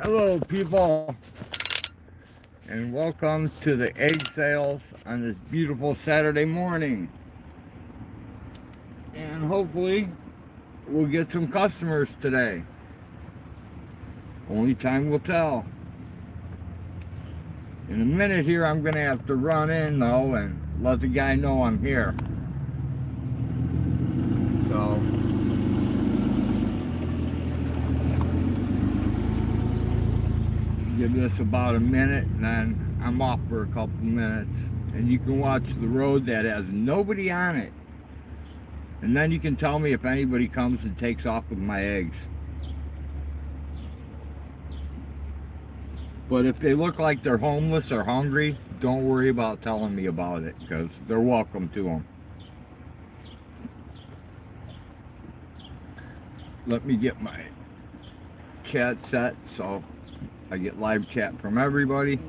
Hello people, and welcome to the egg sales on this beautiful Saturday morning. And hopefully we'll get some customers today. Only time will tell. In a minute here I'm gonna have to run in though and let the guy know I'm here. So give this about a minute and then I'm off for a couple minutes, and you can watch the road that has nobody on it, and then you can tell me if anybody comes and takes off with my eggs. But if they look like they're homeless or hungry, don't worry about telling me about it, because they're welcome to them. Let me get my chat set so I get live chat from everybody.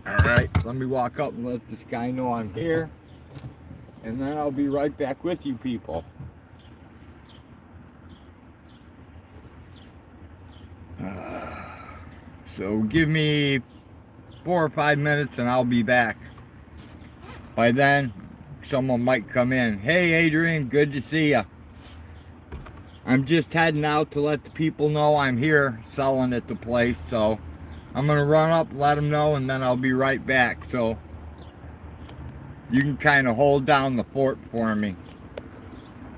Alright, let me walk up and let this guy know I'm here, and then I'll be right back with you people. So give me 4 or 5 minutes and I'll be back. By then, someone might come in. Hey Adrian, good to see ya. I'm just heading out to let the people know I'm here selling at the place, so I'm gonna run up, let them know, and then I'll be right back. So you can kind of hold down the fort for me.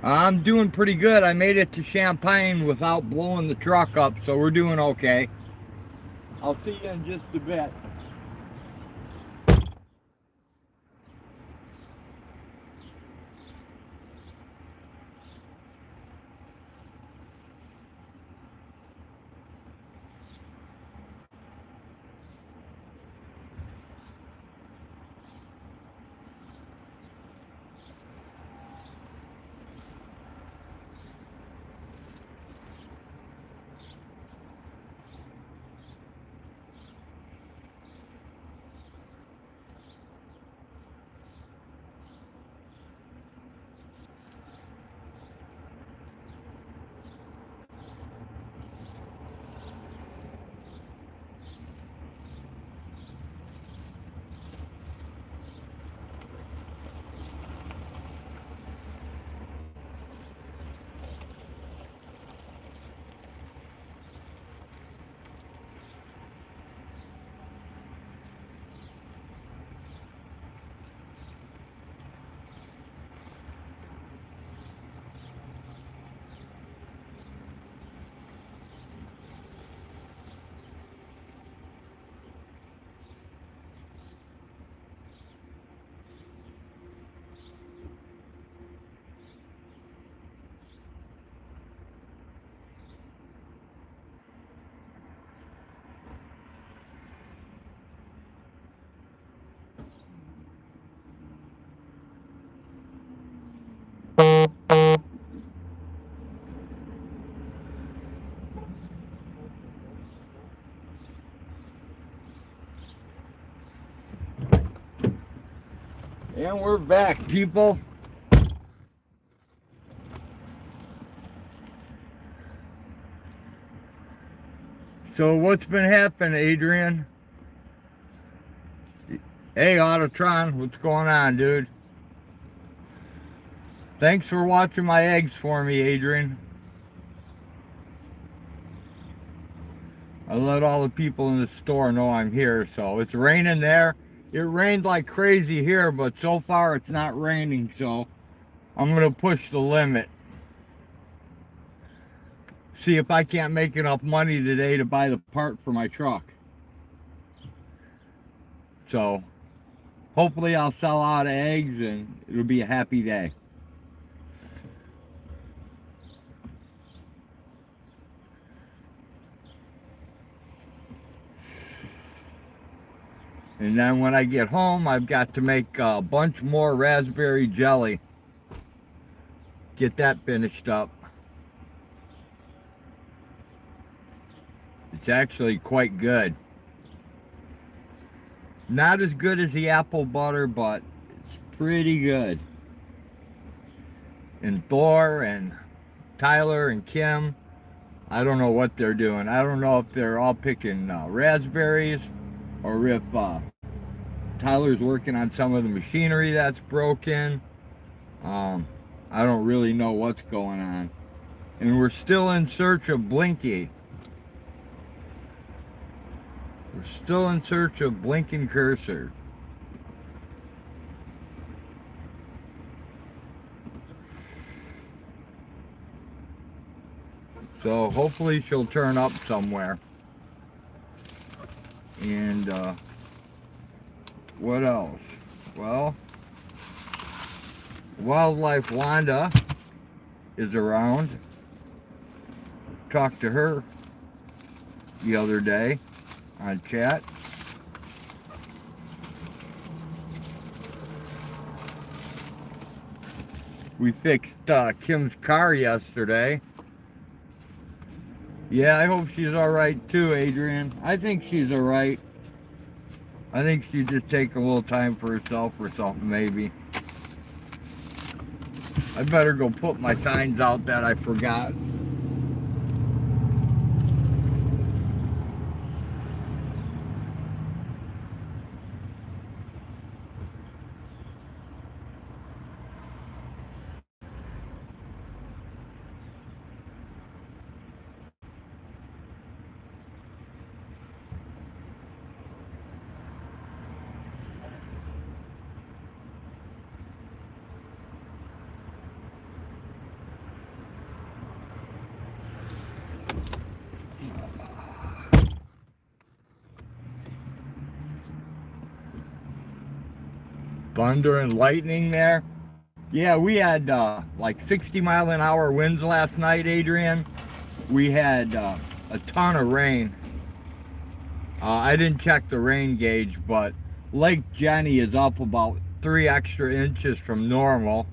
I'm doing pretty good. I made it to Champaign without blowing the truck up, so we're doing okay. I'll see you in just a bit. And we're back, people. So what's been happening, Adrian? Hey, Autotron, what's going on, dude? Thanks for watching my eggs for me, Adrian. I let all the people in the store know I'm here. So it's raining there. It rained like crazy here, but so far it's not raining, so I'm gonna push the limit. See if I can't make enough money today to buy the part for my truck. So hopefully I'll sell out of eggs and it'll be a happy day. And then when I get home, I've got to make a bunch more raspberry jelly. Get that finished up. It's actually quite good. Not as good as the apple butter, but it's pretty good. And Thor and Tyler and Kim, I don't know what they're doing. I don't know if they're all picking raspberries or if Tyler's working on some of the machinery that's broken. I don't really know what's going on. And we're still in search of Blinky. We're still in search of Blinking Cursor. So hopefully she'll turn up somewhere. And what else? Well, Wildlife Wanda is around. Talked to her the other day on chat. We fixed Kim's car yesterday. Yeah, I hope she's alright too, Adrian. I think she's alright. I think she'd just take a little time for herself or something, maybe. I better go put my signs out that I forgot. Thunder and lightning there. Yeah, we had like 60-mile-an-hour winds last night, Adrian. We had a ton of rain. I didn't check the rain gauge, but Lake Jenny is up about 3 extra inches from normal.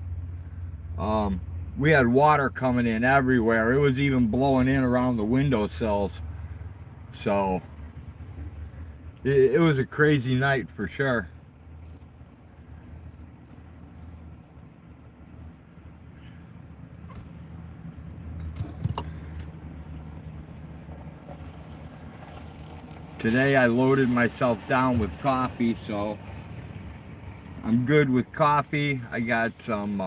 We had water coming in everywhere. It was even blowing in around the windowsills. So it was a crazy night for sure. Today I loaded myself down with coffee, so I'm good with coffee. I got some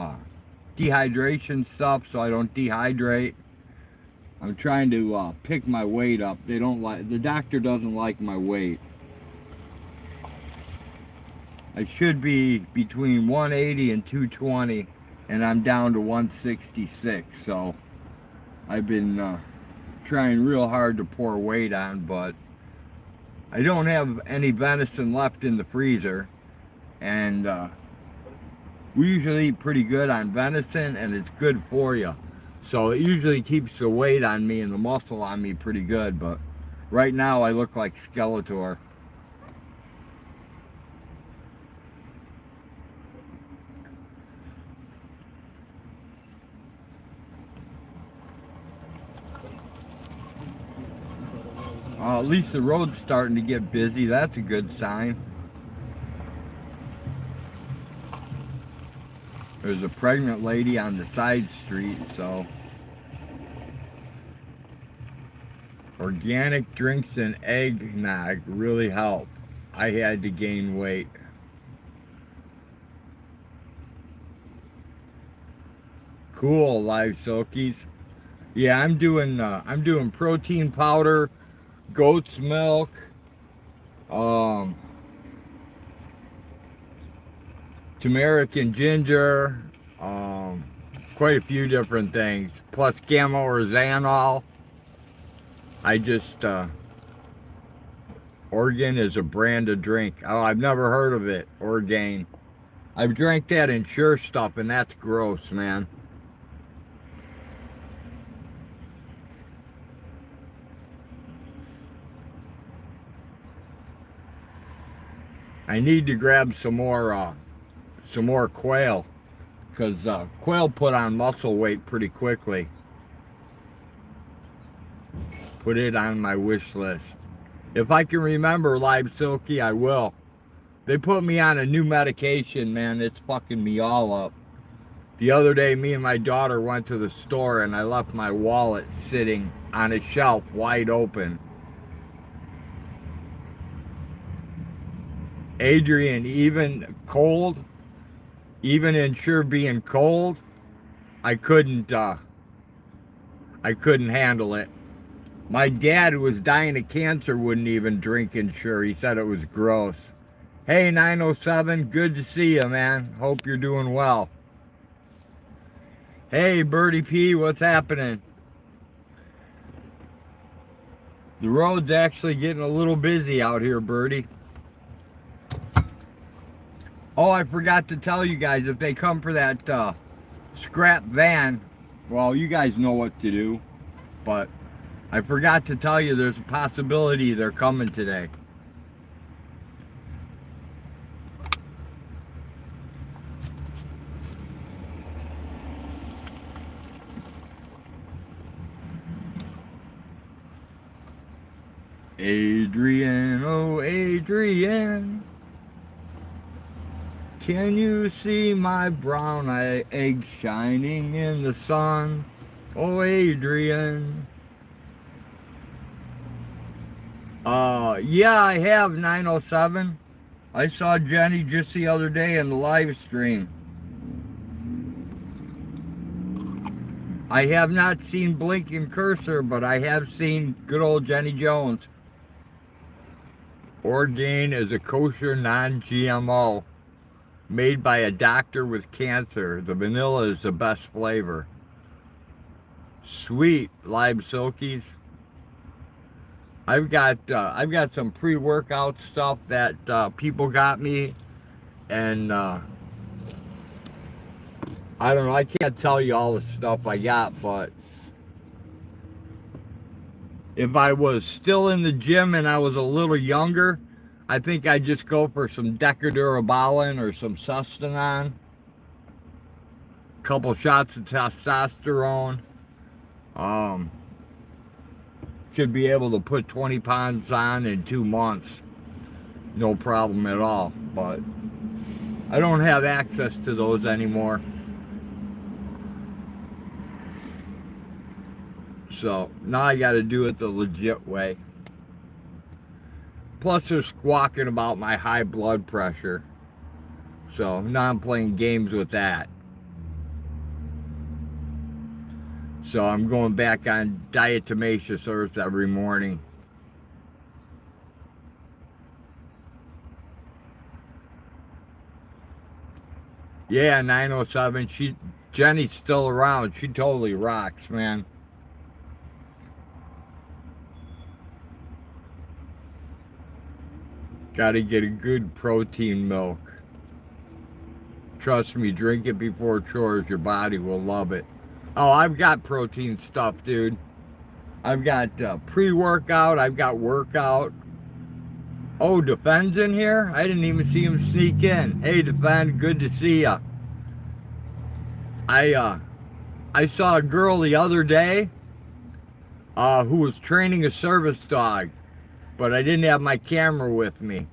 dehydration stuff so I don't dehydrate. I'm trying to pick my weight up. The doctor doesn't like my weight. I should be between 180 and 220, and I'm down to 166, so I've been trying real hard to pour weight on, but I don't have any venison left in the freezer, and we usually eat pretty good on venison, and it's good for you. So it usually keeps the weight on me and the muscle on me pretty good, but right now I look like Skeletor. At least the road's starting to get busy. That's a good sign. There's a pregnant lady on the side street, so. Organic drinks and eggnog really help. I had to gain weight. Cool, live silkies. Yeah, I'm doing protein powder, goat's milk, turmeric and ginger, quite a few different things, plus gamma or xanol. I just, Organ is a brand of drink. Oh, I've never heard of it, Orgain. I've drank that in Sure Stuff, and that's gross, man. I need to grab some more quail, because quail put on muscle weight pretty quickly. Put it on my wish list. If I can remember, Live Silky, I will. They put me on a new medication, man. It's fucking me all up. The other day, me and my daughter went to the store and I left my wallet sitting on a shelf wide open. Adrian, even cold, even in sure being cold, I couldn't handle it. My dad, who was dying of cancer, wouldn't even drink Ensure. He said it was gross. Hey, 907, good to see you, man. Hope you're doing well. Hey, Birdie P, what's happening? The road's actually getting a little busy out here, Birdie. Oh, I forgot to tell you guys, if they come for that scrap van, well, you guys know what to do. But I forgot to tell you there's a possibility they're coming today. Adrian, oh Adrian, can you see my brown egg shining in the sun? Oh Adrian. Yeah, I have 907. I saw Jenny just the other day in the live stream. I have not seen Blinking Cursor, but I have seen good old Jenny Jones. Orgain is a kosher non-GMO made by a doctor with cancer. The vanilla is the best flavor. Sweet live silkies. I've got some pre-workout stuff that people got me, and I don't know, I can't tell you all the stuff I got, but if I was still in the gym and I was a little younger, I think I'd just go for some Decadurabolin or some Sustanon, a couple shots of testosterone. Should be able to put 20 pounds on in 2 months. No problem at all. But I don't have access to those anymore. So now I got to do it the legit way. Plus they're squawking about my high blood pressure. So now I'm playing games with that. So I'm going back on diatomaceous earth every morning. Yeah, 907. Jenny's still around. She totally rocks, man. Gotta get a good protein milk. Trust me, drink it before chores. Your body will love it. Oh, I've got protein stuff, dude. I've got pre-workout. I've got workout. Oh, Defend's in here? I didn't even see him sneak in. Hey, Defend, good to see ya. I saw a girl the other day who was training a service dog, but I didn't have my camera with me.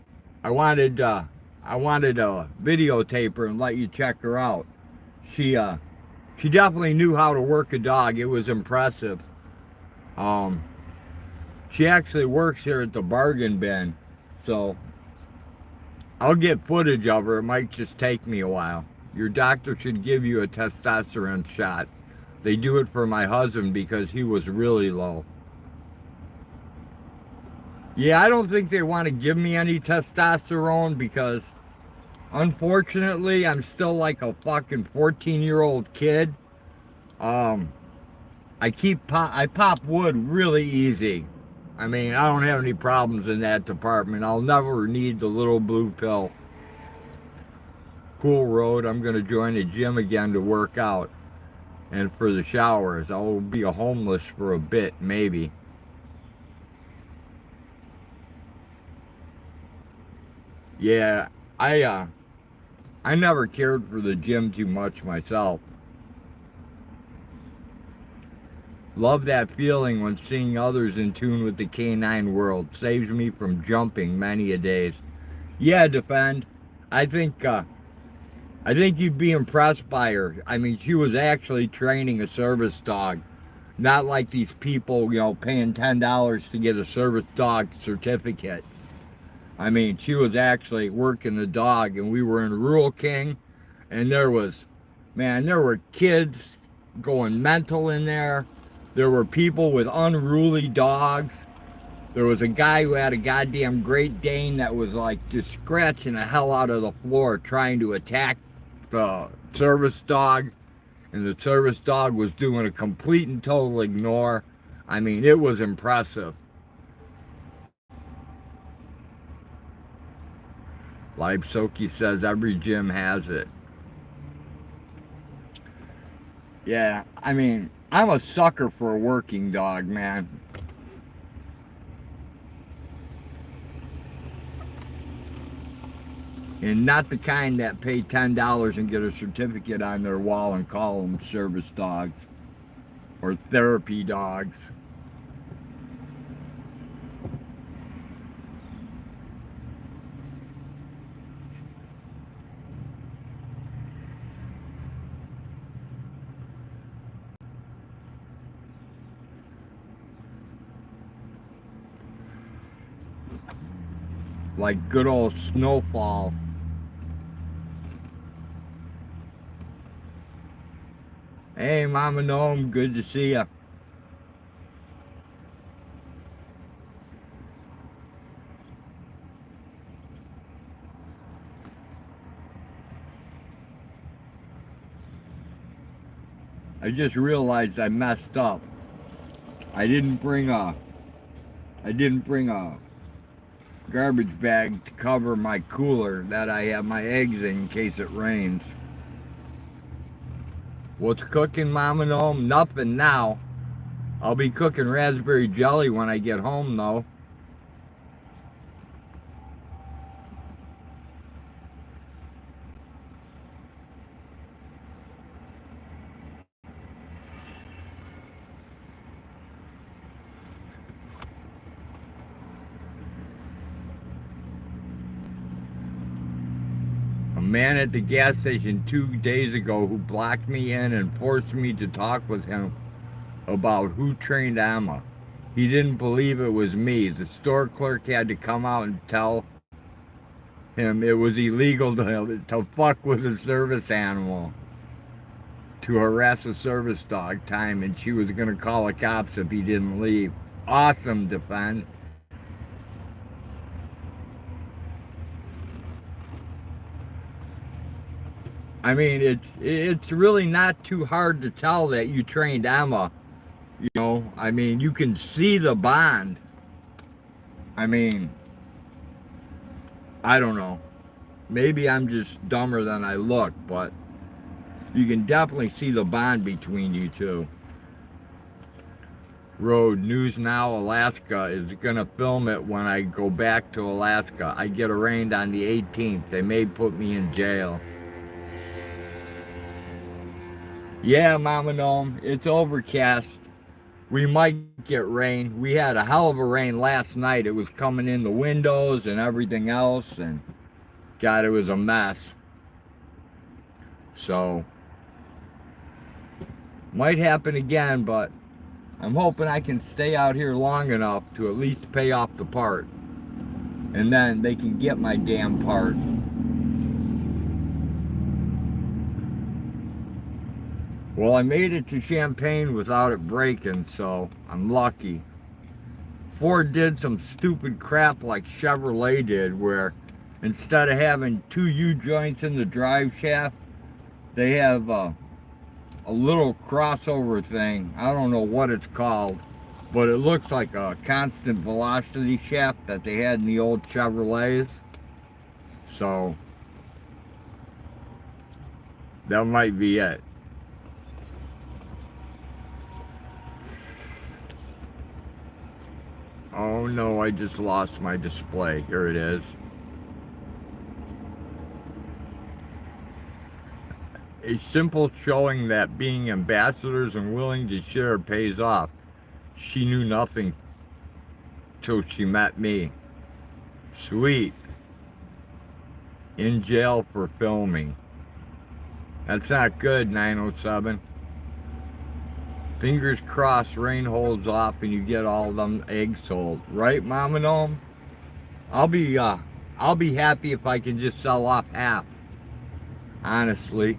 I wanted to videotape her and let you check her out. She definitely knew how to work a dog. It was impressive. She actually works here at the bargain bin, so I'll get footage of her. It might just take me a while. Your doctor should give you a testosterone shot. They do it for my husband because he was really low. Yeah, I don't think they want to give me any testosterone because unfortunately I'm still like a fucking 14-year-old kid. I pop wood really easy. I mean, I don't have any problems in that department. I'll never need the little blue pill. Cool road. I'm going to join a gym again to work out. And for the showers, I'll be a homeless for a bit, maybe. Yeah, I never cared for the gym too much myself. Love that feeling when seeing others in tune with the canine world. Saves me from jumping many a days. Yeah, Defend. I think I think you'd be impressed by her. I mean, she was actually training a service dog. Not like these people, you know, paying $10 to get a service dog certificate. I mean, she was actually working the dog, and we were in Rural King, and there were kids going mental in there. There were people with unruly dogs. There was a guy who had a goddamn Great Dane that was like just scratching the hell out of the floor trying to attack the service dog, and the service dog was doing a complete and total ignore. I mean, it was impressive. Live Soki says every gym has it. Yeah, I mean, I'm a sucker for a working dog, man. And not the kind that pay $10 and get a certificate on their wall and call them service dogs or therapy dogs. Like good old Snowfall. Hey, Mama Gnome, good to see ya. I just realized I messed up. I didn't bring a garbage bag to cover my cooler that I have my eggs in case it rains. What's cooking, Mama Gnome? Nothing now. I'll be cooking raspberry jelly when I get home, though. A man at the gas station 2 days ago who blocked me in and forced me to talk with him about who trained Emma. He didn't believe it was me. The store clerk had to come out and tell him it was illegal to fuck with a service animal, to harass a service dog time, and she was going to call the cops if he didn't leave. Awesome defense. I mean, it's really not too hard to tell that you trained Emma. You know, I mean, you can see the bond. I mean, I don't know. Maybe I'm just dumber than I look, but you can definitely see the bond between you two. Road News Now Alaska is gonna film it when I go back to Alaska. I get arraigned on the 18th. They may put me in jail. Yeah, Mama Gnome, it's overcast. We might get rain. We had a hell of a rain last night. It was coming in the windows and everything else, and God, it was a mess. So, might happen again, but I'm hoping I can stay out here long enough to at least pay off the part. And then they can get my damn part. Well, I made it to Champaign without it breaking, so I'm lucky. Ford did some stupid crap like Chevrolet did, where instead of having two U-joints in the drive shaft, they have a little crossover thing. I don't know what it's called, but it looks like a constant velocity shaft that they had in the old Chevrolets. So that might be it. Oh no, I just lost my display. Here it is. A simple showing that being ambassadors and willing to share pays off. She knew nothing till she met me. Sweet. In jail for filming. That's not good, 907. Fingers crossed rain holds off and you get all them eggs sold. Right, Mama Gnome? I'll be happy if I can just sell off half. Honestly.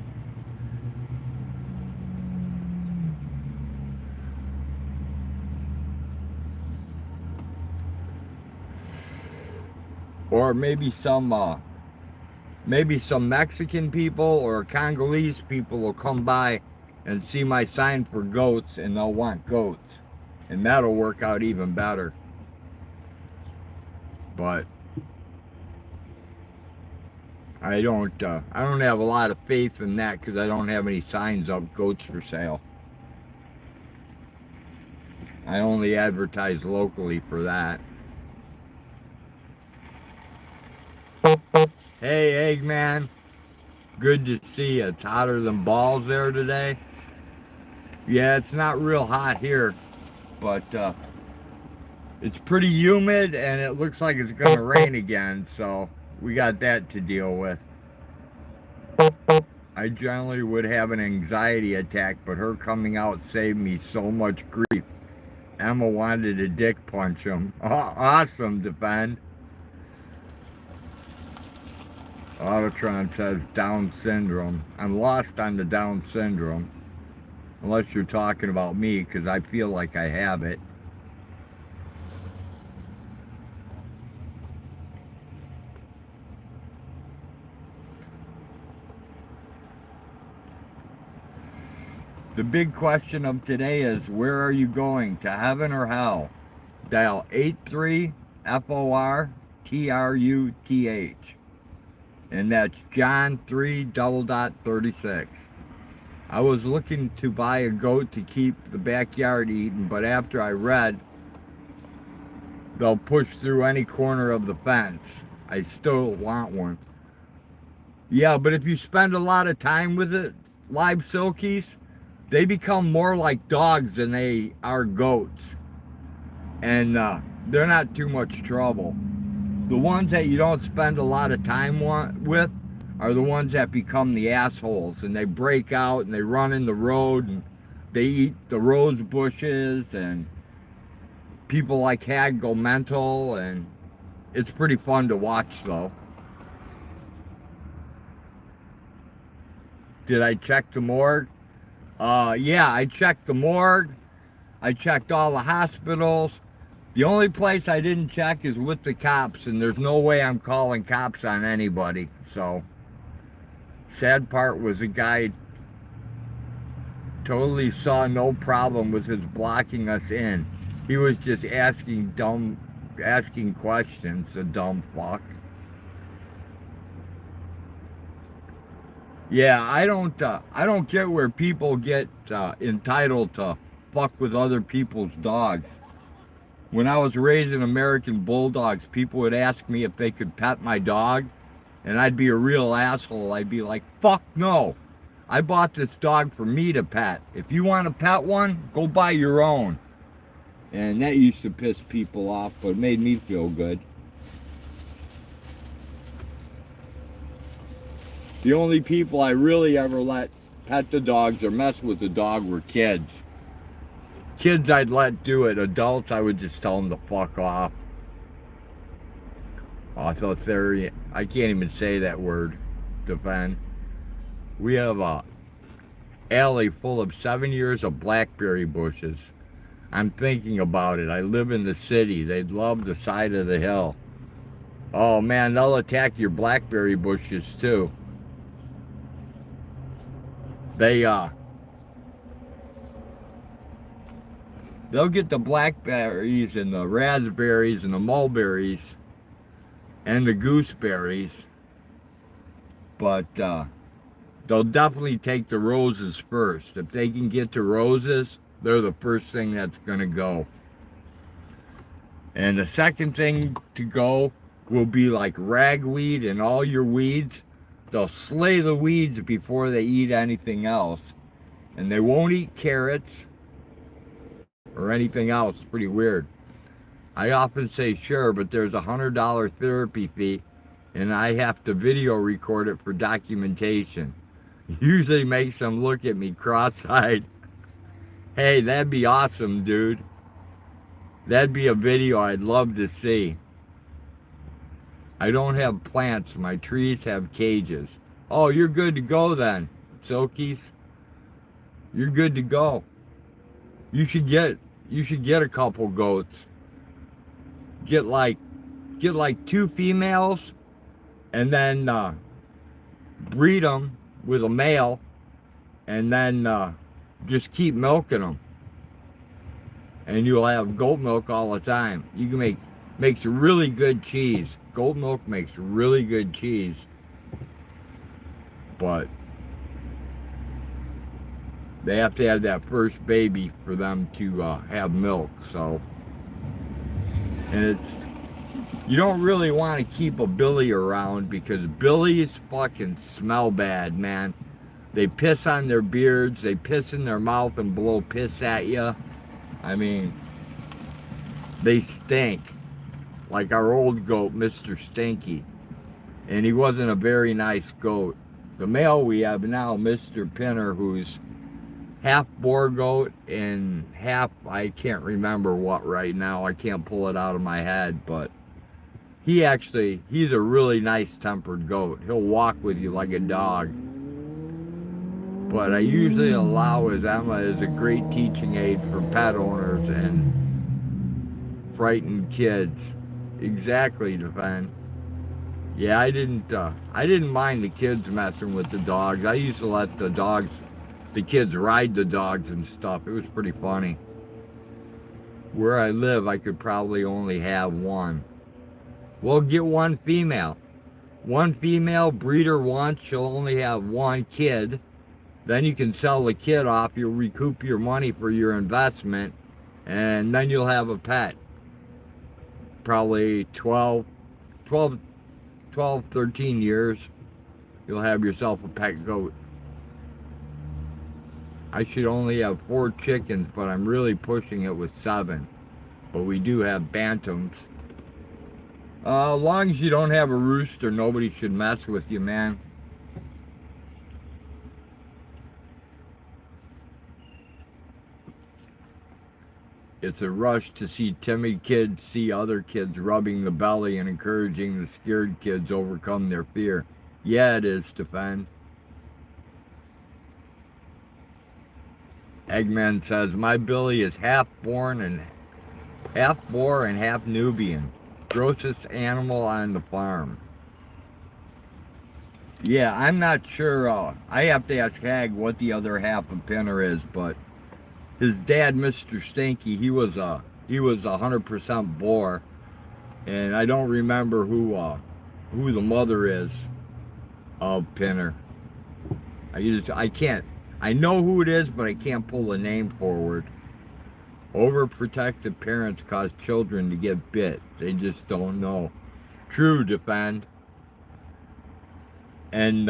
Or maybe some Mexican people or Congolese people will come by and see my sign for goats and they'll want goats. And that'll work out even better. But I don't have a lot of faith in that because I don't have any signs up goats for sale. I only advertise locally for that. Hey, Eggman. Good to see you. It's hotter than balls there today. Yeah, it's not real hot here, but it's pretty humid and it looks like it's going to rain again, so we got that to deal with. I generally would have an anxiety attack, but her coming out saved me so much grief. Emma wanted to dick punch him. Oh, awesome, Defend. Autotron says Down syndrome. I'm lost on the Down syndrome. Unless you're talking about me, because I feel like I have it. The big question of today is, where are you going? To heaven or hell? Dial 83-FOR-TRUTH. And that's John 3:36. I was looking to buy a goat to keep the backyard eating, but after I read, they'll push through any corner of the fence. I still want one. Yeah, but if you spend a lot of time with it, live silkies, they become more like dogs than they are goats. And they're not too much trouble. The ones that you don't spend a lot of time with are the ones that become the assholes, and they break out and they run in the road and they eat the rose bushes, and people like Hag go mental, and it's pretty fun to watch though. Did I check the morgue? Yeah, I checked the morgue. I checked all the hospitals. The only place I didn't check is with the cops, and there's no way I'm calling cops on anybody. So, sad part was the guy totally saw no problem with his blocking us in. He was just asking questions, the dumb fuck. Yeah, I don't get where people get entitled to fuck with other people's dogs. When I was raising American Bulldogs, people would ask me if they could pet my dog, and I'd be a real asshole. I'd be like, fuck no. I bought this dog for me to pet. If you want to pet one, go buy your own. And that used to piss people off, but it made me feel good. The only people I really ever let pet the dogs or mess with the dog were kids. Kids I'd let do it. Adults, I would just tell them to fuck off. Authoritarian. I can't even say that word. Defend. We have a alley full of 7 years of blackberry bushes. I'm thinking about it. I live in the city. They'd love the side of the hill. Oh man, they'll attack your blackberry bushes too. They'll get the blackberries and the raspberries and the mulberries and the gooseberries, but they'll definitely take the roses first. If they can get to roses, they're the first thing that's going to go. And the second thing to go will be like ragweed and all your weeds. They'll slay the weeds before they eat anything else. And they won't eat carrots or anything else. It's pretty weird. I often say sure, but there's a $100 therapy fee, and I have to video record it for documentation. Usually makes them look at me cross-eyed. Hey, that'd be awesome, dude. That'd be a video I'd love to see. I don't have plants. My trees have cages. Oh, you're good to go then, Silkies. You're good to go. You should get a couple goats. Get like 2 females, and then breed them with a male, and then just keep milking them, and you'll have goat milk all the time. You can makes really good cheese. Goat milk makes really good cheese, but they have to have that first baby for them to have milk. So, and you don't really want to keep a billy around because billies fucking smell bad, man. They piss on their beards, they piss in their mouth and blow piss at you. I mean, they stink. Like our old goat, Mr. Stinky. And he wasn't a very nice goat. The male we have now, Mr. Pinner, who's half boar goat and half, I can't remember what right now. I can't pull it out of my head, but he's a really nice tempered goat. He'll walk with you like a dog. But I usually allow his Emma as a great teaching aid for pet owners and frightened kids. Exactly, Defend. Yeah, I didn't mind the kids messing with the dogs. I used to let the kids ride the dogs and stuff. It was pretty funny. Where I live, I could probably only have one. Well, get one female. One female, breed her once, she'll only have one kid. Then you can sell the kid off, you'll recoup your money for your investment, and then you'll have a pet. Probably 12, 13 years, you'll have yourself a pet goat. I should only have 4 chickens, but I'm really pushing it with 7. But we do have bantams. As long as you don't have a rooster, nobody should mess with you, man. It's a rush to see timid kids see other kids rubbing the belly and encouraging the scared kids overcome their fear. Yeah, it is, Defend. Eggman says, my Billy is half boar and half Nubian. Grossest animal on the farm. Yeah, I'm not sure. I have to ask Hag what the other half of Pinner is, but his dad, Mr. Stinky, he was 100% boar, and I don't remember who the mother is of Pinner. I know who it is, but I can't pull the name forward. Overprotective parents cause children to get bit. They just don't know. True, Defend. And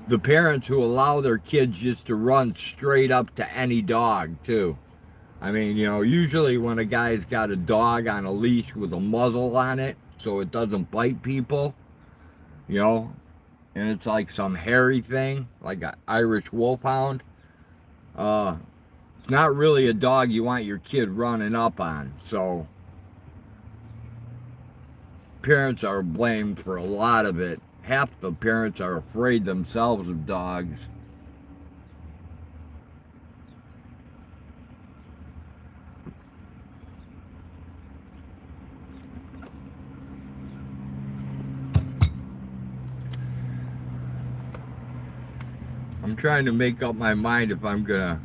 the parents who allow their kids just to run straight up to any dog, too. I mean, you know, usually when a guy's got a dog on a leash with a muzzle on it, so it doesn't bite people, you know, and it's like some hairy thing, like an Irish wolfhound, it's not really a dog you want your kid running up on. So parents are blamed for a lot of it. Half the parents are afraid themselves of dogs. I'm trying to make up my mind if I'm gonna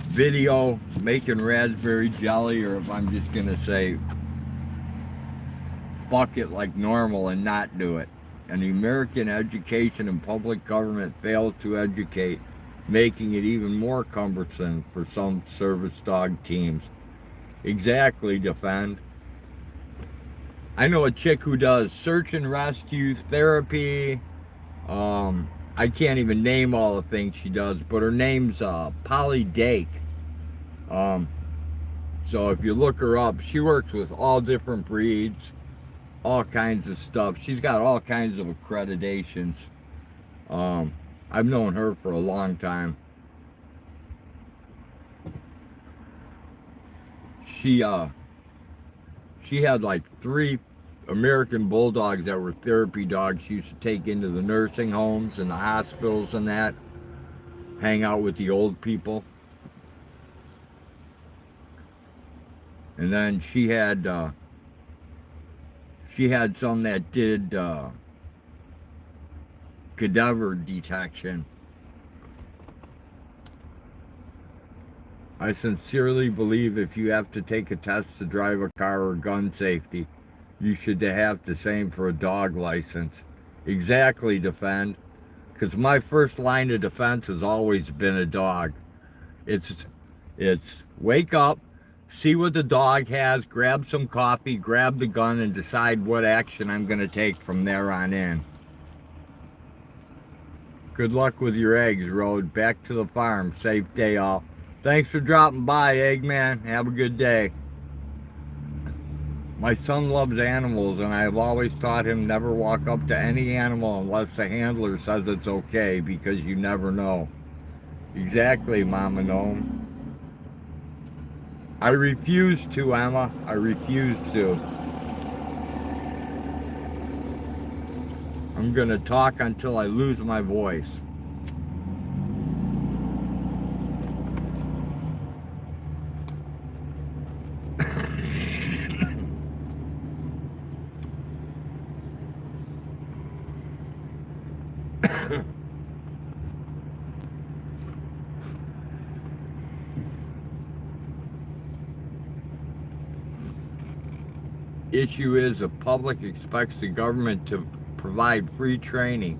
video making raspberry jelly or if I'm just gonna say fuck it like normal and not do it. And the American education and public government fails to educate, making it even more cumbersome for some service dog teams. Exactly, Defend. I know a chick who does search and rescue, therapy, I can't even name all the things she does, but her name's Polly Dake. So if you look her up, she works with all different breeds, all kinds of stuff. She's got all kinds of accreditations. I've known her for a long time. She had like 3 American bulldogs that were therapy dogs she used to take into the nursing homes and the hospitals and that, hang out with the old people. And then she had some that did cadaver detection. I sincerely believe if you have to take a test to drive a car or gun safety, you should have the same for a dog license. Exactly, defend. Because my first line of defense has always been a dog. It's wake up, see what the dog has, grab some coffee, grab the gun, and decide what action I'm going to take from there on in. Good luck with your eggs, Road. Back to the farm. Safe day, all. Thanks for dropping by, Eggman. Have a good day. My son loves animals, and I have always taught him never walk up to any animal unless the handler says it's okay, because you never know. Exactly, Mama Gnome. I refuse to, Emma. I refuse to. I'm going to talk until I lose my voice. Issue is the public expects the government to provide free training.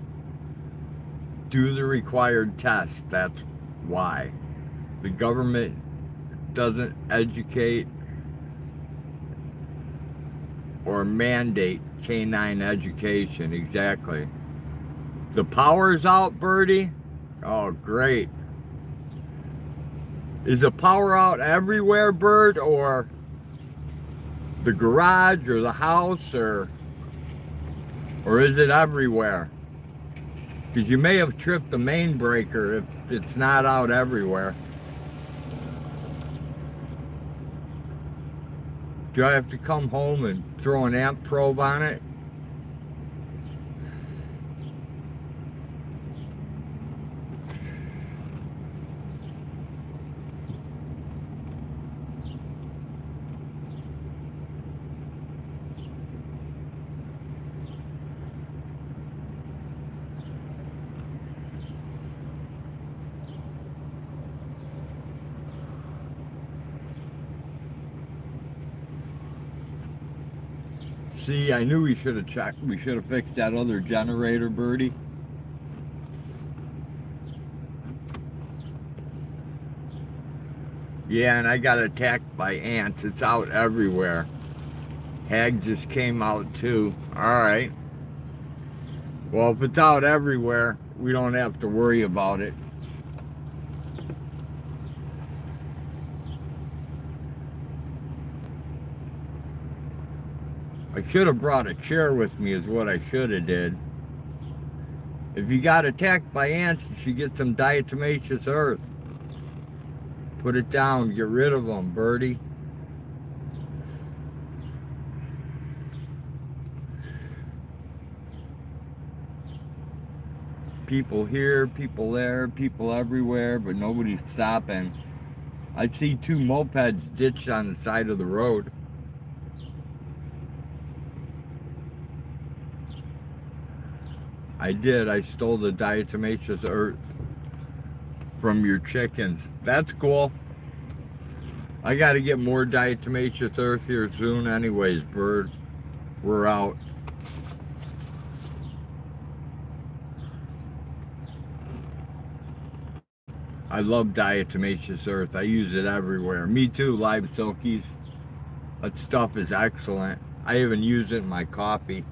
Do the required tests. That's why. The government doesn't educate or mandate canine education. Exactly. The power's out, Birdie? Oh, great. Is the power out everywhere, Bird, or the garage or the house, or is it everywhere? Because you may have tripped the main breaker if it's not out everywhere. Do I have to come home and throw an amp probe on it? See, I knew we should have checked. We should have fixed that other generator, Birdie. Yeah, and I got attacked by ants. It's out everywhere. Hag just came out too. Alright. Well, if it's out everywhere, we don't have to worry about it. I should have brought a chair with me is what I should have did. If you got attacked by ants, you should get some diatomaceous earth. Put it down, get rid of them, Birdie. People here, people there, people everywhere, but nobody's stopping. I see 2 mopeds ditched on the side of the road. I did. I stole the diatomaceous earth from your chickens. That's cool. I got to get more diatomaceous earth here soon anyways, Bird. We're out. I love diatomaceous earth. I use it everywhere. Me too, Live Silkies. That stuff is excellent. I even use it in my coffee.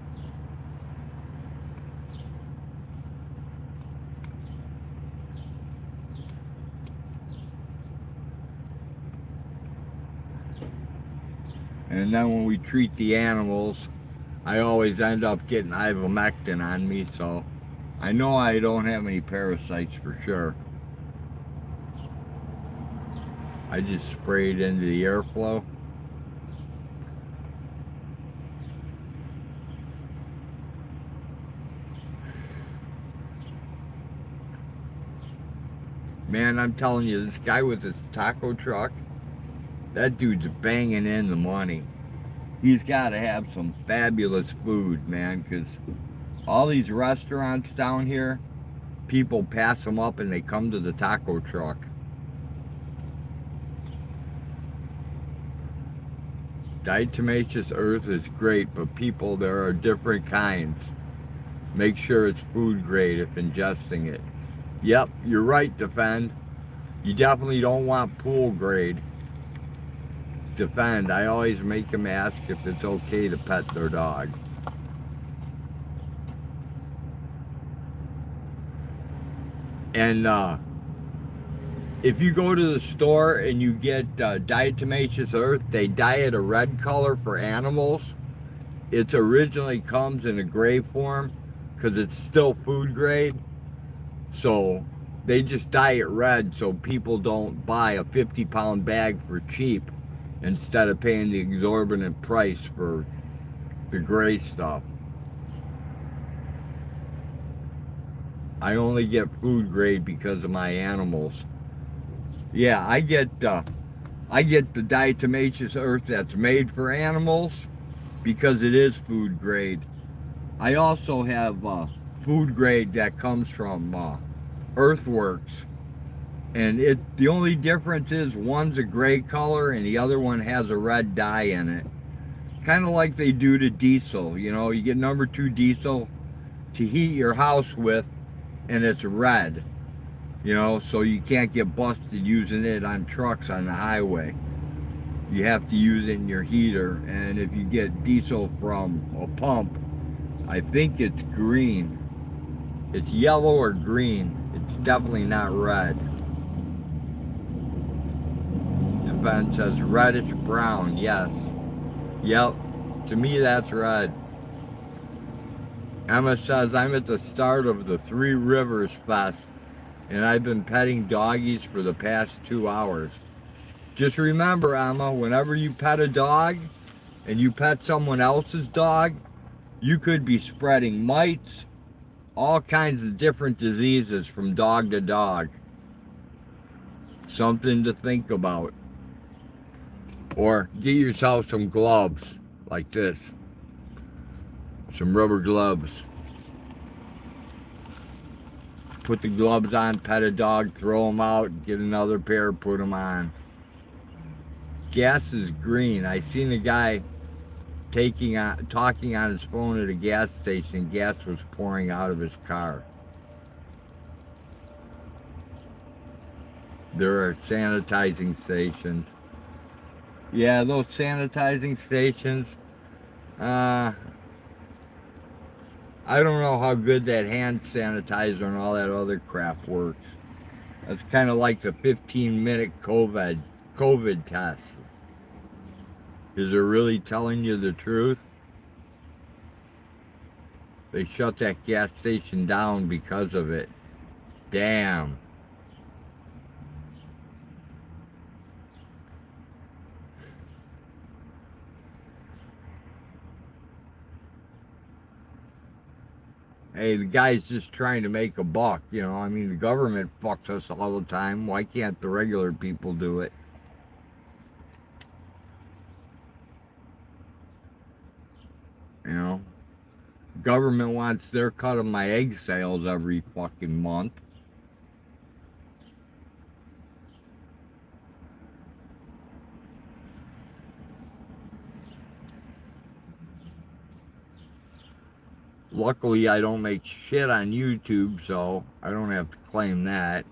And then when we treat the animals, I always end up getting ivermectin on me, so I know I don't have any parasites for sure. I just sprayed into the airflow. Man, I'm telling you, this guy with his taco truck, that dude's banging in the money. He's got to have some fabulous food, man, because all these restaurants down here, people pass them up and they come to the taco truck. Diatomaceous earth is great, but people, there are different kinds. Make sure it's food grade if ingesting it. Yep, you're right, Defend. You definitely don't want pool grade. Defend, I always make them ask if it's okay to pet their dog. And if you go to the store and you get diatomaceous earth, they dye it a red color for animals. It originally comes in a gray form because it's still food grade. So they just dye it red so people don't buy a 50-pound bag for cheap instead of paying the exorbitant price for the gray stuff. I only get food grade because of my animals. Yeah, I get the diatomaceous earth that's made for animals because it is food grade. I also have food grade that comes from Earthworks, and the only difference is one's a gray color and the other one has a red dye in it, kind of like they do to diesel. You know, you get number 2 diesel to heat your house with, and it's red, you know, so you can't get busted using it on trucks on the highway. You have to use it in your heater. And if you get diesel from a pump, I think it's green. It's yellow or green. It's definitely not red. Defense says reddish brown. Yes. Yep. To me, that's red. Emma says, I'm at the start of the Three Rivers Fest, and I've been petting doggies for the past 2 hours. Just remember, Emma, whenever you pet a dog and you pet someone else's dog, you could be spreading mites, all kinds of different diseases from dog to dog. Something to think about. Or get yourself some gloves like this. Some rubber gloves. Put the gloves on, pet a dog, throw them out, get another pair, put them on. Gas is green. I seen a guy talking on his phone at a gas station. Gas was pouring out of his car. There are sanitizing stations. Yeah, those sanitizing stations, I don't know how good that hand sanitizer and all that other crap works. That's kind of like the 15-minute COVID test. Is it really telling you the truth? They shut that gas station down because of it. Damn. Hey, the guy's just trying to make a buck, you know. I mean, the government fucks us all the time. Why can't the regular people do it? You know, government wants their cut of my egg sales every fucking month. Luckily, I don't make shit on YouTube, so I don't have to claim that.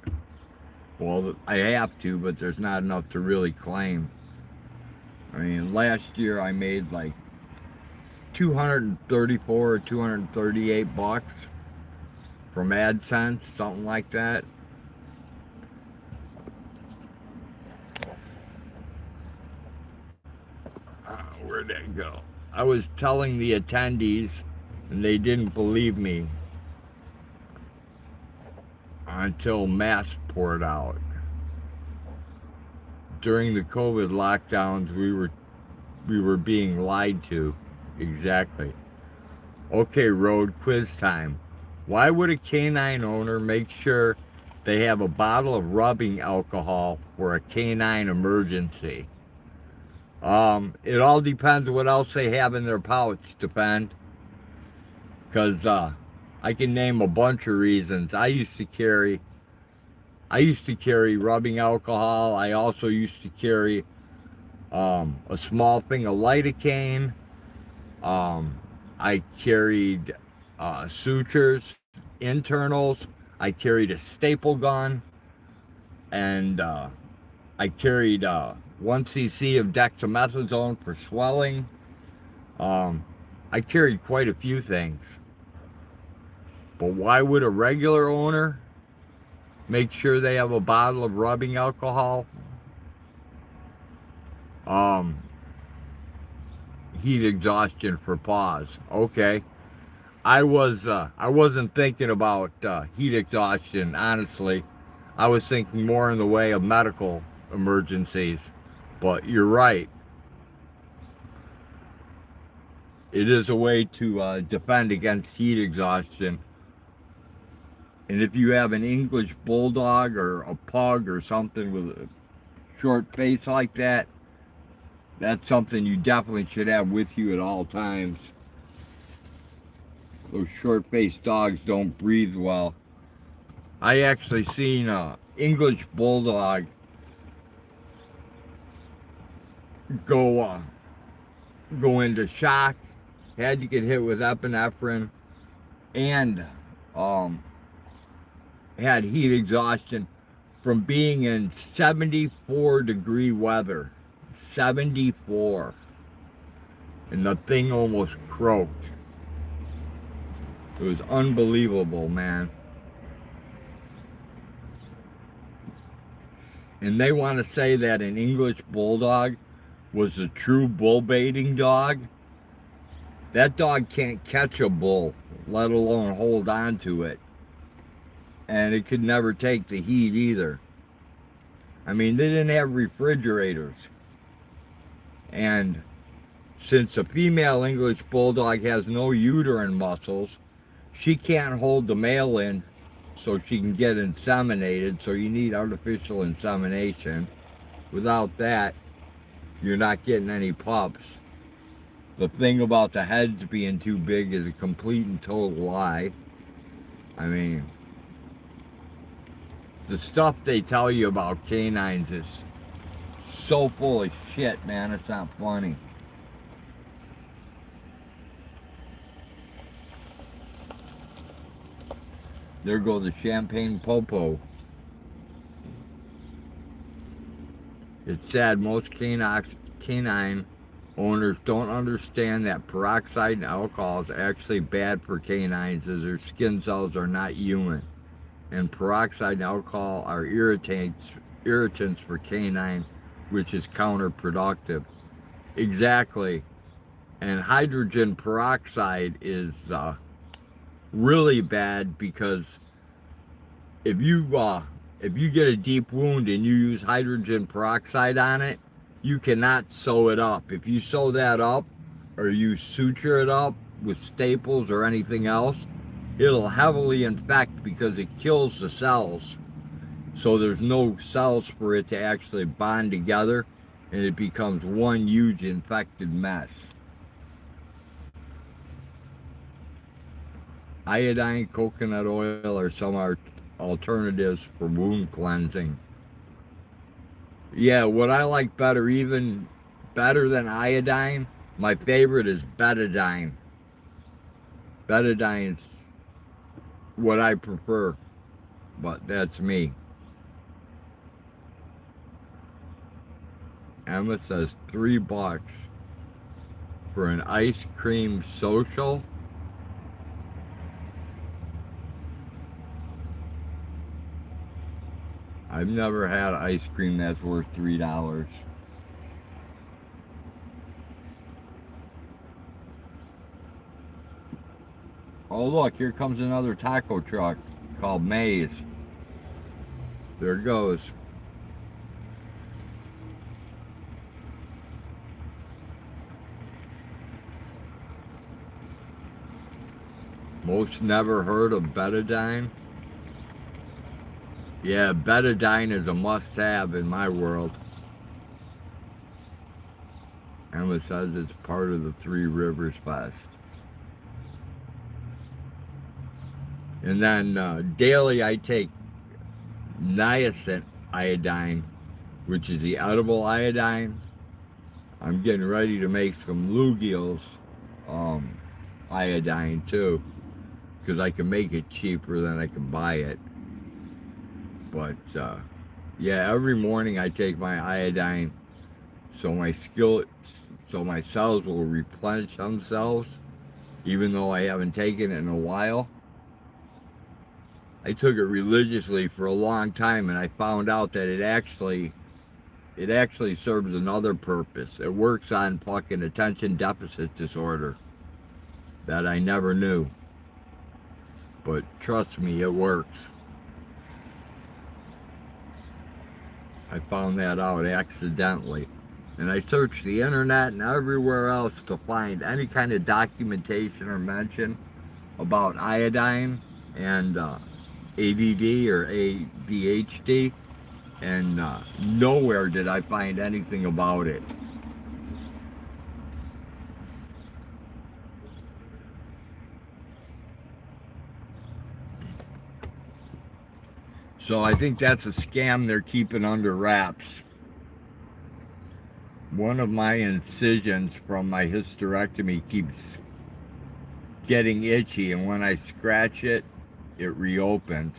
Well, I have to, but there's not enough to really claim. I mean, last year I made like 234 or 238 bucks from AdSense, something like that. Where'd that go? I was telling the attendees and they didn't believe me. until masks poured out. During the COVID lockdowns, we were being lied to. Exactly. Okay, road quiz time. Why would a canine owner make sure they have a bottle of rubbing alcohol for a canine emergency? It all depends what else they have in their pouch, depend. Because I can name a bunch of reasons. I used to carry rubbing alcohol. I also used to carry a small thing of lidocaine. I carried sutures, internals. I carried a staple gun, and I carried 1 cc of dexamethasone for swelling. I carried quite a few things. But why would a regular owner make sure they have a bottle of rubbing alcohol? Heat exhaustion for paws. Okay. I wasn't thinking about heat exhaustion, honestly. I was thinking more in the way of medical emergencies. But you're right. It is a way to defend against heat exhaustion. And if you have an English bulldog or a pug or something with a short face like that, that's something you definitely should have with you at all times. Those short-faced dogs don't breathe well. I actually seen a English bulldog go into shock, had to get hit with epinephrine, and had heat exhaustion from being in 74-degree weather. 74. And the thing almost croaked. It was unbelievable, man. And they want to say that an English bulldog was a true bull baiting dog. That dog can't catch a bull, let alone hold on to it. And it could never take the heat either. I mean, they didn't have refrigerators. And since a female English bulldog has no uterine muscles, she can't hold the male in so she can get inseminated, so you need artificial insemination. Without that, you're not getting any pups. The thing about the heads being too big is a complete and total lie. I mean, the stuff they tell you about canines is so full of shit, man, it's not funny. There goes the champagne popo. It's sad most canine owners don't understand that peroxide and alcohol is actually bad for canines, as their skin cells are not human. And peroxide and alcohol are irritants for canine, which is counterproductive. Exactly. And hydrogen peroxide is really bad, because if you get a deep wound and you use hydrogen peroxide on it, you cannot sew it up. If you sew that up or you suture it up with staples or anything else, it'll heavily infect because it kills the cells. So there's no cells for it to actually bond together, and it becomes one huge infected mess. Iodine, coconut oil are some alternatives for wound cleansing. Yeah, what I like better, even better than iodine, my favorite is betadine. Betadine's what I prefer, but that's me. Emma says $3 for an ice cream social. I've never had ice cream that's worth $3. Oh look, here comes another taco truck called Maze. There it goes. Most never heard of betadine? Yeah, betadine is a must-have in my world. Emma says it's part of the Three Rivers Fest. And then daily I take niacin iodine, which is the edible iodine. I'm getting ready to make some Lugiel's iodine too, because I can make it cheaper than I can buy it. But yeah, every morning I take my iodine so my cells will replenish themselves, even though I haven't taken it in a while. I took it religiously for a long time, and I found out that it actually serves another purpose. It works on fucking attention deficit disorder that I never knew. But trust me, it works. I found that out accidentally. And I searched the internet and everywhere else to find any kind of documentation or mention about iodine and ADD or ADHD, and nowhere did I find anything about it. So I think that's a scam they're keeping under wraps. One of my incisions from my hysterectomy keeps getting itchy, and when I scratch it, it reopens.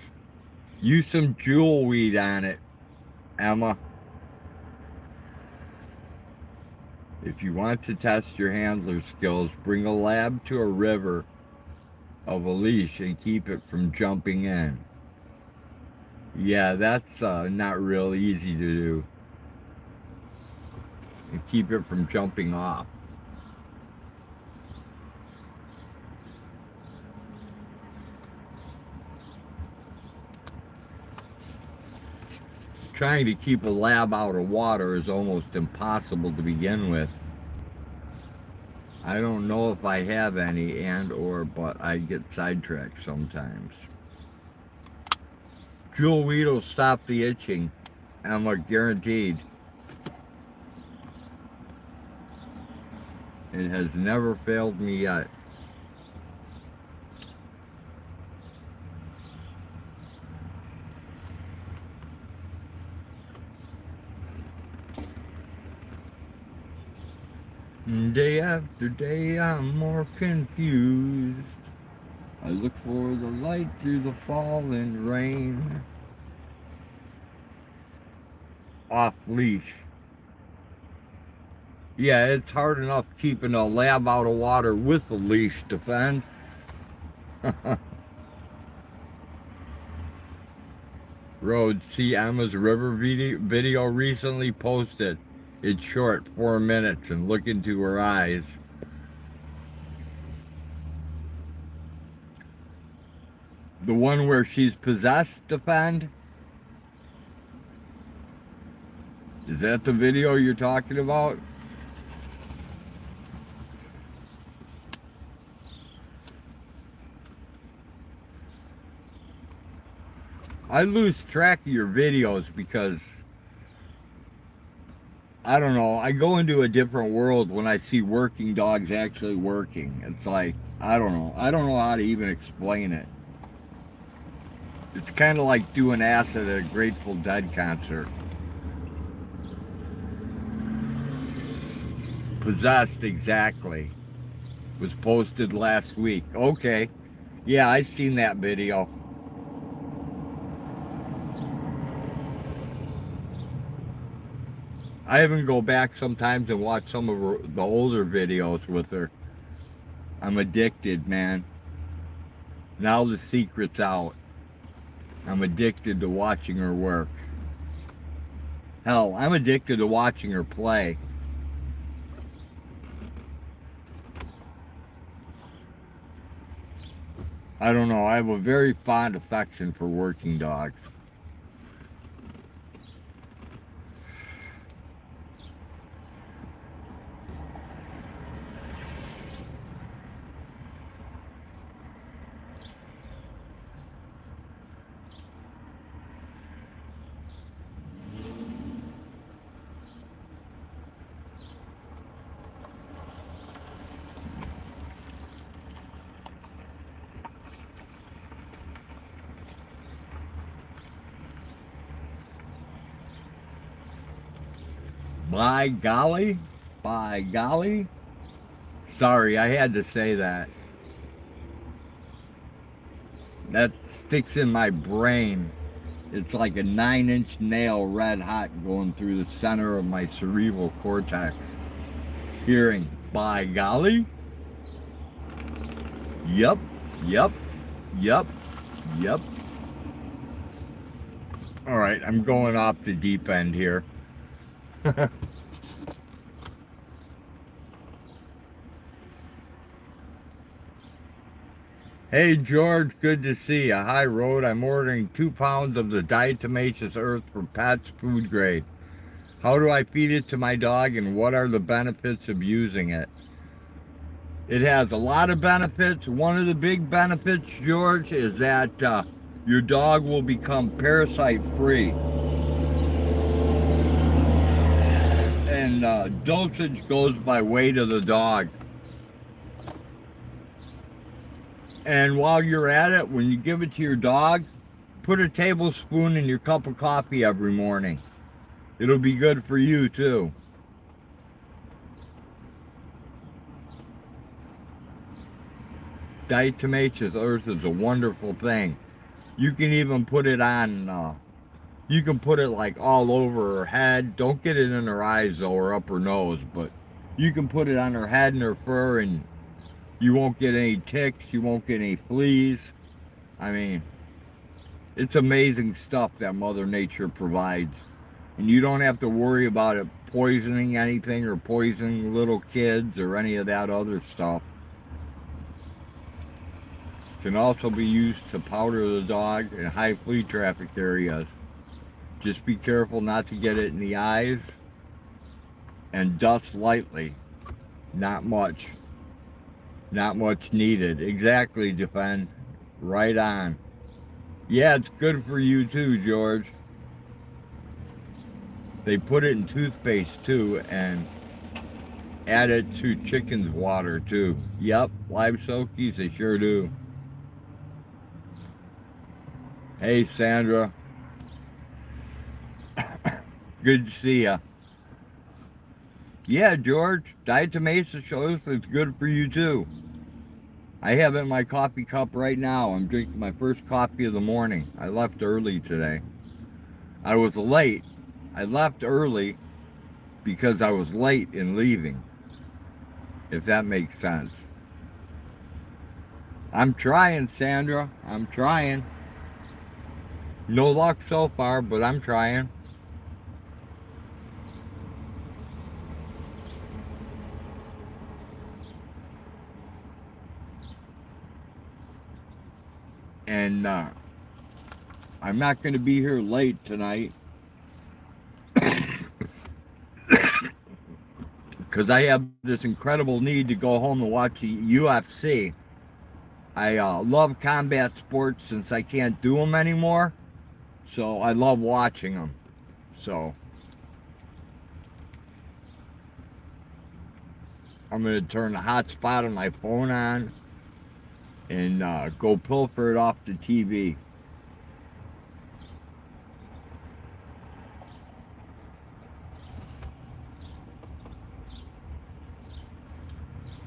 Use some jewel weed on it, Emma. If you want to test your handler skills, bring a lab to a river of a leash and keep it from jumping in. Yeah, that's not real easy to do. And keep it from jumping off. Trying to keep a lab out of water is almost impossible to begin with. I don't know if I have any but I get sidetracked sometimes. Jewel weed will stop the itching. Emma, guaranteed. It has never failed me yet. Day after day I'm more confused. I look for the light through the falling rain. Off leash. Yeah, it's hard enough keeping a lab out of water with a leash to fend. Road, see Emma's river video recently posted. It's short, 4 minutes, and look into her eyes. The one where she's possessed to fend? Is that the video you're talking about? I lose track of your videos because I don't know, I go into a different world when I see working dogs actually working. It's like, I don't know how to even explain it. It's kind of like doing acid at a Grateful Dead concert. Possessed, exactly. Was posted last week. Okay. Yeah, I've seen that video. I even go back sometimes and watch some of the older videos with her. I'm addicted, man. Now the secret's out. I'm addicted to watching her work. Hell, I'm addicted to watching her play. I don't know, I have a very fond affection for working dogs. By golly. By golly. Sorry, I had to say that. That sticks in my brain. It's like a 9-inch nail red hot going through the center of my cerebral cortex. Hearing, by golly. Yep, yep, yep, yep. All right, I'm going off the deep end here. Hey George, good to see you. Hi Road, I'm ordering 2 pounds of the diatomaceous earth for Pets food grade. How do I feed it to my dog and what are the benefits of using it? It has a lot of benefits. One of the big benefits, George, is that your dog will become parasite free. And dosage goes by weight of the dog. And while you're at it, when you give it to your dog, put a tablespoon in your cup of coffee every morning. It'll be good for you too. Diatomaceous earth is a wonderful thing. You can even put it on, you can put it like all over her head. Don't get it in her eyes though, or up her nose, but you can put it on her head and her fur and you won't get any ticks, you won't get any fleas. I mean, it's amazing stuff that Mother Nature provides. And you don't have to worry about it poisoning anything or poisoning little kids or any of that other stuff. It can also be used to powder the dog in high flea traffic areas. Just be careful not to get it in the eyes and dust lightly. Not much. Not much needed. Exactly, Defend. Right on. Yeah, it's good for you too, George. They put it in toothpaste too and add it to chicken's water too. Yep, live soakies, they sure do. Hey, Sandra. Good to see ya. Yeah, George, diatomaceous earth is good for you too. I have it in my coffee cup right now. I'm drinking my first coffee of the morning. I left early today. I was late. I left early because I was late in leaving, if that makes sense. I'm trying, Sandra. I'm trying. No luck so far, but I'm trying. And I'm not going to be here late tonight because I have this incredible need to go home and watch the UFC. I love combat sports since I can't do them anymore, so I love watching them. So I'm going to turn the hotspot on my phone on and go pilfer it off the TV.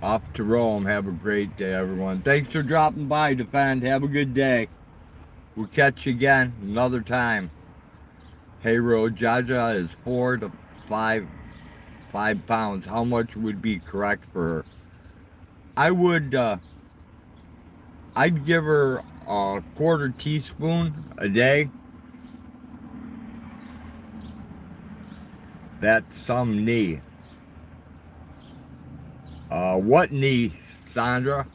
Off to Rome. Have a great day, everyone. Thanks for dropping by, Defend. Have a good day. We'll catch you again another time. Hey, Road, Jaja is 4 to 5 pounds. How much would be correct for her? I would, I'd give her a 1/4 teaspoon a day. That's some knee. What knee, Sandra?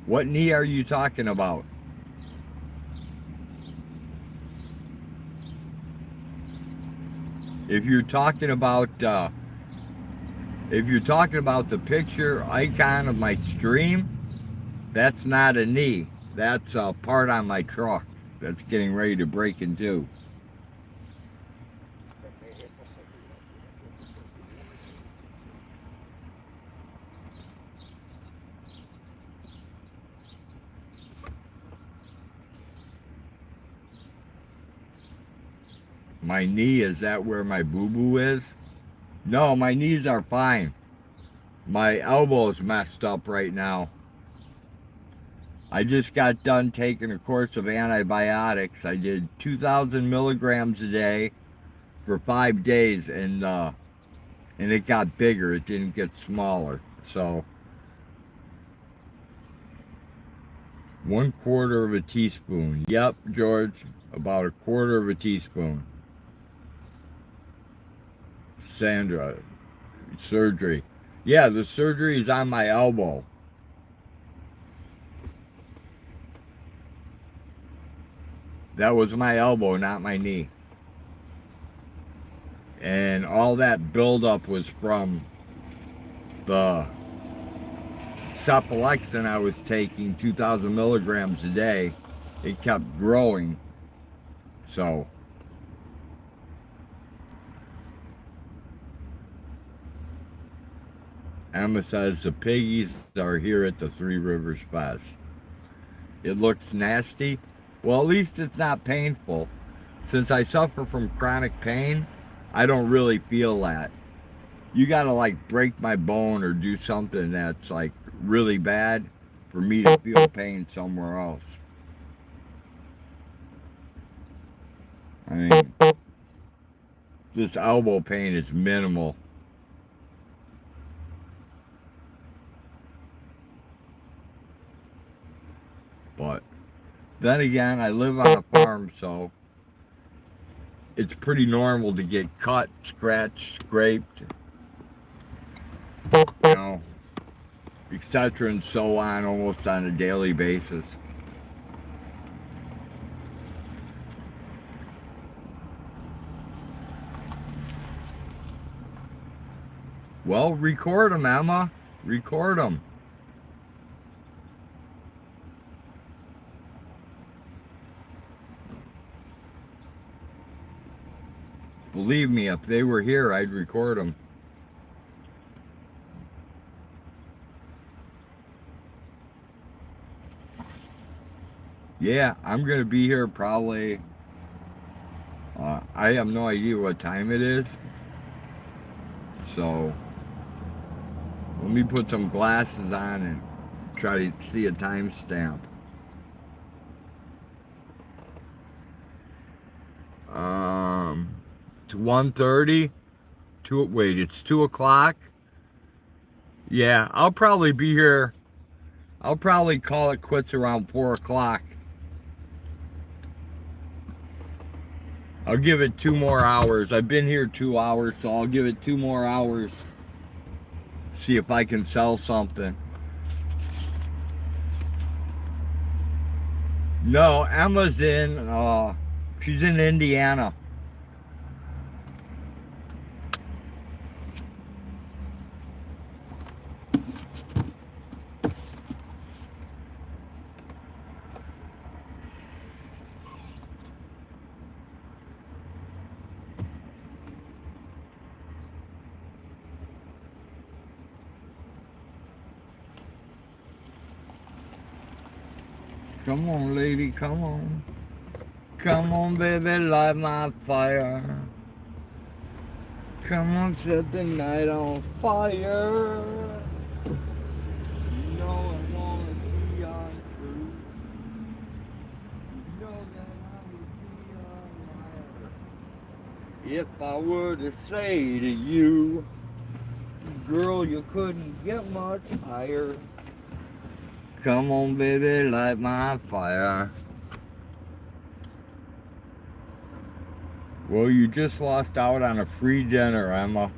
What knee are you talking about? If you're talking about the picture icon of my stream, that's not a knee. That's a part on my truck that's getting ready to break in two. My knee, is that where my boo-boo is? No, my knees are fine. My elbow is messed up right now. I just got done taking a course of antibiotics. I did 2,000 milligrams a day for 5 days, and it got bigger. It didn't get smaller. So 1/4 of a teaspoon. Yep, George, about 1/4 of a teaspoon. Sandra, surgery. Yeah, the surgery is on my elbow. That was my elbow, not my knee. And all that buildup was from the cephalexin I was taking, 2,000 milligrams a day. It kept growing. So Emma says the piggies are here at the Three Rivers Fest. It looks nasty. Well, at least it's not painful. Since I suffer from chronic pain, I don't really feel that. You gotta like break my bone or do something that's like really bad for me to feel pain somewhere else. I mean, this elbow pain is minimal. But then again, I live on a farm, so it's pretty normal to get cut, scratched, scraped, you know, etc. and so on, almost on a daily basis. Well, record them, Emma. Record them. Believe me, if they were here, I'd record them. Yeah, I'm going to be here probably, I have no idea what time it is. So, let me put some glasses on and try to see a timestamp. It's 1:30. Wait, it's 2 o'clock? Yeah, I'll probably be here. I'll probably call it quits around 4 o'clock. I'll give it 2 more hours. I've been here 2 hours, so I'll give it 2 more hours. See if I can sell something. No, Emma's she's in Indiana. Come on, lady, come on. Come on, baby, light my fire. Come on, set the night on fire. You know I wanna be on truth. You know that I would be a liar. If I were to say to you, girl, you couldn't get much higher. Come on, baby, light my fire. Well, you just lost out on a free dinner, Emma.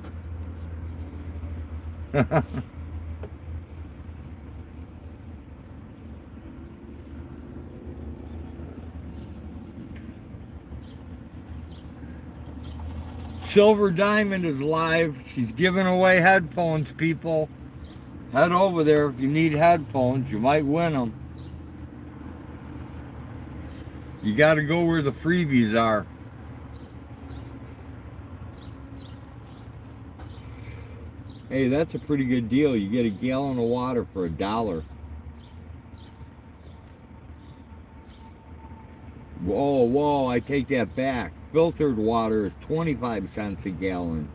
Silver Diamond is live. She's giving away headphones, people. Head over there if you need headphones. You might win them. You got to go where the freebies are. Hey, that's a pretty good deal. You get a gallon of water for $1. Whoa, I take that back. Filtered water is 25 cents a gallon.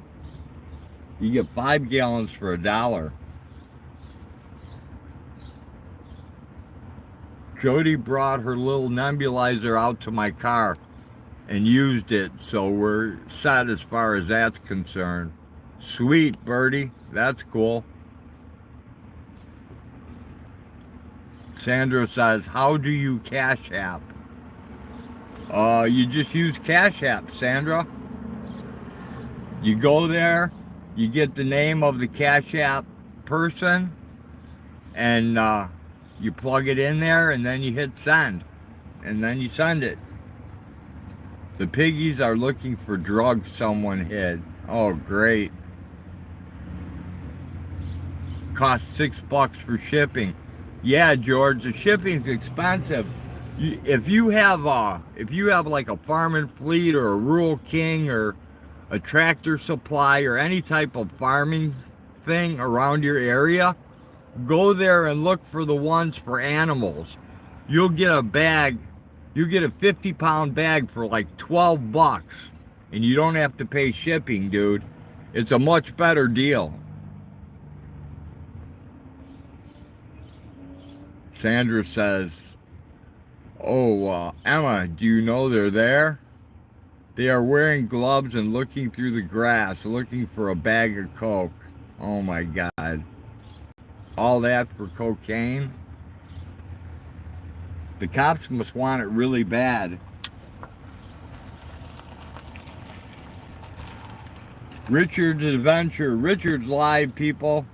You get 5 gallons for $1. Jody brought her little nebulizer out to my car and used it, so we're set as far as that's concerned. Sweet, Birdie. That's cool. Sandra says, how do you Cash App? You just use Cash App, Sandra. You go there, you get the name of the Cash App person, and you plug it in there, and then you hit send, and then you send it. The piggies are looking for drugs someone hid. Oh, great. Cost $6 for shipping. Yeah, George, the shipping's expensive. If you have like a Farm and Fleet or a Rural King or a Tractor Supply or any type of farming thing around your area, go there and look for the ones for animals. You'll get a bag. You get a 50-pound bag for like $12, and you don't have to pay shipping, dude. It's a much better deal. Sandra says, oh, Emma, do you know they're there? They are wearing gloves and looking through the grass, looking for a bag of coke. Oh my God. All that for cocaine? The cops must want it really bad. Richard's Adventure. Richard's live, people.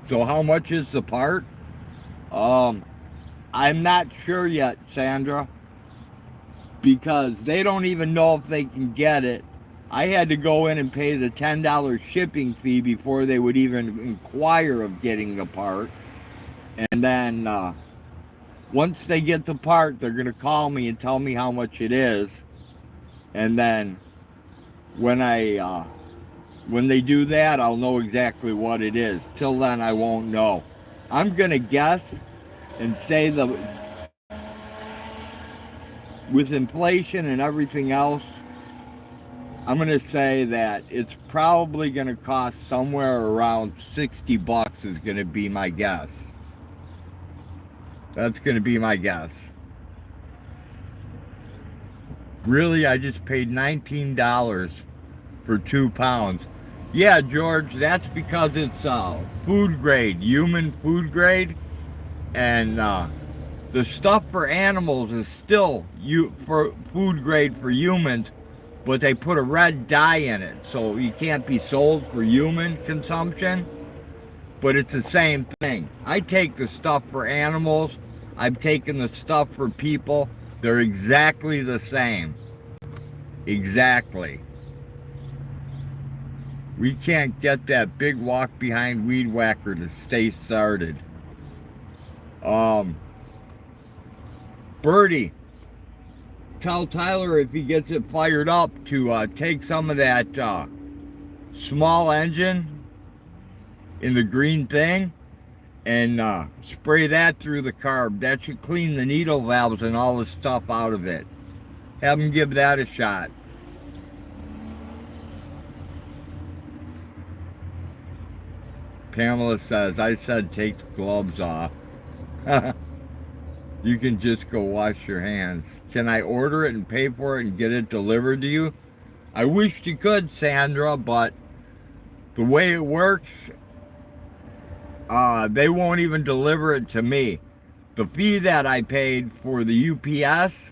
So how much is the part? I'm not sure yet, Sandra, because they don't even know if they can get it. I had to go in and pay the $10 shipping fee before they would even inquire of getting the part. And then once they get the part, they're going to call me and tell me how much it is. And then when they do that, I'll know exactly what it is. Till then, I won't know. I'm going to guess and say with inflation and everything else, I'm going to say that it's probably going to cost somewhere around $60 is going to be my guess. That's going to be my guess. Really, I just paid $19 for 2 pounds. Yeah, George, that's because it's food grade, human food grade. And the stuff for animals is still for food grade for humans, but they put a red dye in it, so it can't be sold for human consumption. But it's the same thing. I take the stuff for animals, I've taken the stuff for people. They're exactly the same. Exactly. We can't get that big walk behind Weed Whacker to stay started. Birdie, tell Tyler if he gets it fired up to take some of that small engine in the green thing and spray that through the carb. That should clean the needle valves and all the stuff out of it. Have him give that a shot. Pamela says, I said take the gloves off. You can just go wash your hands. Can I order it and pay for it and get it delivered to you? I wish you could, Sandra, but the way it works, they won't even deliver it to me. The fee that I paid for the UPS,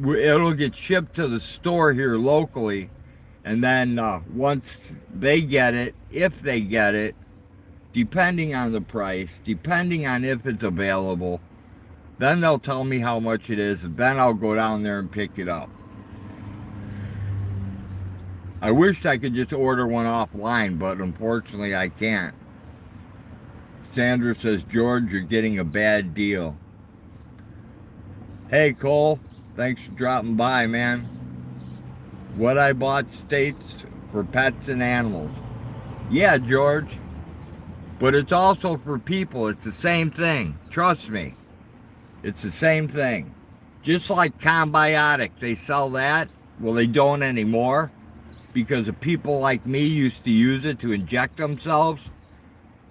it'll get shipped to the store here locally. And then once they get it, if they get it, depending on the price, depending on if it's available, then they'll tell me how much it is, and then I'll go down there and pick it up. I wish I could just order one offline, but unfortunately I can't. Sandra says, George, you're getting a bad deal. Hey, Cole, thanks for dropping by, man. What I bought states for pets and animals. Yeah, George. But it's also for people. It's the same thing. Trust me. It's the same thing. Just like Combiotic, they sell that. Well, they don't anymore. because the people like me used to use it to inject themselves.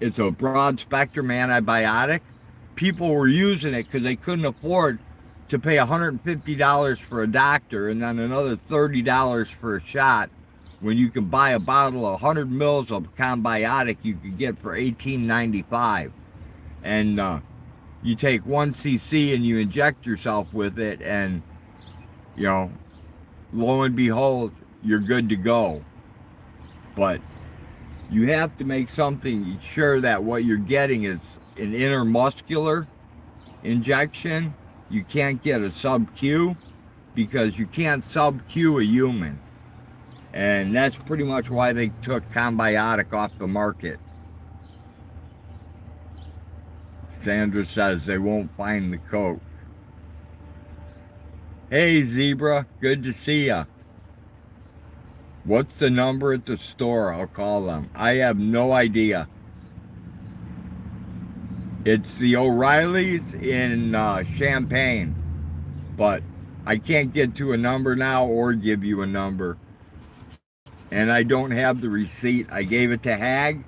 It's a broad spectrum antibiotic. People were using it because they couldn't afford to pay $150 for a doctor and then another $30 for a shot, when you can buy a bottle of 100 mils of Combiotic you could get for $18.95. And you take 1 cc and you inject yourself with it, and you know, lo and behold, you're good to go. But you have to make something sure that what you're getting is an intermuscular injection. You can't get a sub-Q, because you can't sub-Q a human. And that's pretty much why they took Combiotic off the market. Sandra says they won't find the Coke. Hey, Zebra, good to see ya. What's the number at the store? I'll call them. I have no idea. It's the O'Reilly's in Champaign, but I can't get to a number now or give you a number. And I don't have the receipt. I gave it to Hag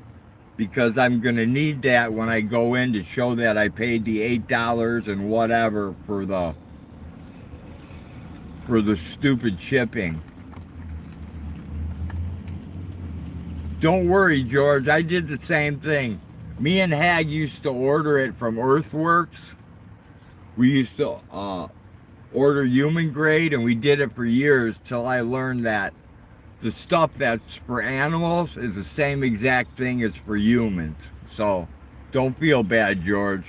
because I'm going to need that when I go in to show that I paid the $8 and whatever for the stupid shipping. Don't worry, George. I did the same thing. Me and Hag used to order it from Earthworks. We used to order human grade, and we did it for years till I learned that the stuff that's for animals is the same exact thing as for humans. So don't feel bad, George.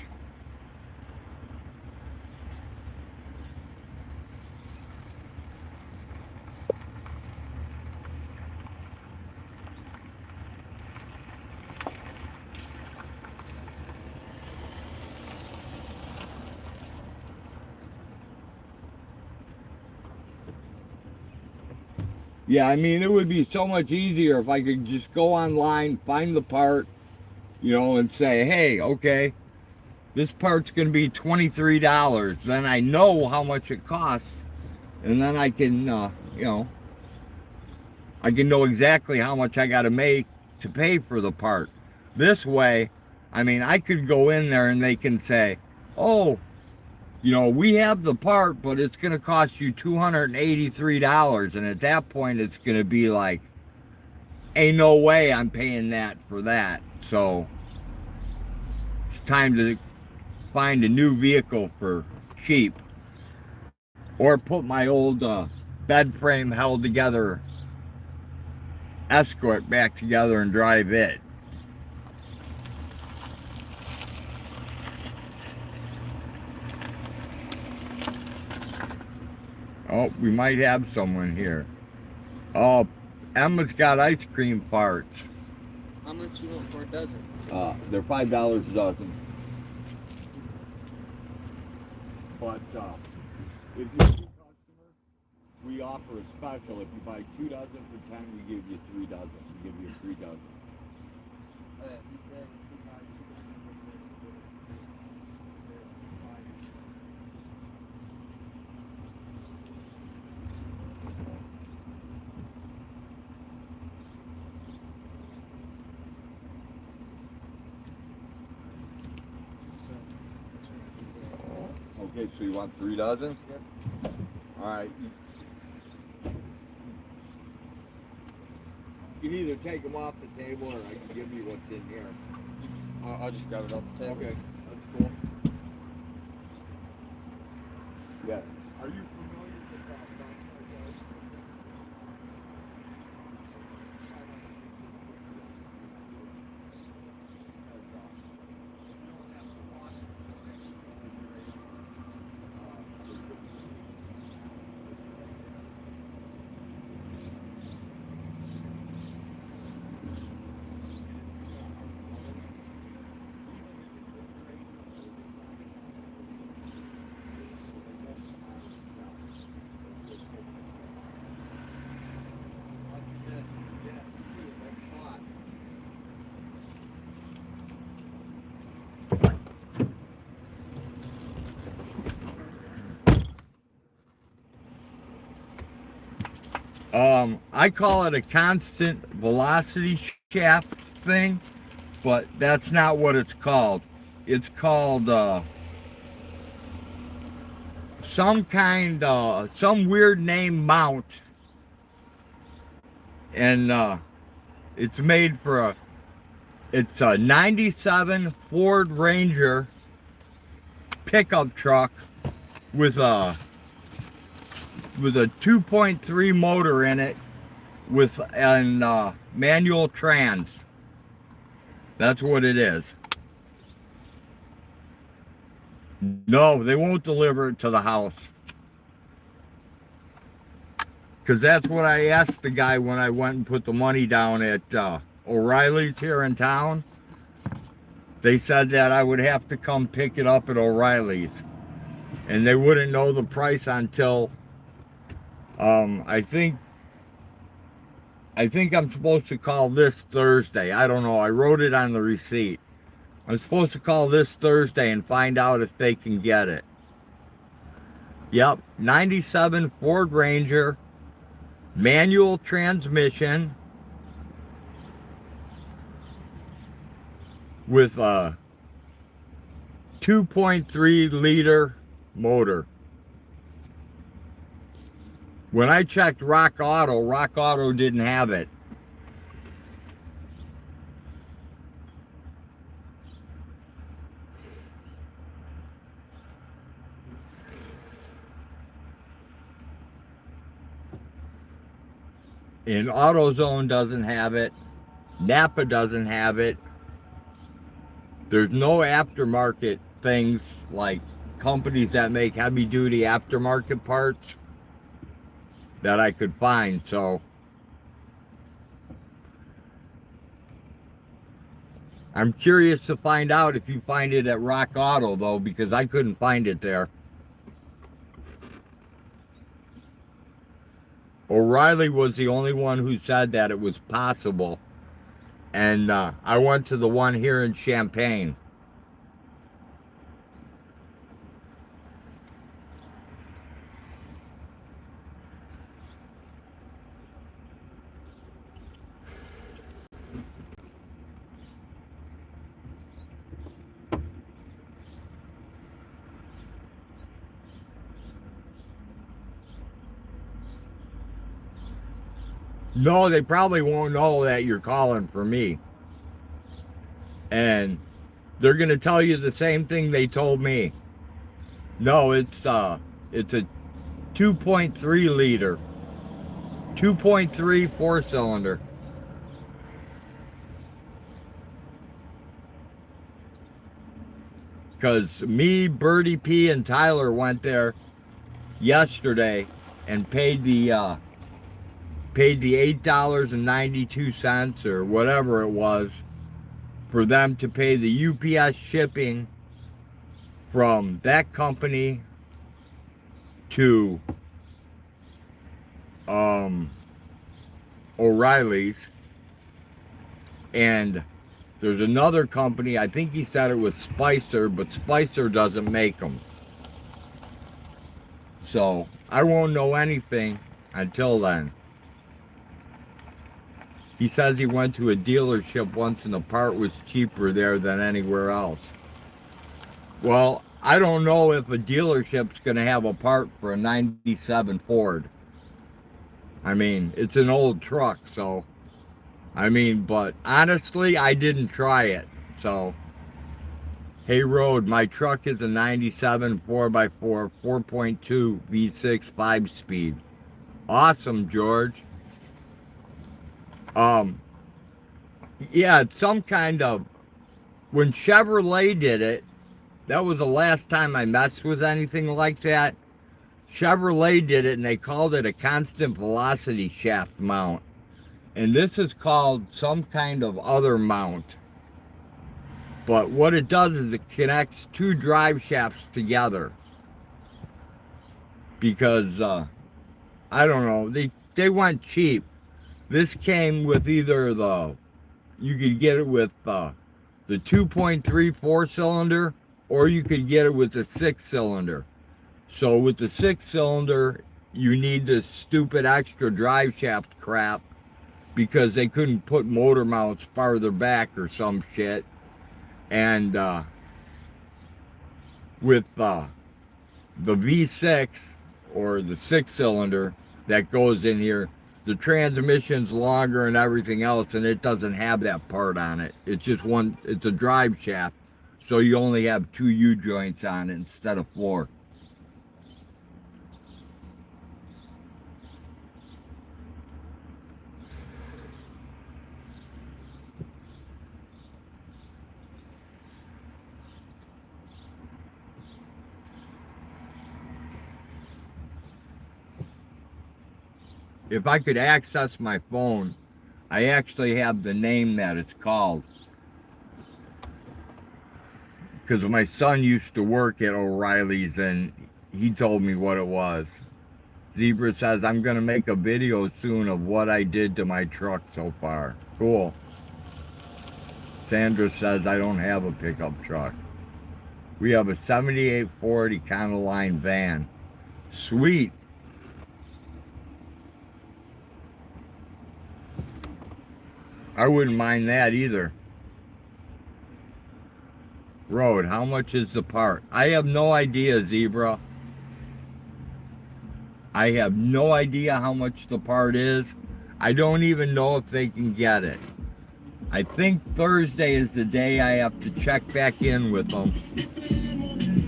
Yeah, I mean, it would be so much easier if I could just go online, find the part, you know, and say, hey, okay, this part's going to be $23. Then I know how much it costs, and then I can, you know, I can know exactly how much I got to make to pay for the part. This way, I mean, I could go in there and they can say, oh, you know, we have the part, but it's going to cost you $283. And at that point, it's going to be like, ain't no way I'm paying that for that. So it's time to find a new vehicle for cheap. Or put my old bed frame held together Escort back together and drive it. Oh, we might have someone here. Oh, Emma's got ice cream parts. How much you want for a dozen? They're $5 a dozen. But if you're a new customer, we offer a special. If you buy 2 dozen for 10, we give you 3 dozen. We give you 3 dozen. He said if you buy 2 dozen for 10, Okay, so you want 3 dozen? Yep. All right. You can either take them off the table, or I can give you what's in here. I'll just grab it off the table. Okay, that's cool. Yeah. Are you familiar with that? I call it a constant velocity shaft thing, but that's not what it's called. It's called some weird name mount, and it's made for it's a 97 Ford Ranger pickup truck with a 2.3 motor in it with an manual trans. That's what it is. No, they won't deliver it to the house. Because that's what I asked the guy when I went and put the money down at O'Reilly's here in town. They said that I would have to come pick it up at O'Reilly's. And they wouldn't know the price until, I think I'm supposed to call this Thursday. I don't know. I wrote it on the receipt. I'm supposed to call this Thursday and find out if they can get it. Yep, 97 Ford Ranger, manual transmission with a 2.3 liter motor. When I checked Rock Auto didn't have it. And AutoZone doesn't have it. Napa doesn't have it. There's no aftermarket things like companies that make heavy duty aftermarket parts that I could find. So I'm curious to find out if you find it at Rock Auto though, because I couldn't find it there. O'Reilly was the only one who said that it was possible. And I went to the one here in Champaign. No, they probably won't know that you're calling for me. And they're going to tell you the same thing they told me. No, it's a 2.3 liter. 2.3 4-cylinder. Because me, Birdie P, and Tyler went there yesterday and paid the $8.92 or whatever it was for them to pay the UPS shipping from that company to O'Reilly's. And there's another company, I think he said it was Spicer, but Spicer doesn't make them. So I won't know anything until then. He says he went to a dealership once and the part was cheaper there than anywhere else. Well, I don't know if a dealership's going to have a part for a 97 Ford. I mean, it's an old truck, so... I mean, but honestly, I didn't try it. So, hey Road, my truck is a 97 4x4, 4.2 V6 5-speed. Awesome, George. Yeah, it's some kind of, when Chevrolet did it, that was the last time I messed with anything like that. Chevrolet did it and they called it a constant velocity shaft mount. And this is called some kind of other mount. But what it does is it connects two drive shafts together. Because, I don't know, they went cheap. This came with either you could get it with the 2.3 4-cylinder, or you could get it with the 6-cylinder. So with the 6-cylinder, you need this stupid extra drive shaft crap because they couldn't put motor mounts farther back or some shit. And with the V6 or the 6-cylinder that goes in here, the transmission's longer and everything else, and it doesn't have that part on it. It's just one, it's a drive shaft, so you only have 2 U-joints on it instead of 4. If I could access my phone, I actually have the name that it's called. Because my son used to work at O'Reilly's and he told me what it was. Zebra says, I'm going to make a video soon of what I did to my truck so far. Cool. Sandra says, I don't have a pickup truck. We have a 78 Ford Econoline van. Sweet. I wouldn't mind that either. Road, how much is the part? I have no idea, Zebra. I have no idea how much the part is. I don't even know if they can get it. I think Thursday is the day I have to check back in with them.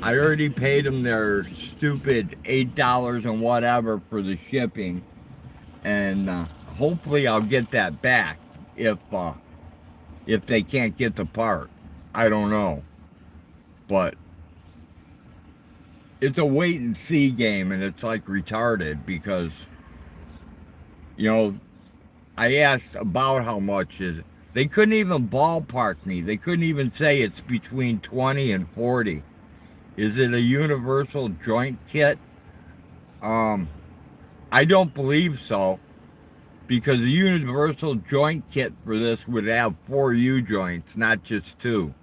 I already paid them their stupid $8 and whatever for the shipping. And hopefully I'll get that back. If they can't get the part. I don't know. But it's a wait and see game, and it's like retarded because, you know, I asked about how much is it. They couldn't even ballpark me. They couldn't even say it's between 20 and 40. Is it a universal joint kit? I don't believe so. Because the universal joint kit for this would have 4 U-joints, not just 2.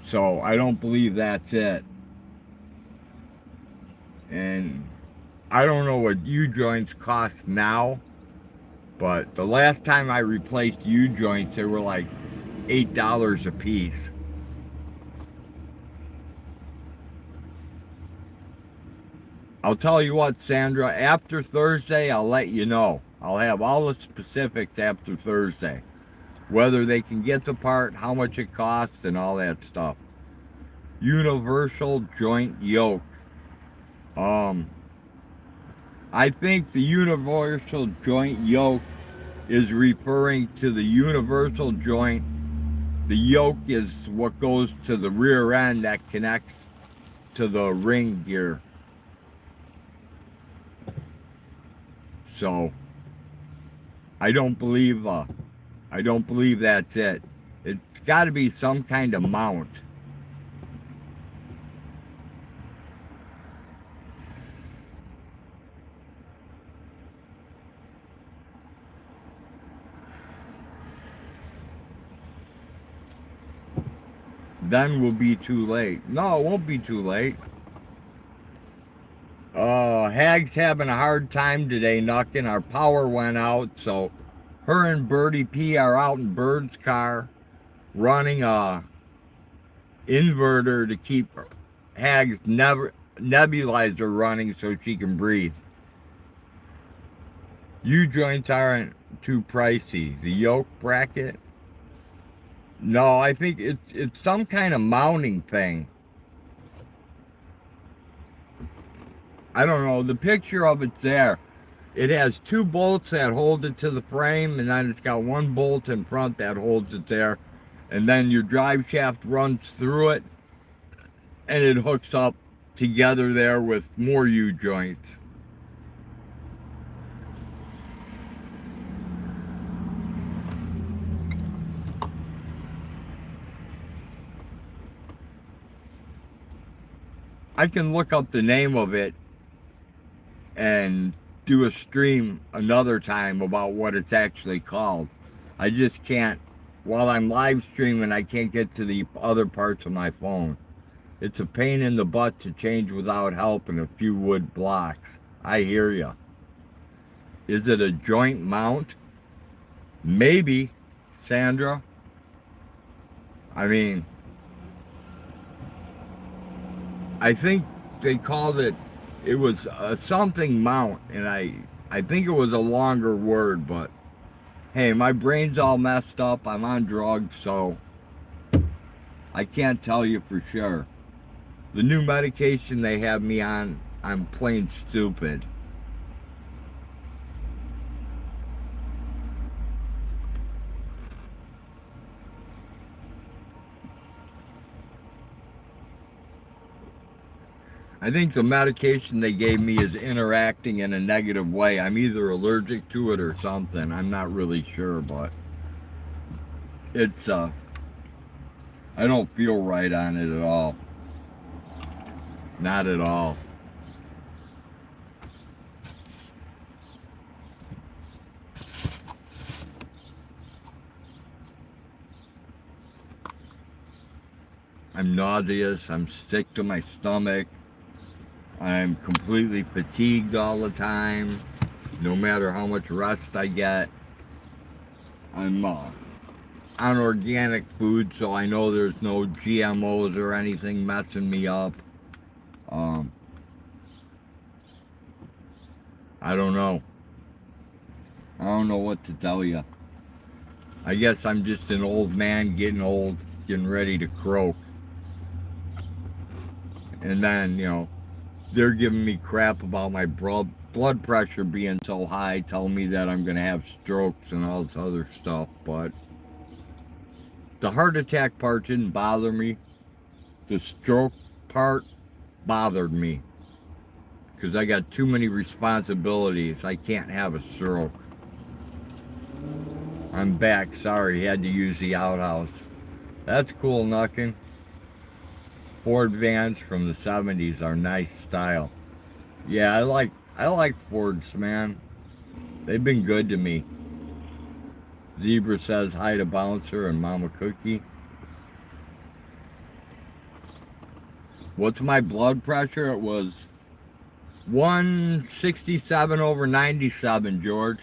So I don't believe that's it. And I don't know what U-joints cost now, but the last time I replaced U-joints, they were like $8 a piece. I'll tell you what, Sandra, after Thursday, I'll let you know. I'll have all the specifics after Thursday. Whether they can get the part, how much it costs, and all that stuff. Universal joint yoke. I think the universal joint yoke is referring to the universal joint. The yoke is what goes to the rear end that connects to the ring gear. So I don't believe that's it. It's got to be some kind of mount. Then we'll be too late. No, it won't be too late. Hag's having a hard time today, Knuckin. Our power went out, so her and Birdie P are out in Bird's car running a inverter to keep Hag's nebulizer running so she can breathe. U-joints aren't too pricey. The yoke bracket? No, I think it's some kind of mounting thing. I don't know. The picture of it's there. It has 2 bolts that hold it to the frame, and then it's got 1 bolt in front that holds it there. And then your drive shaft runs through it, and it hooks up together there with more U-joints. I can look up the name of it and do a stream another time about what it's actually called. I just can't, while I'm live streaming, I can't get to the other parts of my phone. It's a pain in the butt to change without help and a few wood blocks. I hear ya. Is it a joint mount? Maybe, Sandra. I mean, I think they called it, it was a something mount, and I think it was a longer word, but hey, my brain's all messed up. I'm on drugs, so I can't tell you for sure. The new medication they have me on, I'm plain stupid. I think the medication they gave me is interacting in a negative way. I'm either allergic to it or something. I'm not really sure, but it's, I don't feel right on it at all. Not at all. I'm nauseous. I'm sick to my stomach. I'm completely fatigued all the time, no matter how much rest I get. I'm on organic food, so I know there's no GMOs or anything messing me up. I don't know. I don't know what to tell you. I guess I'm just an old man getting old, getting ready to croak. And then, you know, they're giving me crap about my blood pressure being so high, telling me that I'm going to have strokes and all this other stuff. But the heart attack part didn't bother me. The stroke part bothered me. Because I got too many responsibilities. I can't have a stroke. I'm back. Sorry, had to use the outhouse. That's cool, Knuckin'. Ford vans from the 70s are nice style. Yeah, I like Fords, man. They've been good to me. Zebra says hi to Bouncer and Mama Cookie. What's my blood pressure? It was 167/97, George.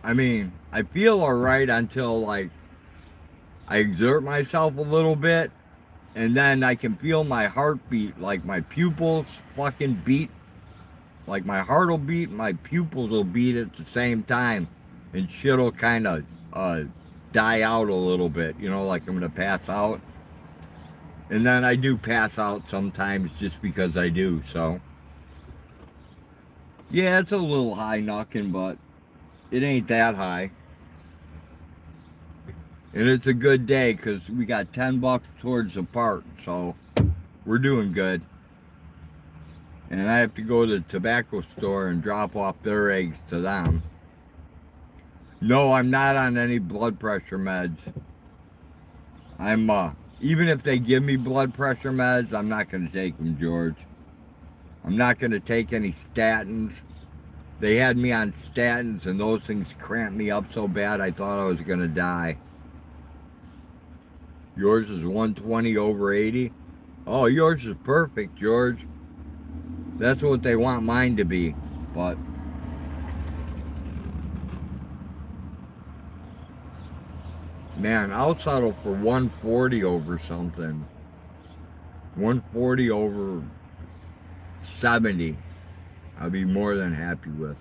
I mean, I feel alright until, like, I exert myself a little bit, and then I can feel my heartbeat, like my pupils fucking beat. Like my heart will beat, my pupils will beat at the same time, and shit will kind of die out a little bit, you know, like I'm going to pass out. And then I do pass out sometimes just because I do, so. Yeah, it's a little high knocking, but it ain't that high. And it's a good day because we got $10 towards the park, so we're doing good. And I have to go to the tobacco store and drop off their eggs to them. No, I'm not on any blood pressure meds. I'm, even if they give me blood pressure meds, I'm not going to take them, George. I'm not going to take any statins. They had me on statins, and those things cramped me up so bad I thought I was going to die. Yours is 120/80. Oh, yours is perfect, George. That's what they want mine to be, but man, I'll settle for 140 over something. 140/70. I'll be more than happy with.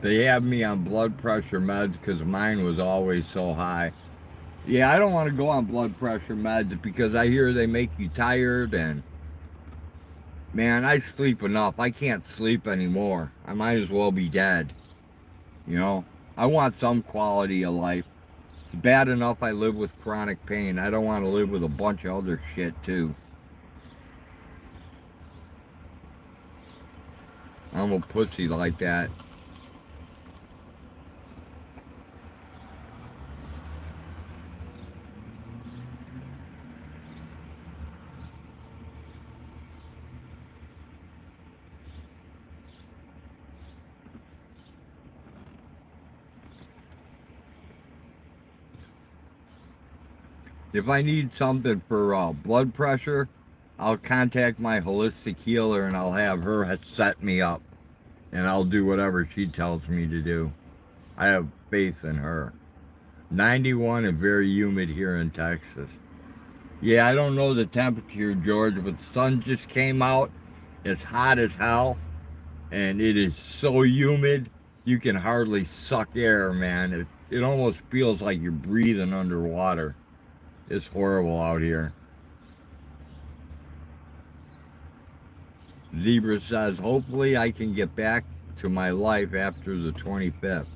They have me on blood pressure meds because mine was always so high. Yeah, I don't want to go on blood pressure meds because I hear they make you tired, and Man, I sleep enough. I can't sleep anymore. I might as well be dead. You know? I want some quality of life. It's bad enough I live with chronic pain. I don't want to live with a bunch of other shit, too. I'm a pussy like that. If I need something for blood pressure, I'll contact my holistic healer and I'll have her set me up. And I'll do whatever she tells me to do. I have faith in her. 91 and very humid here in Texas. Yeah, I don't know the temperature, George, but the sun just came out. It's hot as hell. And it is so humid, you can hardly suck air, man. It almost feels like you're breathing underwater. It's horrible out here. Zebra says, hopefully I can get back to my life after the 25th.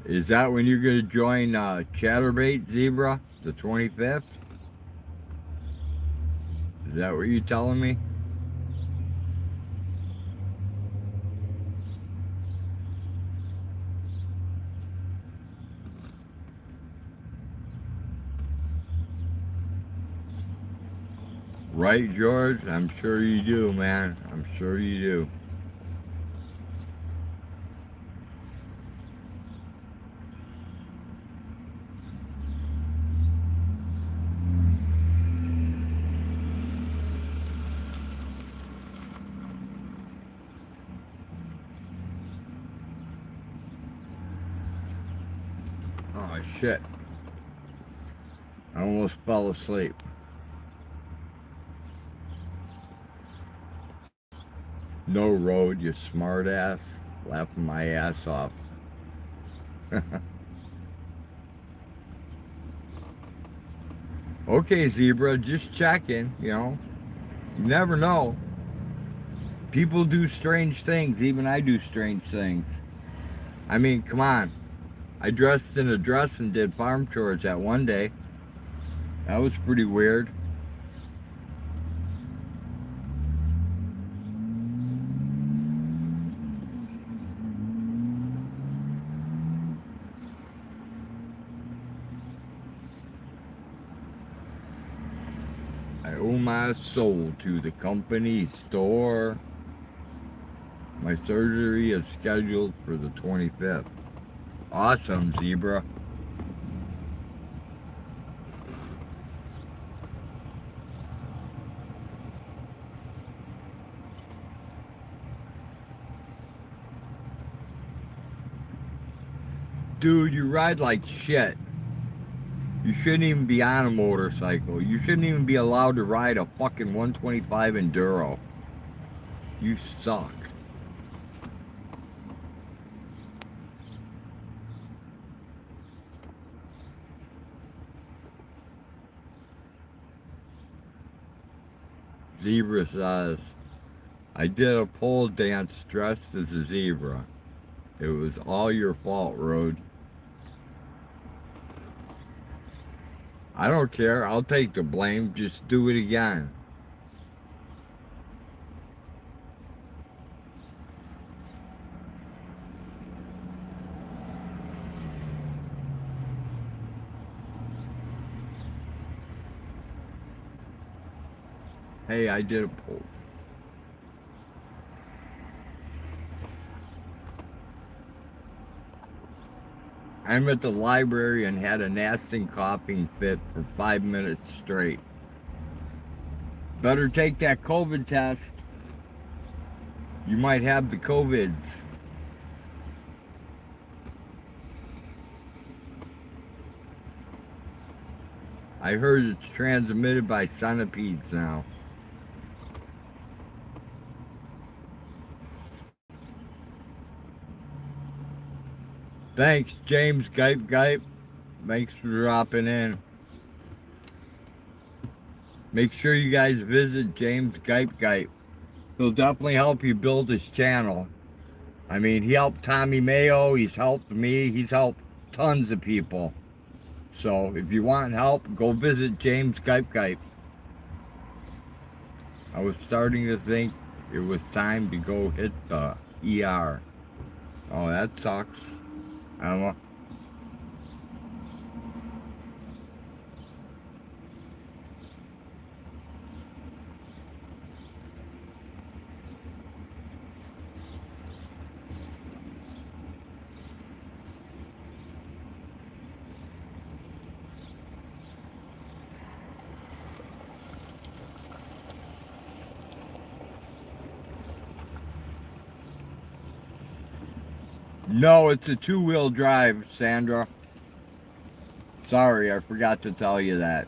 Is that when you're going to join Chatterbait, Zebra? The 25th? Is that what you're telling me? Right, George? I'm sure you do, man. I'm sure you do. Oh, shit. I almost fell asleep. No road, you smart ass. Laughing my ass off. Okay, Zebra, just checking, you know. You never know. People do strange things. Even I do strange things. I mean, come on. I dressed in a dress and did farm chores that one day. That was pretty weird. I owe my soul to the company store. My surgery is scheduled for the 25th. Awesome, Zebra. Dude, you ride like shit. You shouldn't even be on a motorcycle. You shouldn't even be allowed to ride a fucking 125 Enduro. You suck. Zebra says, I did a pole dance dressed as a zebra. It was all your fault, Road. I don't care. I'll take the blame. Just do it again. Hey, I did a poll. I'm at the library and had a nasty coughing fit for 5 minutes straight. Better take that COVID test. You might have the COVIDs. I heard it's transmitted by centipedes now. Thanks, James Gipe. Thanks for dropping in. make sure you guys visit James Gype. He'll definitely help you build his channel. I mean, he helped Tommy Mayo, he's helped me, he's helped tons of people. So if you want help, go visit James Gype. I was starting to think it was time to go hit the ER. Oh, that sucks. Emma. No, it's a two-wheel drive, Sandra. Sorry, I forgot to tell you that.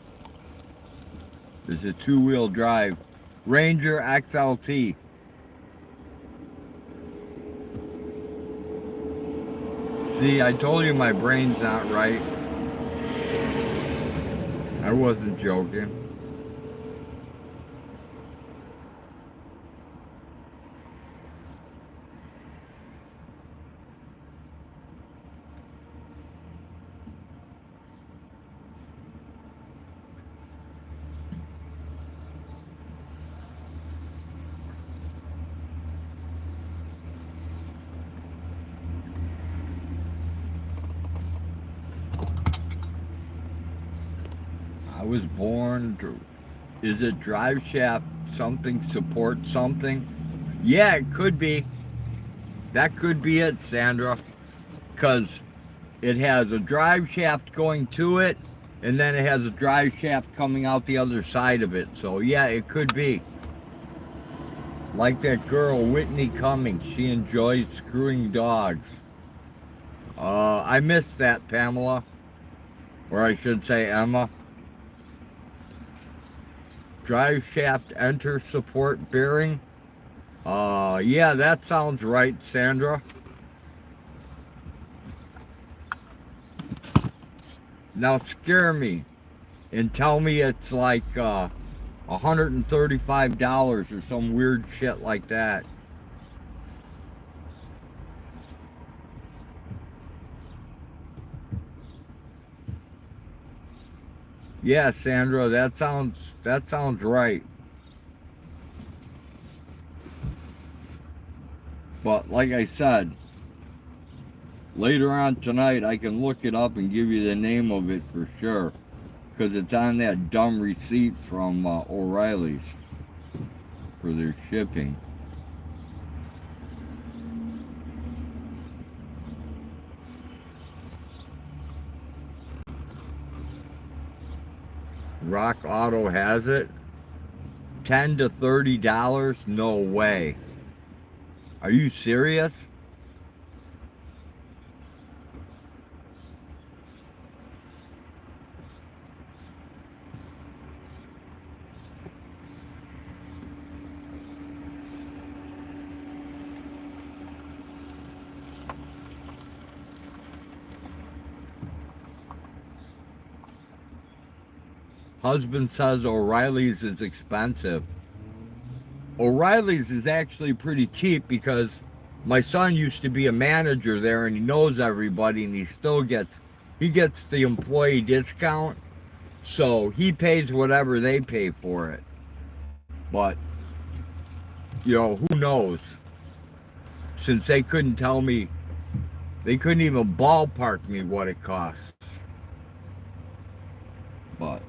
It's a two-wheel drive. Ranger XLT. See, I told you my brain's not right. I wasn't joking. I was born, is it drive shaft something, support something? Yeah, it could be. That could be it, Sandra. Because it has a drive shaft going to it, and then it has a drive shaft coming out the other side of it. So yeah, it could be. Like that girl, Whitney Cummings, she enjoys screwing dogs. I missed that, Pamela. Or I should say Emma. Drive shaft enter support bearing. Yeah, that sounds right, Sandra. Now scare me and tell me it's like $135 or some weird shit like that. Yeah, Sandra, that sounds right. But like I said, later on tonight I can look it up and give you the name of it for sure, because it's on that dumb receipt from O'Reilly's for their shipping. Rock Auto has it. $10 to $30? No way. Are you serious? Husband says O'Reilly's is expensive. O'Reilly's is actually pretty cheap because my son used to be a manager there and he knows everybody, and he gets the employee discount, so he pays whatever they pay for it. But you know, who knows, since they couldn't tell me, they couldn't even ballpark me what it costs. But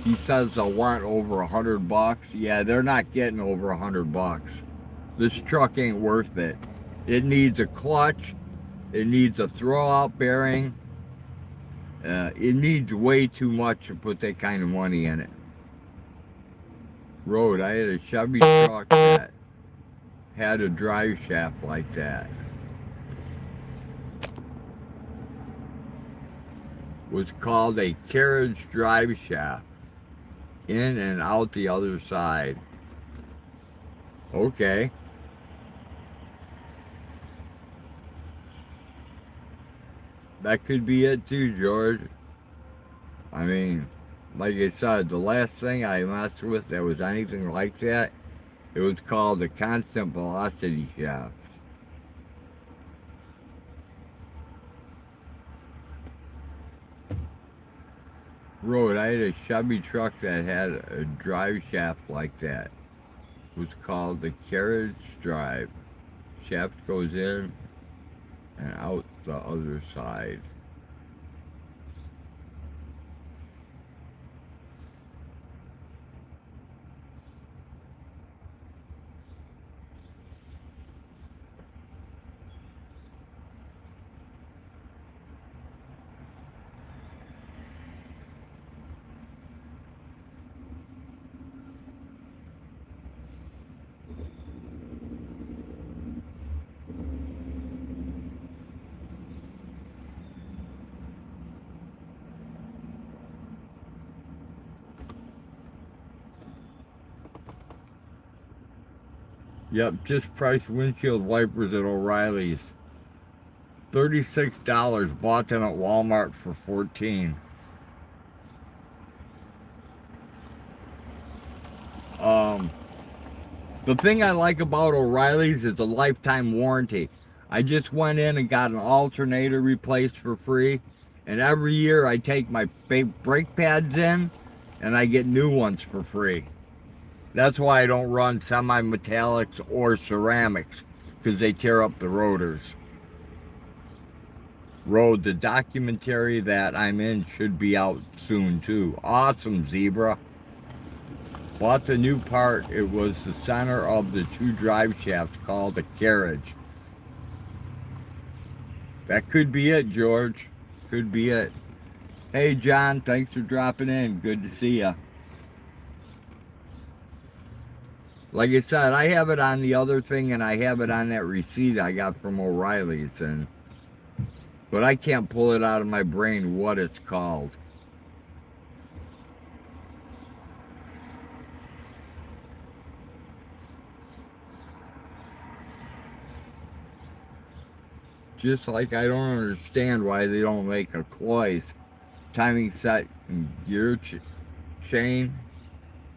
he says they'll want over $100. Yeah, they're not getting over $100. This truck ain't worth it. It needs a clutch. It needs a throwout bearing. It needs way too much to put that kind of money in it. Road, I had a Chevy truck that had a drive shaft like that. Was called a carriage drive shaft. In and out the other side. Okay. that could be it too, George. I mean, like I said, the last thing I messed with that was anything like that, it was called a constant velocity shaft. Road, I had a Chevy truck that had a drive shaft like that. It was called the carriage drive. Shaft goes in and out the other side. Yep, just priced windshield wipers at O'Reilly's. $36. Bought them at Walmart for $14. The thing I like about O'Reilly's is a lifetime warranty. I just went in and got an alternator replaced for free, and every year I take my brake pads in and I get new ones for free. That's why I don't run semi-metallics or ceramics, because they tear up the rotors. Road, the documentary that I'm in should be out soon too. Awesome, Zebra. Bought the new part. It was the center of the two drive shafts called a carriage. That could be it, George. Could be it. Hey, John, thanks for dropping in. Good to see ya. Like I said, I have it on the other thing, and I have it on that receipt I got from O'Reilly's, but I can't pull it out of my brain what it's called. Just like I don't understand why they don't make a Cloy's timing set and gear chain,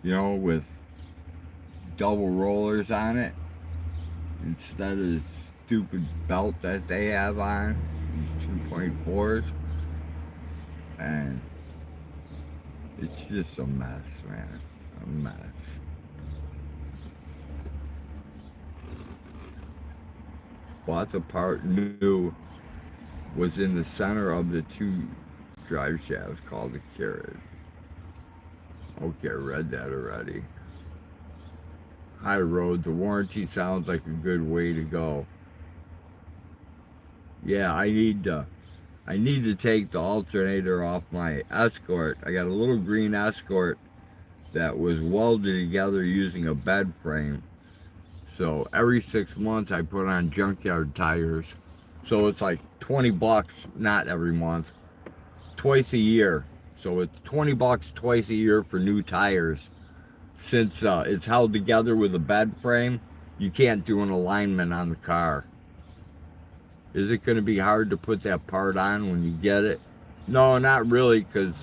you know, with double rollers on it instead of the stupid belt that they have on, these 2.4s. And it's just a mess, man. A mess. Bought the part new, was in the center of the two drive shafts called the carriage. Okay, I read that already. High road, the warranty sounds like a good way to go. Yeah, I need to take the alternator off my Escort. I got a little green Escort that was welded together using a bed frame. So every 6 months I put on junkyard tires. So it's like 20 bucks, not every month, twice a year. So it's 20 bucks twice a year for new tires. Since it's held together with a bed frame, you can't do an alignment on the car. Is it going to be hard to put that part on when you get it? No, not really, because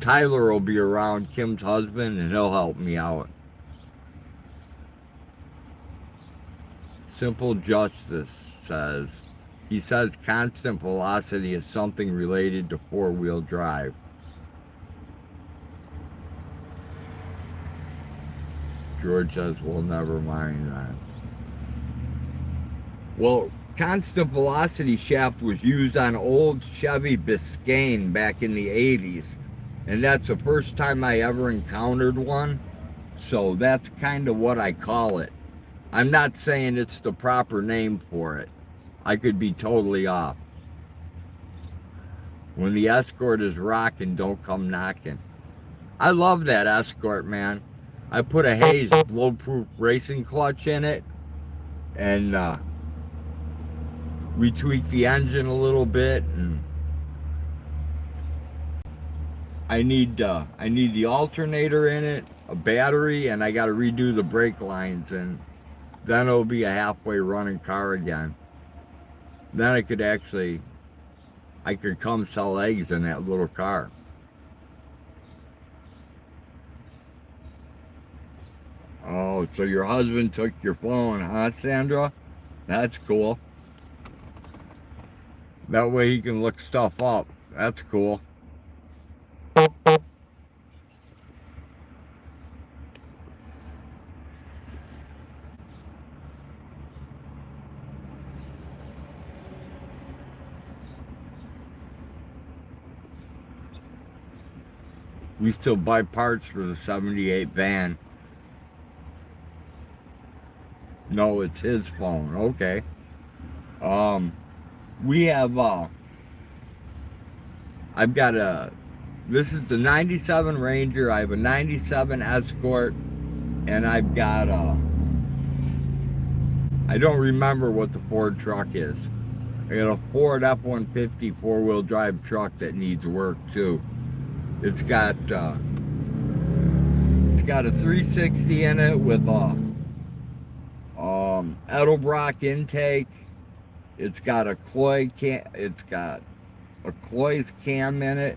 Tyler will be around, Kim's husband, and he'll help me out. Simple Justice says, he says constant velocity is something related to four-wheel drive. George says, well, never mind that. Well, constant velocity shaft was used on old Chevy Biscayne back in the 80s. And that's the first time I ever encountered one. So that's kind of what I call it. I'm not saying it's the proper name for it. I could be totally off. When the Escort is rocking, don't come knocking. I love that Escort, man. I put a Hayes blow-proof racing clutch in it, and we tweaked the engine a little bit, and I need the alternator in it, a battery, and I got to redo the brake lines, and then it'll be a halfway running car again. Then I could actually I could come sell eggs in that little car. Oh, so your husband took your phone, huh, Sandra? That's cool. That way he can look stuff up. That's cool. We still buy parts for the 78 van. No, it's his phone. Okay. We have, I've got this is the 97 Ranger. I have a 97 Escort. And I've got I don't remember what the Ford truck is. I got a Ford F-150 four-wheel drive truck that needs work too. It's got a 360 in it with a Edelbrock intake. It's got a Cloy cam. It's got a Cloy's cam in it.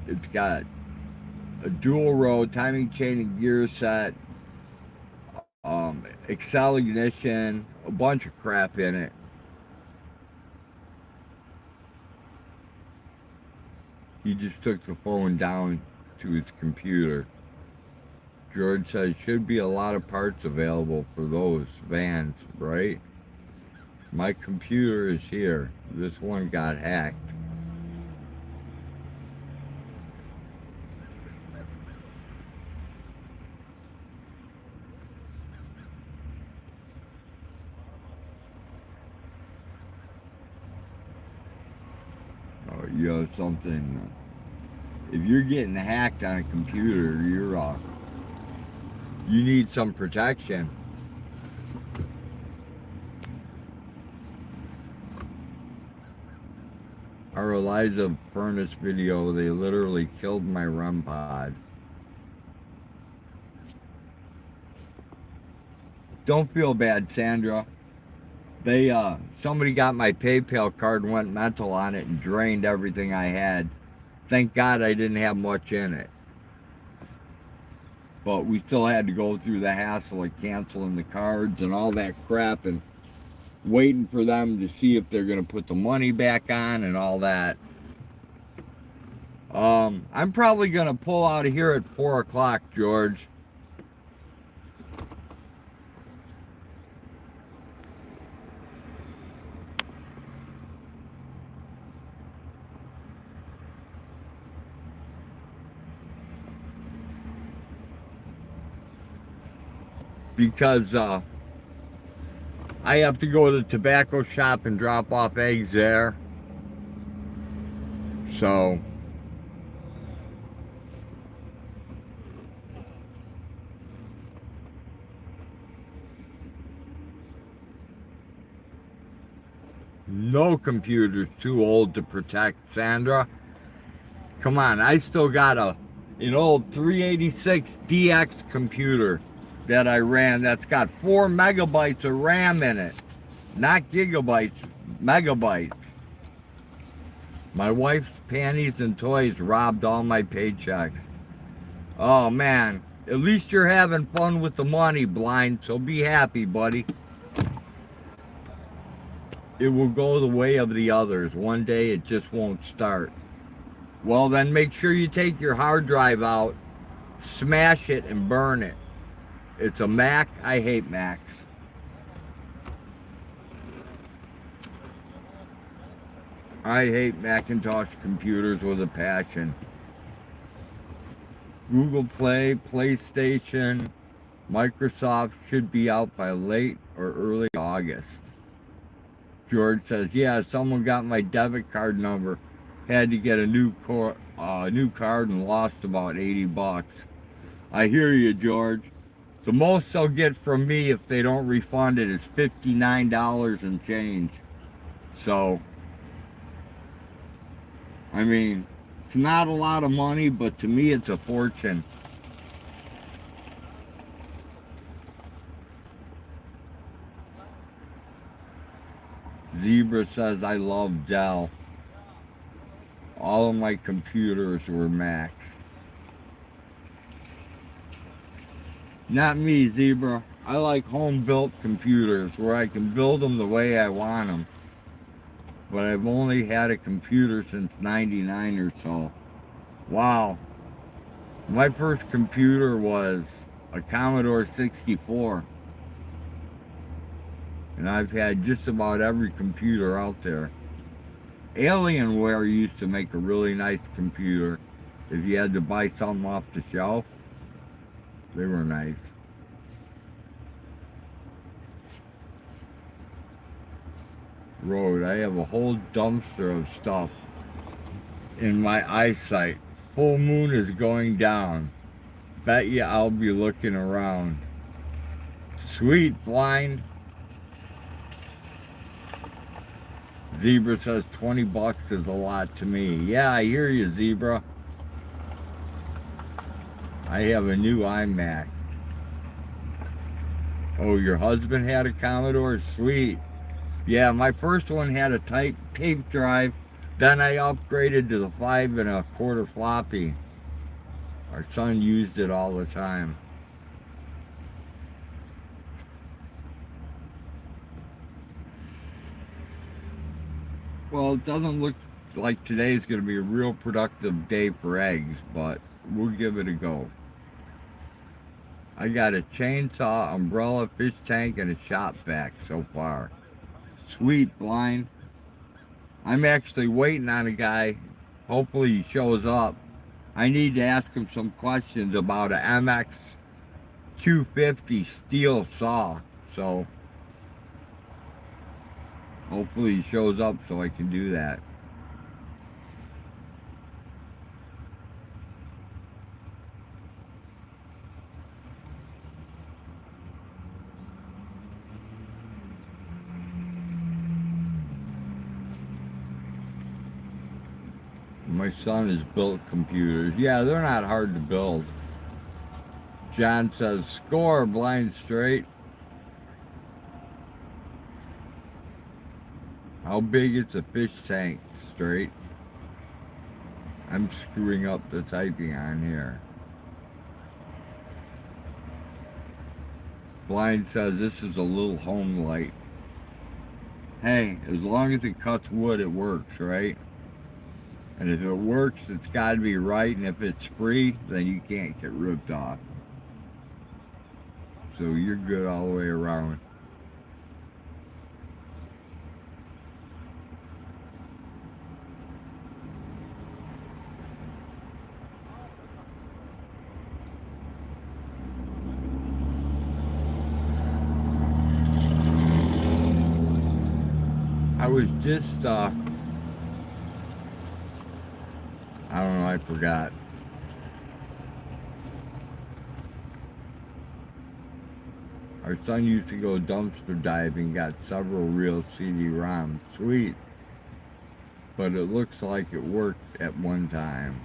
It's got a dual row timing chain and gear set. Excel ignition. A bunch of crap in it. He just took the phone down to his computer. George says, should be a lot of parts available for those vans, right? My computer is here. This one got hacked. Oh, you know something. If you're getting hacked on a computer, you need some protection. Our Eliza furnace video, they literally killed my REM pod. Don't feel bad, Sandra. Somebody got my PayPal card and went mental on it and drained everything I had. Thank God I didn't have much in it. But we still had to go through the hassle of canceling the cards and all that crap and waiting for them to see if they're going to put the money back on and all that. I'm probably going to pull out of here at 4 o'clock, George. Because I have to go to the tobacco shop and drop off eggs there. So no computer's too old to protect, Sandra. Come on, I still got an old 386 DX computer that I ran that's got 4 megabytes of RAM in it. Not gigabytes, megabytes. My wife's panties and toys robbed all my paychecks. Oh man, at least you're having fun with the money, Blind, so be happy, buddy. It will go the way of the others. One day it just won't start. Well, then make sure you take your hard drive out, smash it, and burn it. It's a Mac. I hate Macs. I hate Macintosh computers with a passion. Google Play, PlayStation, Microsoft should be out by late or early August. George says, yeah, someone got my debit card number. Had to get a new card and lost about 80 bucks. I hear you, George. The most they'll get from me if they don't refund it is $59 and change. So, I mean, it's not a lot of money, but to me it's a fortune. Zebra says, I love Dell. All of my computers were Macs. Not me, Zebra. I like home-built computers where I can build them the way I want them. But I've only had a computer since '99 or so. Wow. My first computer was a Commodore 64. And I've had just about every computer out there. Alienware used to make a really nice computer. If you had to buy something off the shelf, they were nice. Road, I have a whole dumpster of stuff in my eyesight. Full moon is going down. Bet you I'll be looking around. Sweet, blind. Zebra says 20 bucks is a lot to me. Yeah, I hear you, Zebra. I have a new iMac. Oh, your husband had a Commodore? Sweet. Yeah, my first one had a tape drive. Then I upgraded to the 5 1/4 floppy. Our son used it all the time. Well, it doesn't look like today's going to be a real productive day for eggs, but we'll give it a go. I got a chainsaw, umbrella, fish tank, and a shop vac so far. Sweet, blind. I'm actually waiting on a guy. Hopefully he shows up. I need to ask him some questions about a MX 250 steel saw. So hopefully he shows up so I can do that. My son has built computers. Yeah, they're not hard to build. John says, score, blind straight. How big is a fish tank, straight? I'm screwing up the typing on here. Blind says, this is a little home light. Hey, as long as it cuts wood, it works, right? And if it works, it's got to be right. And if it's free, then you can't get ripped off. So you're good all the way around. I was just, I don't know, I forgot. Our son used to go dumpster diving, got several real CD-ROMs. Sweet. But it looks like it worked at one time.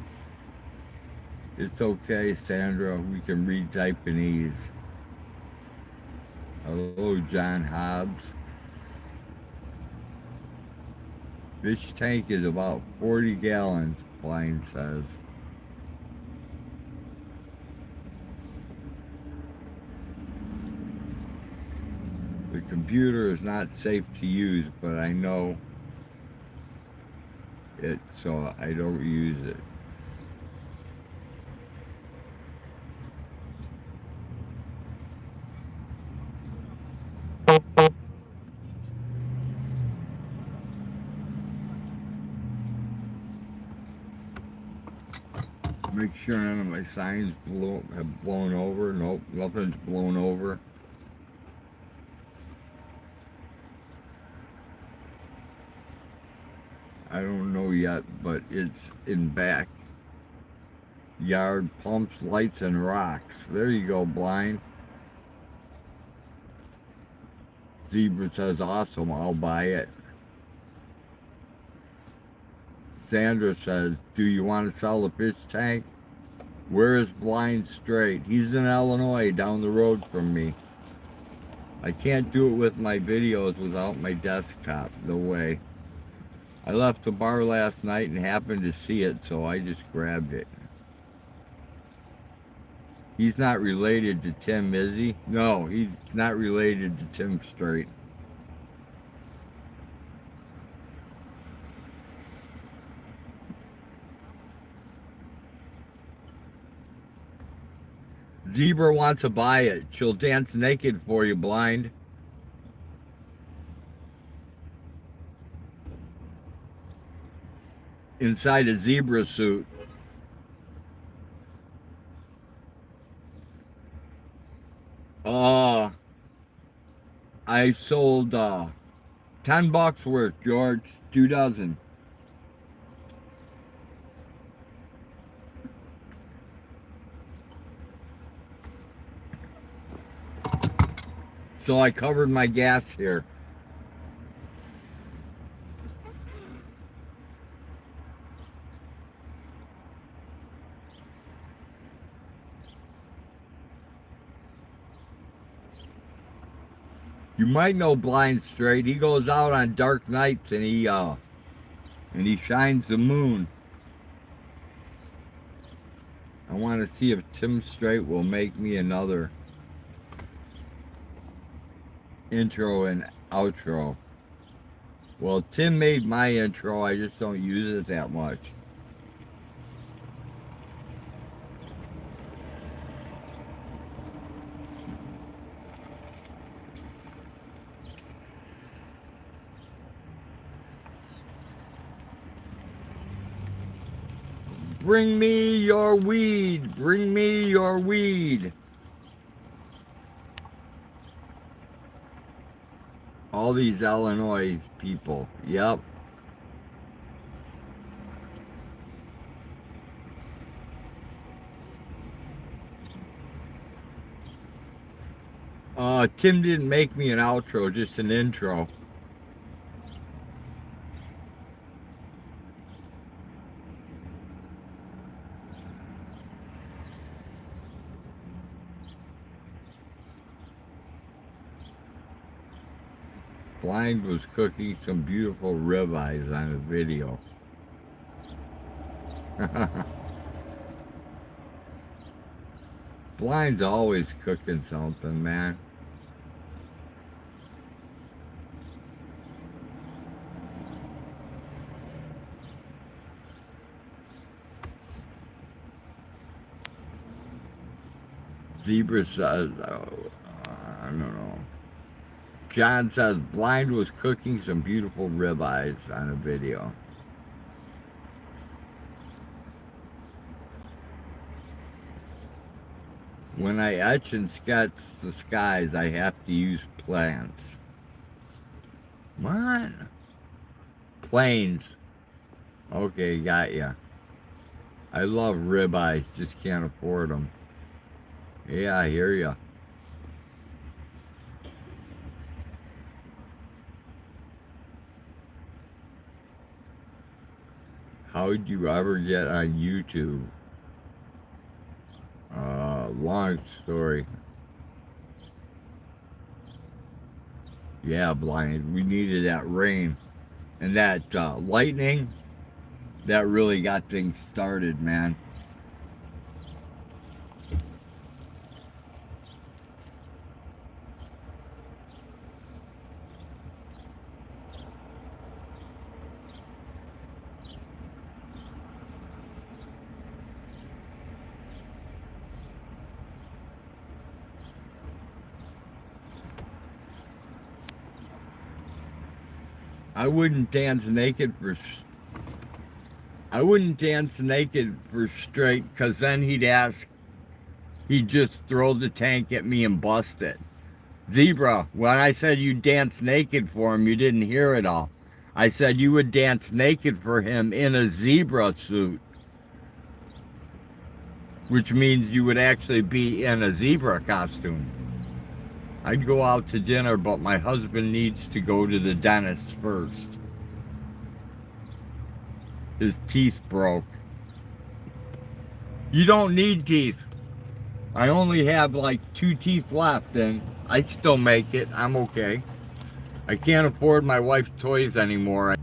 It's okay, Sandra. We can read Japanese. Hello, John Hobbs. Fish tank is about 40 gallons, Blind says. The computer is not safe to use, but I know it, so I don't use it. Make sure none of my signs have blown over. Nope, nothing's blown over. I don't know yet, but it's in back. Yard, pumps, lights, and rocks. There you go, Blind. Zebra says, awesome, I'll buy it. Sandra says, do you want to sell the fish tank? Where is Blind Straight? He's in Illinois, down the road from me. I can't do it with my videos without my desktop. No way. I left the bar last night and happened to see it, so I just grabbed it. He's not related to Tim, is he? No, he's not related to Tim Straight. Zebra wants to buy it. She'll dance naked for you, blind. Inside a zebra suit. I sold $10 worth, George. 2 dozen. So I covered my gas here. You might know Blind Straight. He goes out on dark nights and he shines the moon. I want to see if Tim Straight will make me another intro and outro. Well, Tim made my intro. I just don't use it that much. Bring me your weed. Bring me your weed. All these Illinois people. Yep. Tim didn't make me an outro, just an intro. Blind was cooking some beautiful ribeyes on a video. Blind's always cooking something, man. Zebra says, I don't know. John says Blind was cooking some beautiful ribeyes on a video. When I etch and sketch the skies, I have to use plants. What? Planes. Okay, got ya. I love ribeyes, just can't afford them. Yeah, I hear ya. How did you ever get on YouTube? Long story. Yeah, Blind. We needed that rain. And that lightning, that really got things started, man. I wouldn't dance naked for straight, because then he'd just throw the tank at me and bust it. Zebra, when I said you dance naked for him, you didn't hear it all. I said you would dance naked for him in a zebra suit, which means you would actually be in a zebra costume. I'd go out to dinner, but my husband needs to go to the dentist first. His teeth broke. You don't need teeth. I only have like 2 teeth left, and I still make it. I'm okay. I can't afford my wife's toys anymore.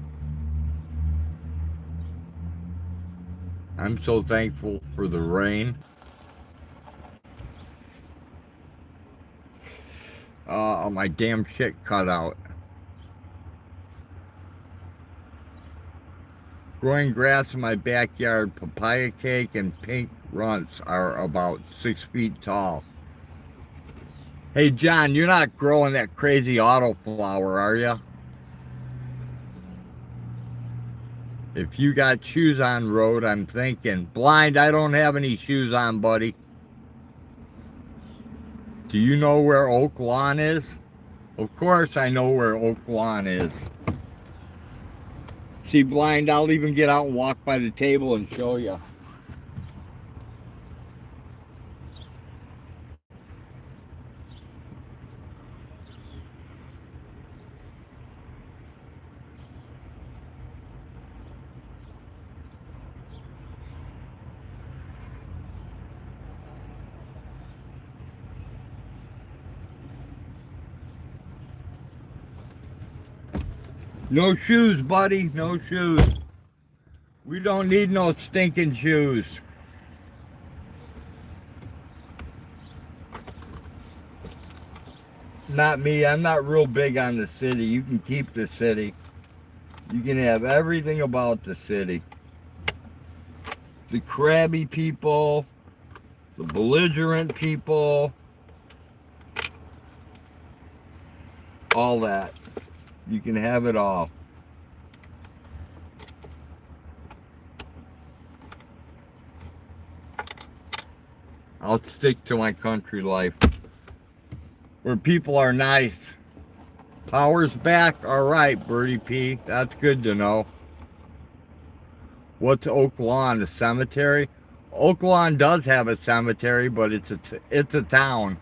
I'm so thankful for the rain. My damn shit cut out. Growing grass in my backyard, papaya cake and pink runts are about 6 feet tall. Hey John, you're not growing that crazy autoflower, are you? If you got shoes on road, I'm thinking. Blind, I don't have any shoes on, buddy. Do you know where Oak Lawn is? Of course I know where Oak Lawn is. See, Blind, I'll even get out and walk by the table and show you. No shoes, buddy, no shoes. We don't need no stinking shoes. Not me, I'm not real big on the city. You can keep the city. You can have everything about the city. The crabby people, the belligerent people, all that. You can have it all. I'll stick to my country life, where people are nice. Power's back? Alright, Birdie P. That's good to know. What's Oak Lawn? A cemetery? Oak Lawn does have a cemetery, but it's a town.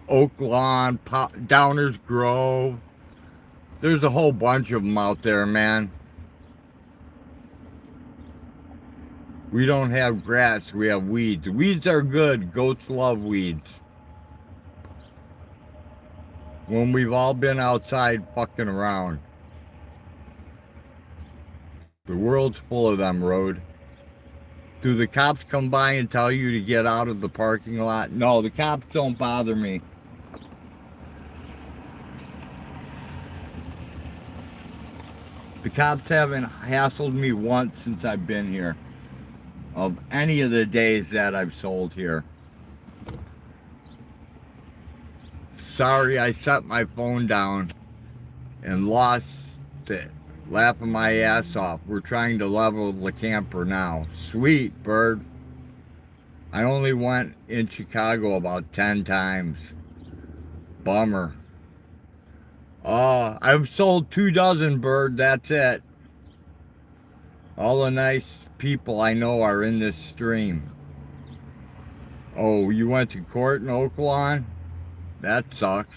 Oak Lawn, Downers Grove. There's a whole bunch of them out there, man. We don't have grass, we have weeds. Weeds are good. Goats love weeds. When we've all been outside fucking around. The world's full of them, Road. Do the cops come by and tell you to get out of the parking lot? No, the cops don't bother me. The cops haven't hassled me once since I've been here. Of any of the days that I've sold here. Sorry, I set my phone down and lost it. Laughing my ass off. We're trying to level the camper now. Sweet, bird. I only went in Chicago about 10 times. Bummer. I've sold 2 dozen, bird. That's it. All the nice people I know are in this stream. Oh, you went to court in Oak Lawn? That sucks.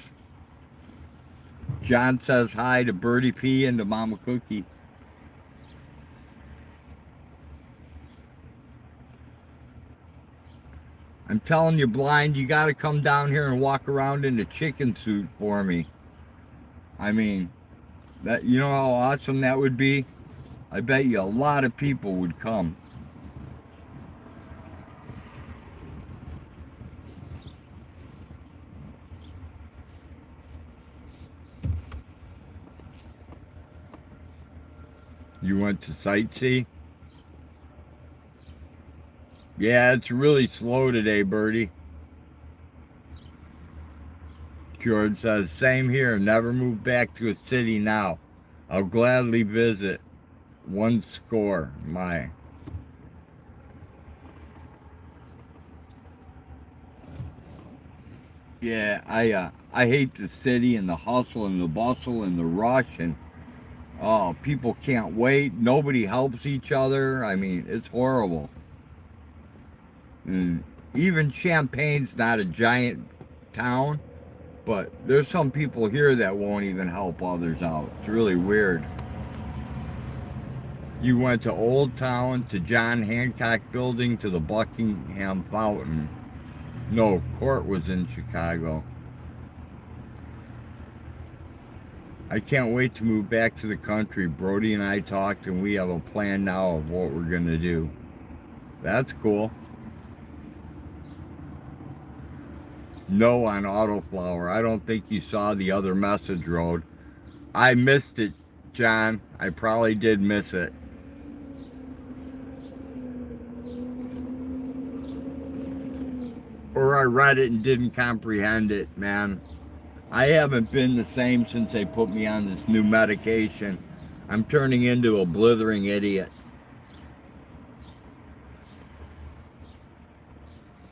John says hi to Birdie P and to Mama Cookie. I'm telling you, Blind, you got to come down here and walk around in the chicken suit for me. I mean, that, you know how awesome that would be? I bet you a lot of people would come. You went to sightsee? Yeah, it's really slow today, Birdie. George says, same here. Never move back to a city now. I'll gladly visit. 1 score. My. Yeah, I hate the city and the hustle and the bustle and the rush and oh, people can't wait. Nobody helps each other. I mean, it's horrible. And even Champagne's not a giant town, but there's some people here that won't even help others out. It's really weird. You went to Old Town, to John Hancock Building, to the Buckingham Fountain. No, court was in Chicago. I can't wait to move back to the country. Brody and I talked and we have a plan now of what we're going to do. That's cool. No on Autoflower. I don't think you saw the other message, Road. I missed it, John. I probably did miss it. Or I read it and didn't comprehend it, man. I haven't been the same since they put me on this new medication. I'm turning into a blithering idiot.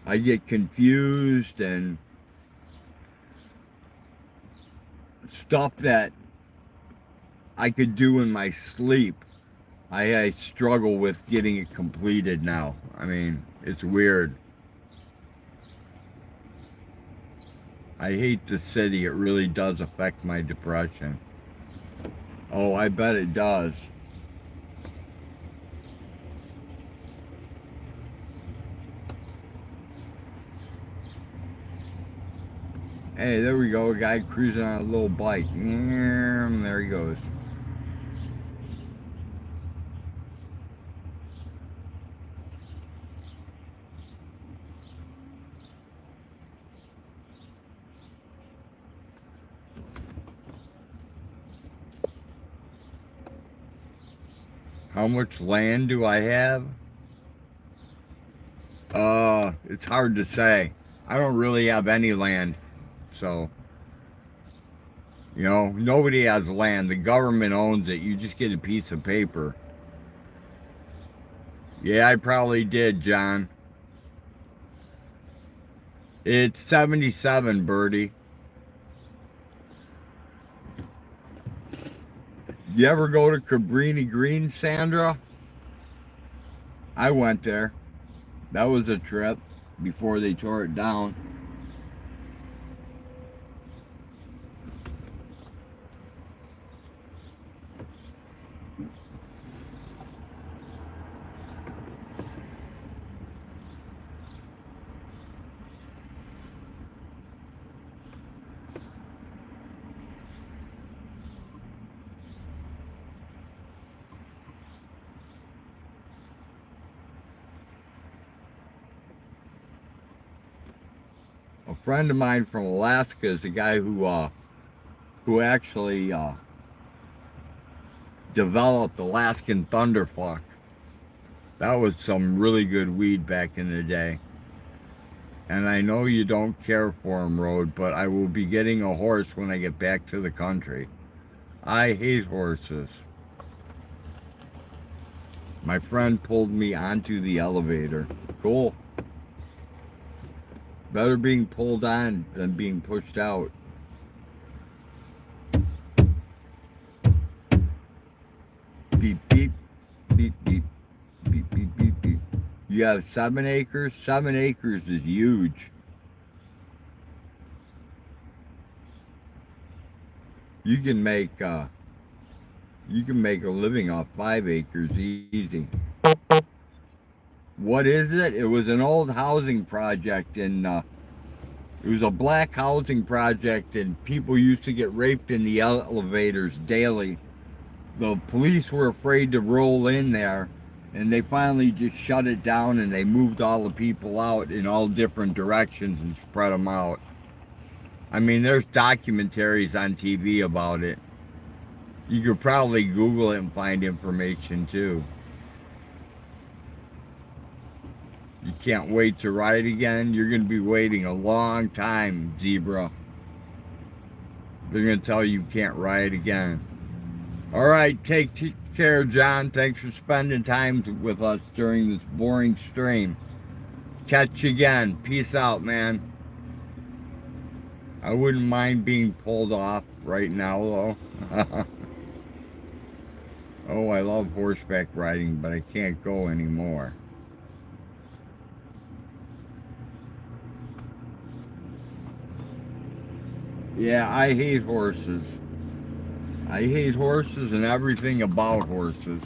I get confused and stuff that I could do in my sleep. I struggle with getting it completed now. I mean, it's weird. I hate the city. It really does affect my depression. Oh, I bet it does. Hey, there we go. A guy cruising on a little bike. There he goes. How much land do I have? It's hard to say. I don't really have any land. So, you know, nobody has land. The government owns it. You just get a piece of paper. Yeah, I probably did, John. It's 77, Birdie. You ever go to Cabrini Green, Sandra? I went there. That was a trip before they tore it down. A friend of mine from Alaska is the guy who actually developed Alaskan Thunderfuck. That was some really good weed back in the day. And I know you don't care for him, Road, but I will be getting a horse when I get back to the country. I hate horses. My friend pulled me onto the elevator. Cool. Better being pulled on than being pushed out. Beep, beep, beep, beep, beep, beep, beep, beep. You have 7 acres? 7 acres is huge. You can make a living off 5 acres easy. What is it? It was an old housing project in it was a black housing project, and people used to get raped in the elevators daily. The police were afraid to roll in there, and they finally just shut it down, and they moved all the people out in all different directions and spread them out. I mean, there's documentaries on TV about it. You could probably Google it and find information too. You can't wait to ride again? You're going to be waiting a long time, Zebra. They're going to tell you can't ride again. All right, take care, John. Thanks for spending time with us during this boring stream. Catch you again. Peace out, man. I wouldn't mind being pulled off right now, though. Oh, I love horseback riding, but I can't go anymore. Yeah, I hate horses. I hate horses and everything about horses.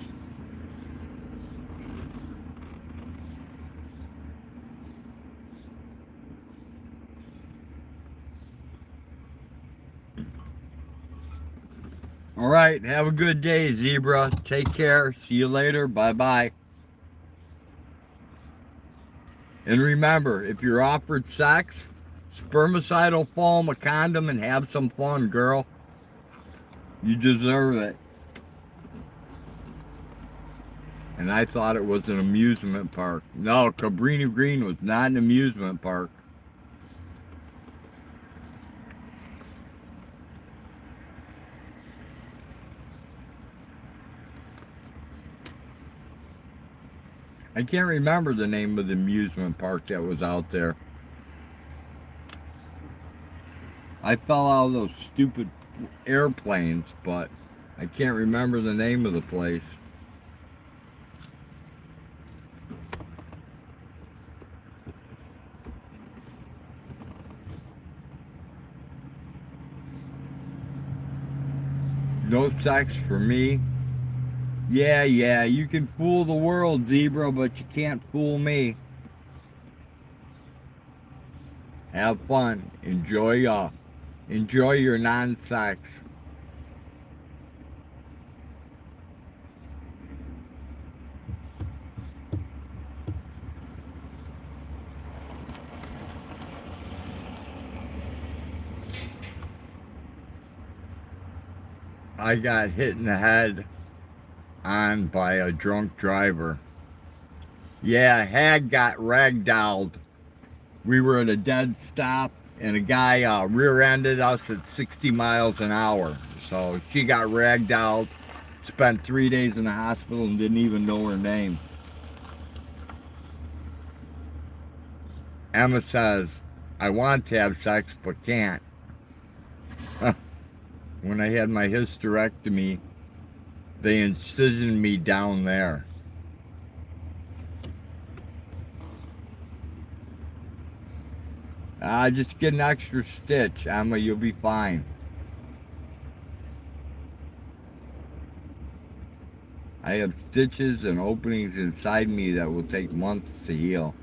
All right, have a good day, Zebra. Take care. See you later. Bye-bye. And remember, if you're offered sex, spermicidal foam, a condom, and have some fun, girl. You deserve it. And I thought it was an amusement park. No, Cabrini Green was not an amusement park. I can't remember the name of the amusement park that was out there. I fell out of those stupid airplanes, but I can't remember the name of the place. No sex for me. Yeah, you can fool the world, Zebra, but you can't fool me. Have fun. Enjoy your non-sex. I got hit in the head on by a drunk driver. Yeah, Hag got ragdolled. We were at a dead stop and a guy rear-ended us at 60 miles an hour. So she got ragdolled, spent 3 days in the hospital and didn't even know her name. Emma says, I want to have sex but can't. When I had my hysterectomy, they incisioned me down there. Just get an extra stitch, Emma, you'll be fine. I have stitches and openings inside me that will take months to heal.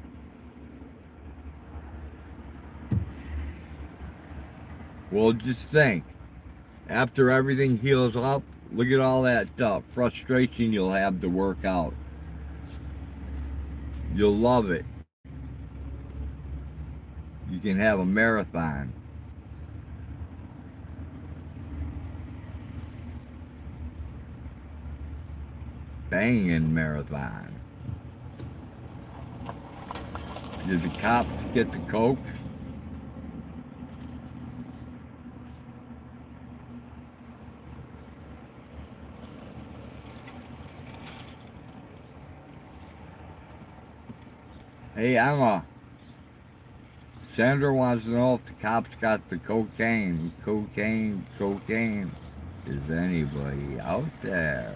Well, just think, after everything heals up, look at all that frustration you'll have to work out. You'll love it. You can have a marathon. Banging marathon. Did the cops get the coke? Hey, Emma. Sandra wants to know if the cops got the cocaine. Cocaine. Is anybody out there?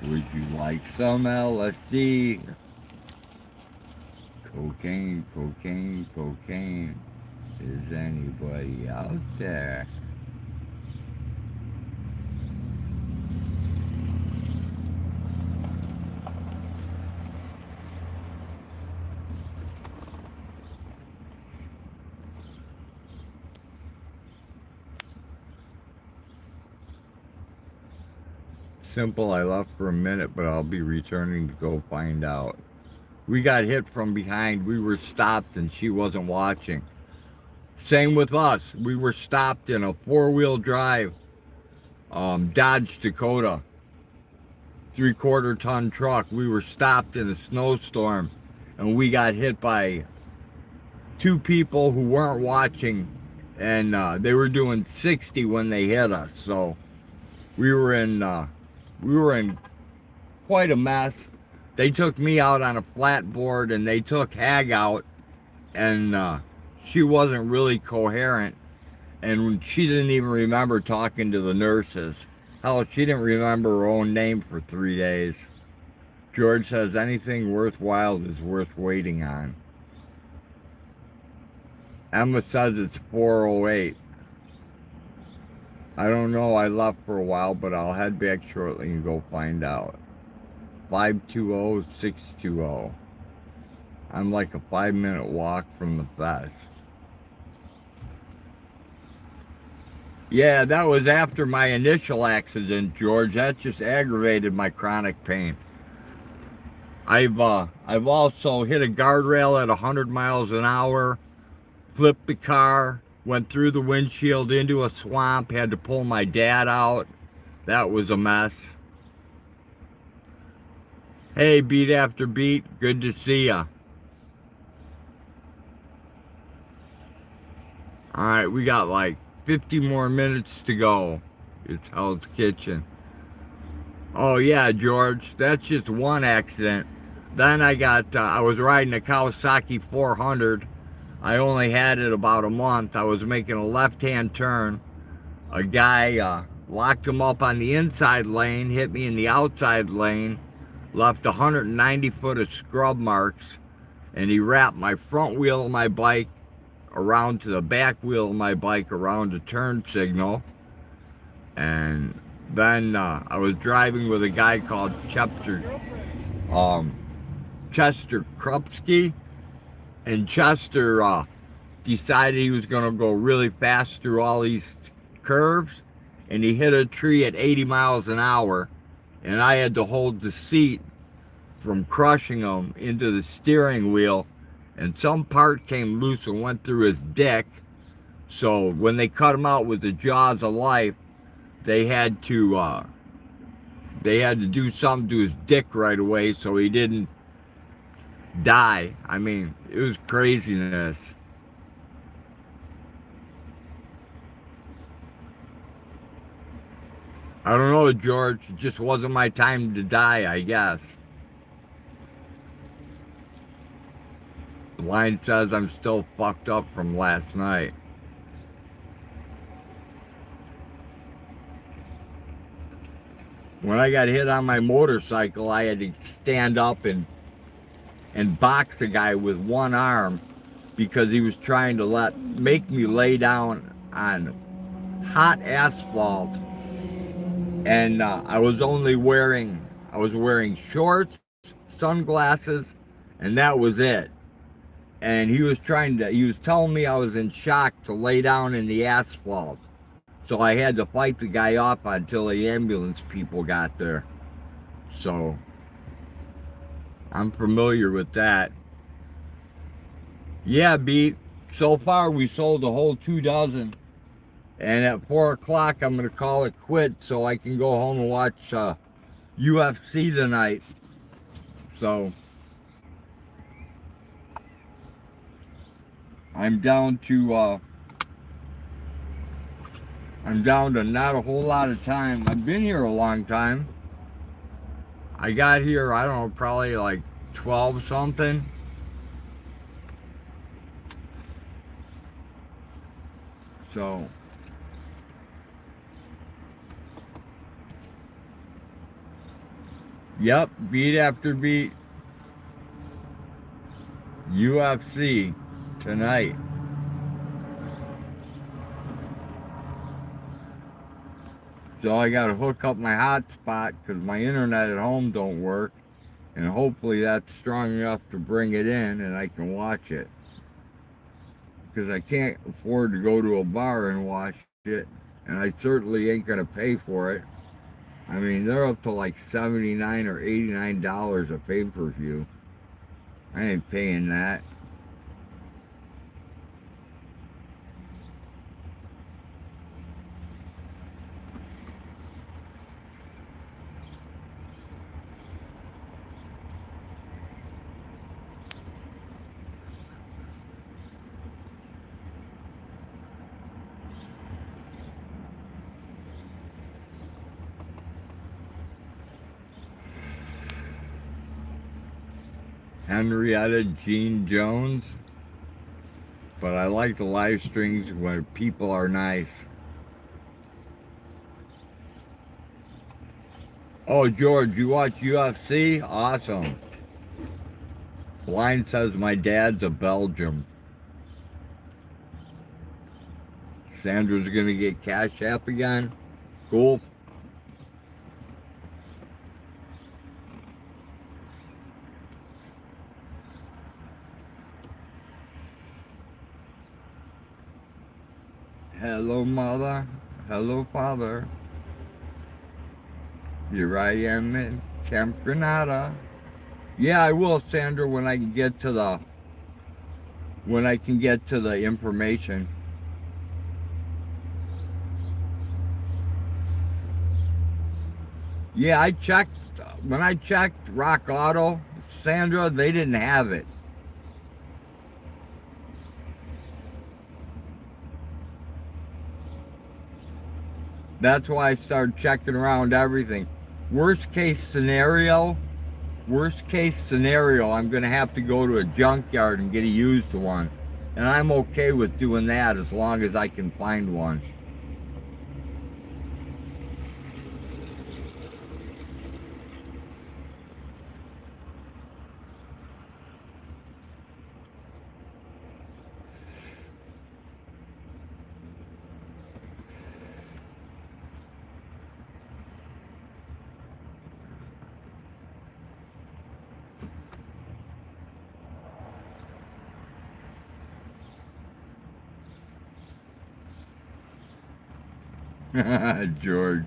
Would you like some LSD? Cocaine. Is anybody out there? Simple, I left for a minute, but I'll be returning to go find out. We got hit from behind. We were stopped and she wasn't watching. Same with us. We were stopped in a 4-wheel drive Dodge Dakota 3/4 ton truck. We were stopped in a snowstorm and we got hit by 2 people who weren't watching, and they were doing 60 when they hit us. So we were in quite a mess. They took me out on a flatboard and they took Hag out, and she wasn't really coherent, and she didn't even remember talking to the nurses. Hell, she didn't remember her own name for 3 days. George says anything worthwhile is worth waiting on. Emma says it's 4:08. I don't know, I left for a while, but I'll head back shortly and go find out. 520-620. I'm like a 5-minute walk from the fest. Yeah, that was after my initial accident, George. That just aggravated my chronic pain. I've also hit a guardrail at 100 miles an hour, flipped the car, went through the windshield into a swamp, had to pull my dad out. That was a mess. Hey, beat after beat, good to see ya. All right, we got like 50 more minutes to go. It's Hell's Kitchen. Oh yeah, George, that's just one accident. Then I was riding a Kawasaki 400. I only had it about a month. I was making a left-hand turn. A guy locked him up on the inside lane, hit me in the outside lane, left 190 foot of scrub marks, and he wrapped my front wheel of my bike around to the back wheel of my bike around a turn signal. And then I was driving with a guy called Chester Krupski, and Chester decided he was going to go really fast through all these curves, and he hit a tree at 80 miles an hour, and I had to hold the seat from crushing him into the steering wheel, and some part came loose and went through his dick. So when they cut him out with the jaws of life, they had to do something to his dick right away so he didn't die. I mean, it was craziness. I don't know, George. It just wasn't my time to die, I guess. The line says I'm still fucked up from last night. When I got hit on my motorcycle, I had to stand up and box a guy with one arm because he was trying to make me lay down on hot asphalt, and I was wearing shorts, sunglasses, and that was it. And he was telling me I was in shock to lay down in the asphalt. So I had to fight the guy off until the ambulance people got there. So I'm familiar with that. Yeah, Beat. So far we sold a whole 2 dozen. And at 4 o'clock I'm going to call it quit so I can go home and watch UFC tonight. So I'm down to not a whole lot of time. I've been here a long time. I got here, I don't know, probably like 12 something. So yep, beat after beat. UFC tonight. So I gotta hook up my hotspot because my internet at home don't work, and hopefully that's strong enough to bring it in and I can watch it, because I can't afford to go to a bar and watch it, and I certainly ain't gonna pay for it. I mean, they're up to like $79 or $89 a pay-per-view. I ain't paying that. Henrietta Jean Jones. But I like the live streams where people are nice. Oh, George, you watch UFC? Awesome. Blind says my dad's a Belgium. Sandra's gonna get Cashapp again. Cool. Hello, mother. hello, Father. Here I am in Camp Granada. Yeah, I will, Sandra, when I can get to the information. Yeah, I checked when I checked Rock Auto, Sandra, they didn't have it. That's why I started checking around everything. Worst case scenario, I'm gonna have to go to a junkyard and get a used one. And I'm okay with doing that as long as I can find one. George.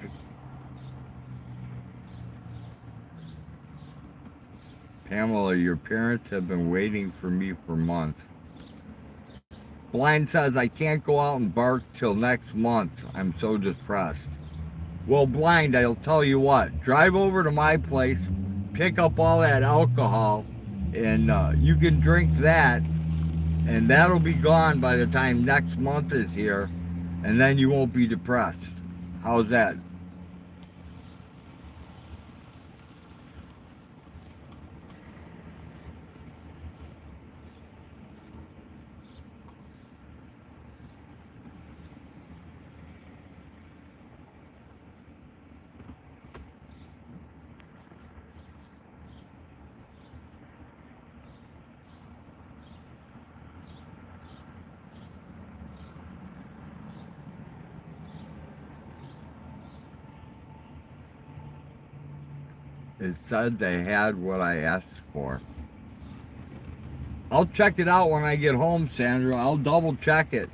Pamela, your parents have been waiting for me for months. Blind says, I can't go out and bark till next month. I'm so depressed. Well, Blind, I'll tell you what. Drive over to my place, pick up all that alcohol, and you can drink that, and that'll be gone by the time next month is here, and then you won't be depressed. How's that? It said they had what I asked for. I'll check it out when I get home, Sandra. I'll double check it.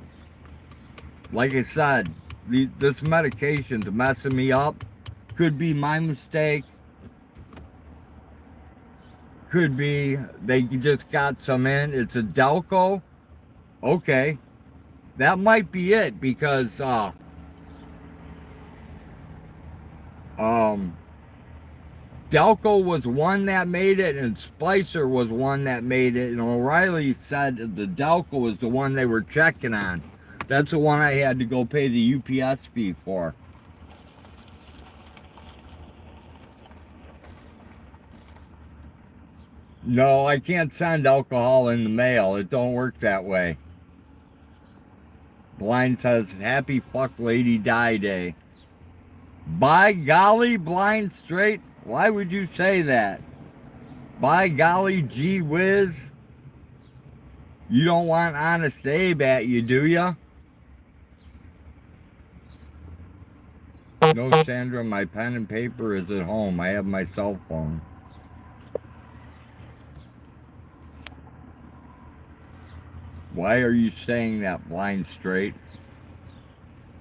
Like I said, this medication's messing me up. Could be my mistake. Could be they just got some in. It's a Delco. Okay. That might be it because Delco was one that made it, and Spicer was one that made it, and O'Reilly said the Delco was the one they were checking on. That's the one I had to go pay the UPS fee for. No, I can't send alcohol in the mail. It don't work that way. Blind says, happy fuck lady die day. By golly, Blind straight. Why would you say that? By golly, gee whiz. You don't want Honest Abe at you, do ya? No, Sandra, my pen and paper is at home. I have my cell phone. Why are you saying that, Blind straight?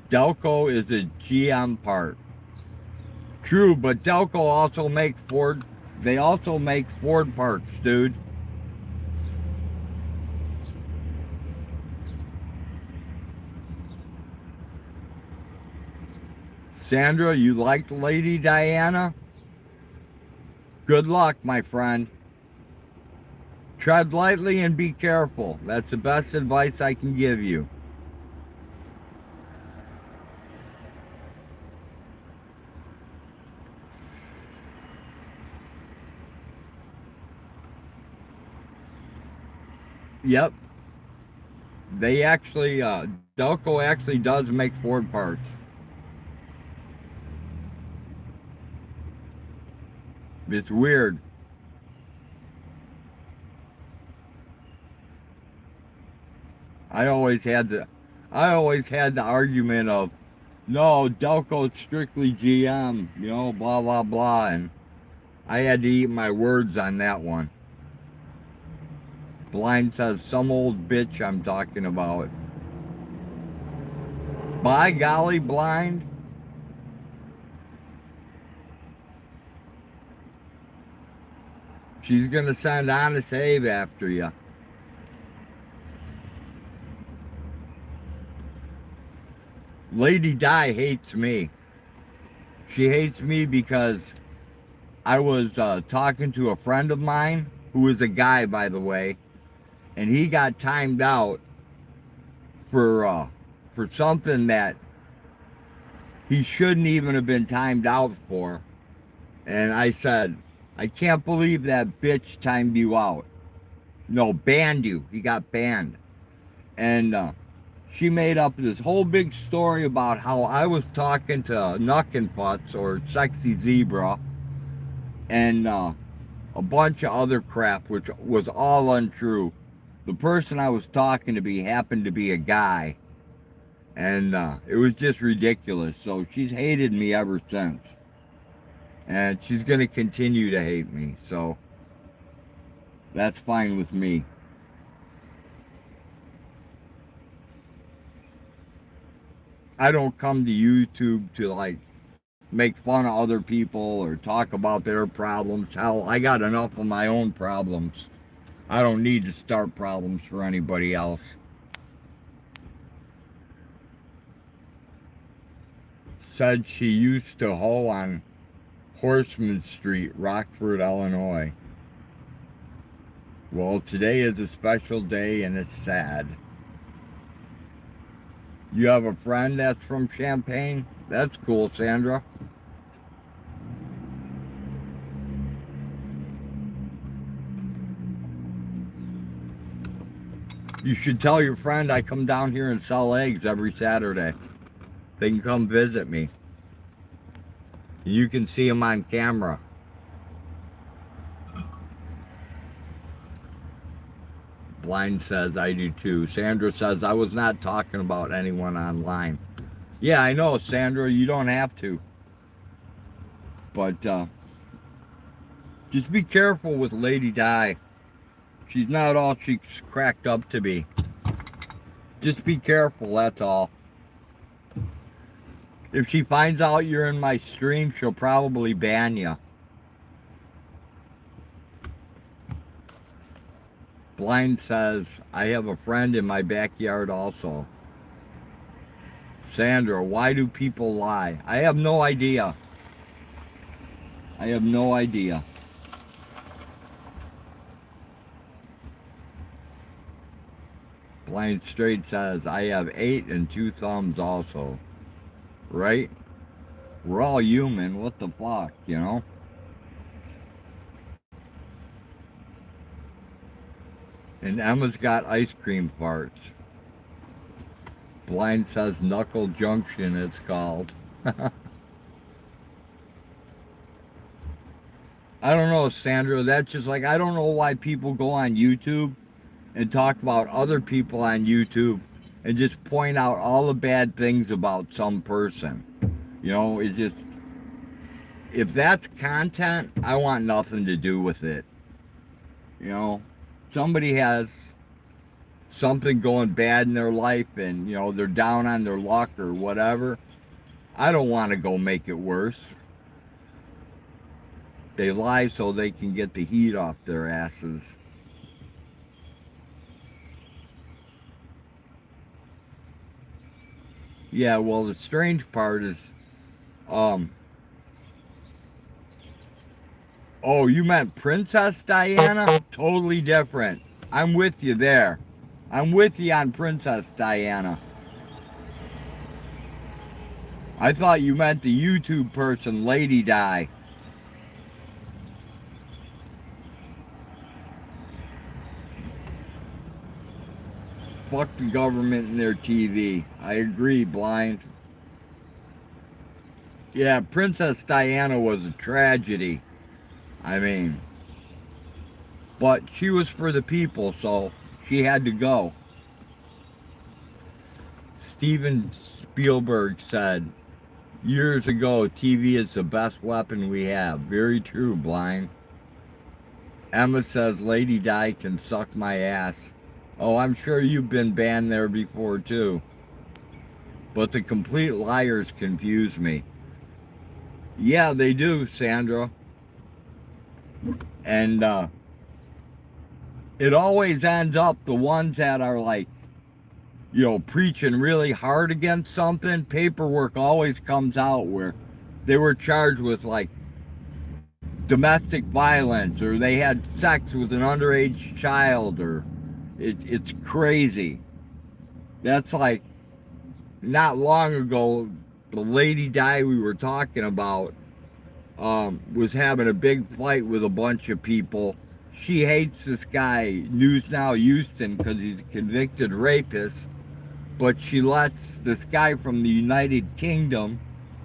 Delco is a GM part. True, but Delco also makes Ford. They also make Ford parts, dude. Sandra, you liked Lady Diana? Good luck, my friend. Tread lightly and be careful. That's the best advice I can give you. Yep. They actually, Delco actually does make Ford parts. It's weird. I always had the argument of, no, Delco's strictly GM, you know, blah, blah, blah. And I had to eat my words on that one. Blind says, some old bitch I'm talking about. By golly, Blind. She's gonna send Honest Abe after you. Lady Di hates me. She hates me because I was talking to a friend of mine, who is a guy, by the way, and he got timed out for something that he shouldn't even have been timed out for. And I said, I can't believe that bitch timed you out. No, banned you. He got banned. And she made up this whole big story about how I was talking to Nuckenfutz or Sexy Zebra and a bunch of other crap, which was all untrue. The person I was talking to happened to be a guy, and it was just ridiculous. So she's hated me ever since, and she's going to continue to hate me, so that's fine with me. I don't come to YouTube to like make fun of other people or talk about their problems. Hell, I got enough of my own problems. I don't need to start problems for anybody else. Said she used to hoe on Horseman Street, Rockford, Illinois. Well, today is a special day and it's sad. You have a friend that's from Champaign? That's cool, Sandra. You should tell your friend I come down here and sell eggs every Saturday. They can come visit me. You can see them on camera. Blind says, I do too. Sandra says, I was not talking about anyone online. Yeah, I know, Sandra, you don't have to. But just be careful with Lady Di. She's not all she's cracked up to be. Just be careful, that's all. If she finds out you're in my stream, she'll probably ban you. Blind says, I have a friend in my backyard also. Sandra, why do people lie? I have no idea. I have no idea. Blind Straight says, I have 8 and 2 thumbs also. Right? We're all human. What the fuck, you know? And Emma's got ice cream farts. Blind says Knuckle Junction, it's called. I don't know, Sandra. That's just like, I don't know why people go on YouTube and talk about other people on YouTube and just point out all the bad things about some person. You know, it's just, if that's content, I want nothing to do with it. You know, somebody has something going bad in their life and, you know, they're down on their luck or whatever. I don't want to go make it worse. They lie so they can get the heat off their asses. Yeah, well, the strange part is, oh, you meant Princess Diana? Totally different. I'm with you there. I'm with you on Princess Diana. I thought you meant the YouTube person, Lady Di. Fuck the government and their TV. I agree, Blind. Yeah, Princess Diana was a tragedy. I mean, but she was for the people, so she had to go. Steven Spielberg said, years ago, TV is the best weapon we have. Very true, Blind. Emma says, Lady Di can suck my ass. Oh, I'm sure you've been banned there before, too. But the complete liars confuse me. Yeah, they do, Sandra. And it always ends up the ones that are like, you know, preaching really hard against something. Paperwork always comes out where they were charged with like domestic violence, or they had sex with an underage child, or it's crazy. That's like, not long ago, the lady guy we were talking about was having a big fight with a bunch of people. She hates this guy, News Now Houston, because he's a convicted rapist, but she lets this guy from the United Kingdom,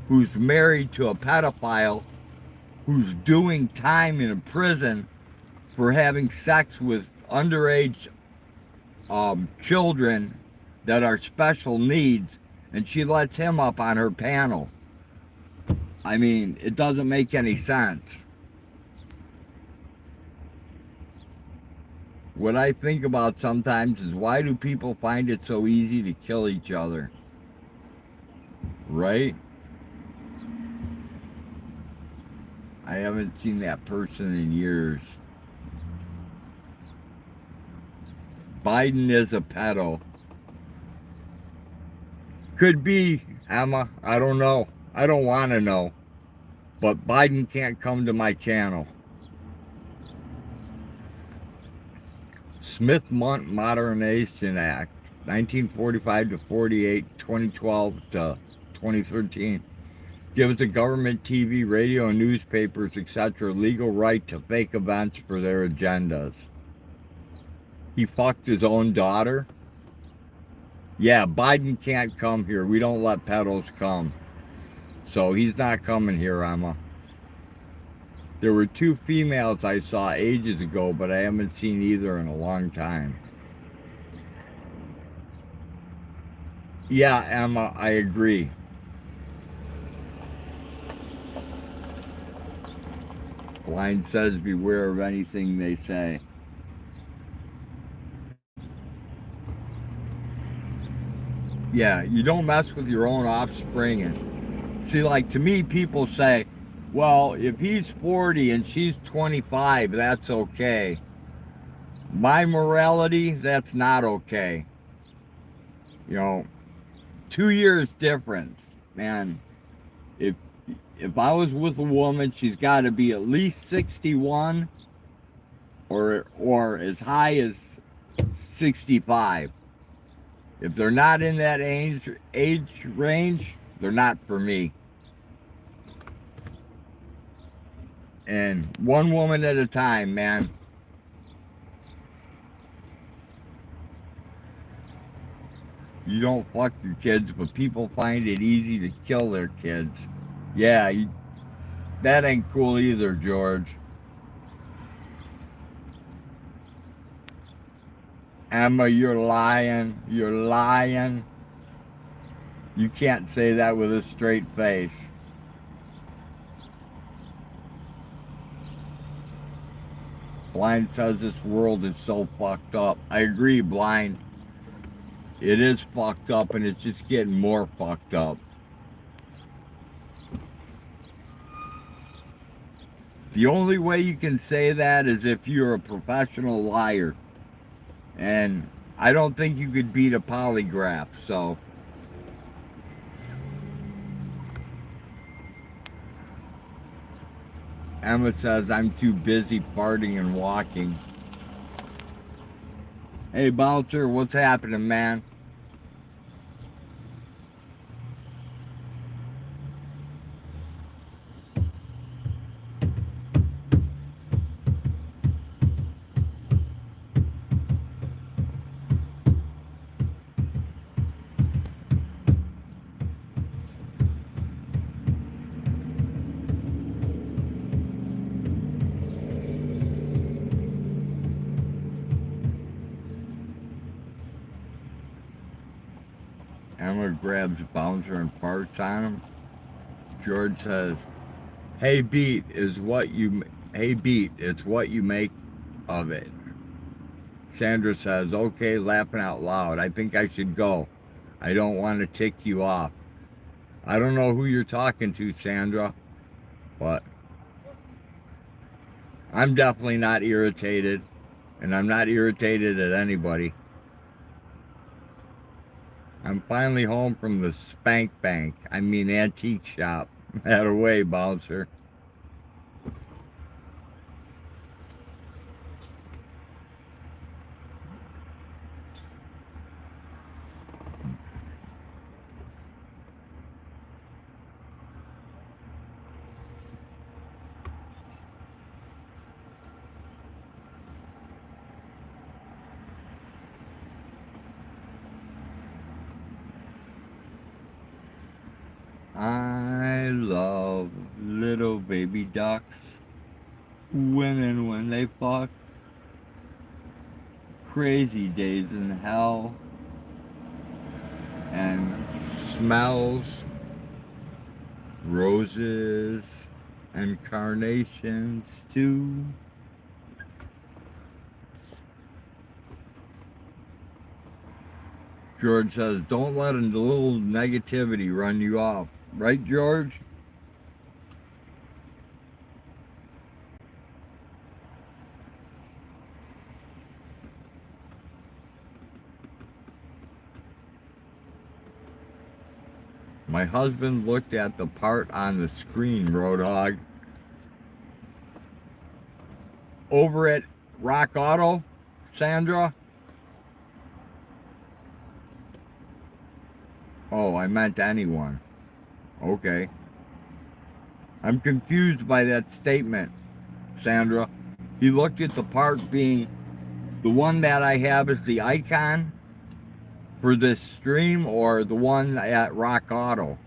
who's married to a pedophile, who's doing time in a prison for having sex with underage children that are special needs, and she lets him up on her panel. I mean, it doesn't make any sense. What I think about sometimes is, why do people find it so easy to kill each other? Right? I haven't seen that person in years. Biden is a pedo. Could be, Emma. I don't know. I don't want to know. But Biden can't come to my channel. Smith-Mundt Modernization Act, 1945 to 48, 2012 to 2013, gives the government, TV, radio, and newspapers, etc. legal right to fake events for their agendas. He fucked his own daughter. Yeah, Biden can't come here. We don't let pedos come. So he's not coming here, Emma. There were 2 females I saw ages ago, but I haven't seen either in a long time. Yeah, Emma, I agree. Blind says beware of anything they say. Yeah, you don't mess with your own offspring. And see, like, to me, people say, well, if he's 40 and she's 25, that's okay. My morality, that's not okay. You know, 2 years difference, man. If I was with a woman, she's got to be at least 61 or as high as 65. If they're not in that age range, they're not for me. And one woman at a time, man. You don't fuck your kids, but people find it easy to kill their kids. Yeah, that ain't cool either, George. Emma, you're lying. You're lying. You can't say that with a straight face. Blind says this world is so fucked up. I agree, Blind. It is fucked up, and it's just getting more fucked up. The only way you can say that is if you're a professional liar. And I don't think you could beat a polygraph, so. Emma says, I'm too busy farting and walking. Hey, Bouncer, what's happening, man? Emma grabs Bouncer and farts on him. George says, hey Beat, it's what you make of it. Sandra says, okay, laughing out loud. I think I should go. I don't want to tick you off. I don't know who you're talking to, Sandra, but I'm definitely not irritated. And I'm not irritated at anybody. I'm finally home from the spank bank. I mean antique shop. That away, bouncer. I love little baby ducks. When and when they fuck. Crazy days in hell. And smells. Roses. And carnations too. George says, don't let a little negativity run you off. Right, George? My husband looked at the part on the screen, Roadhog. Over at Rock Auto, Sandra? Oh, I meant anyone. Okay. I'm confused by that statement, Sandra. He looked at the part being the one that I have as the icon for this stream or the one at Rock Auto.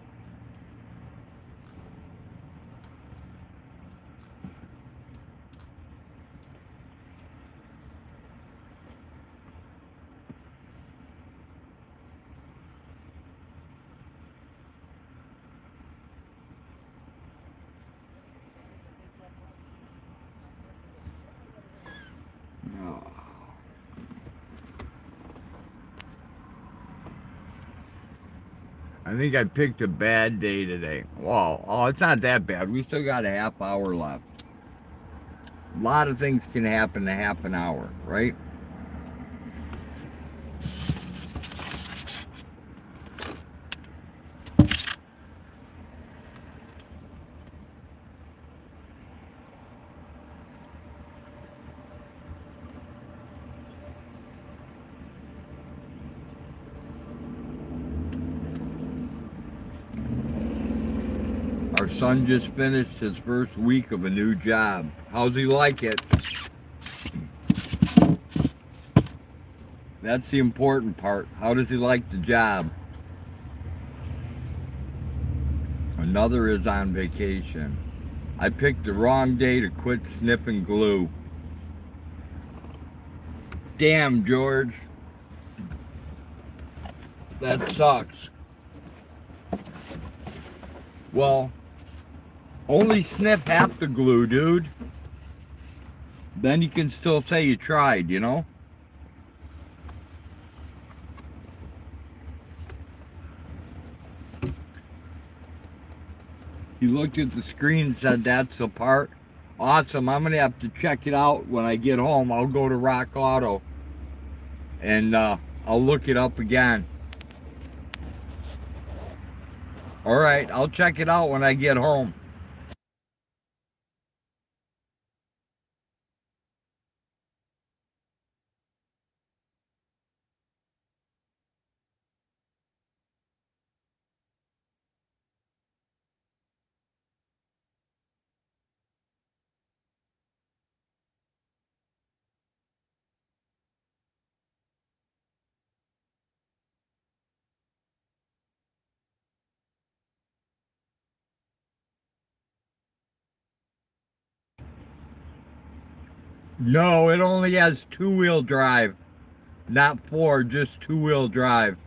I think I picked a bad day today. Well, it's not that bad. We still got a half hour left. A lot of things can happen in a half an hour, right? Our son just finished his first week of a new job. How's he like it? That's the important part. How does he like the job? Another is on vacation. I picked the wrong day to quit sniffing glue. Damn, George. That sucks. Well, only sniff half the glue, dude. Then you can still say you tried, you know? He looked at the screen and said, that's the part. Awesome. I'm going to have to check it out when I get home. I'll go to Rock Auto and I'll look it up again. All right. I'll check it out when I get home. No, it only has two-wheel drive. Not four, just two-wheel drive.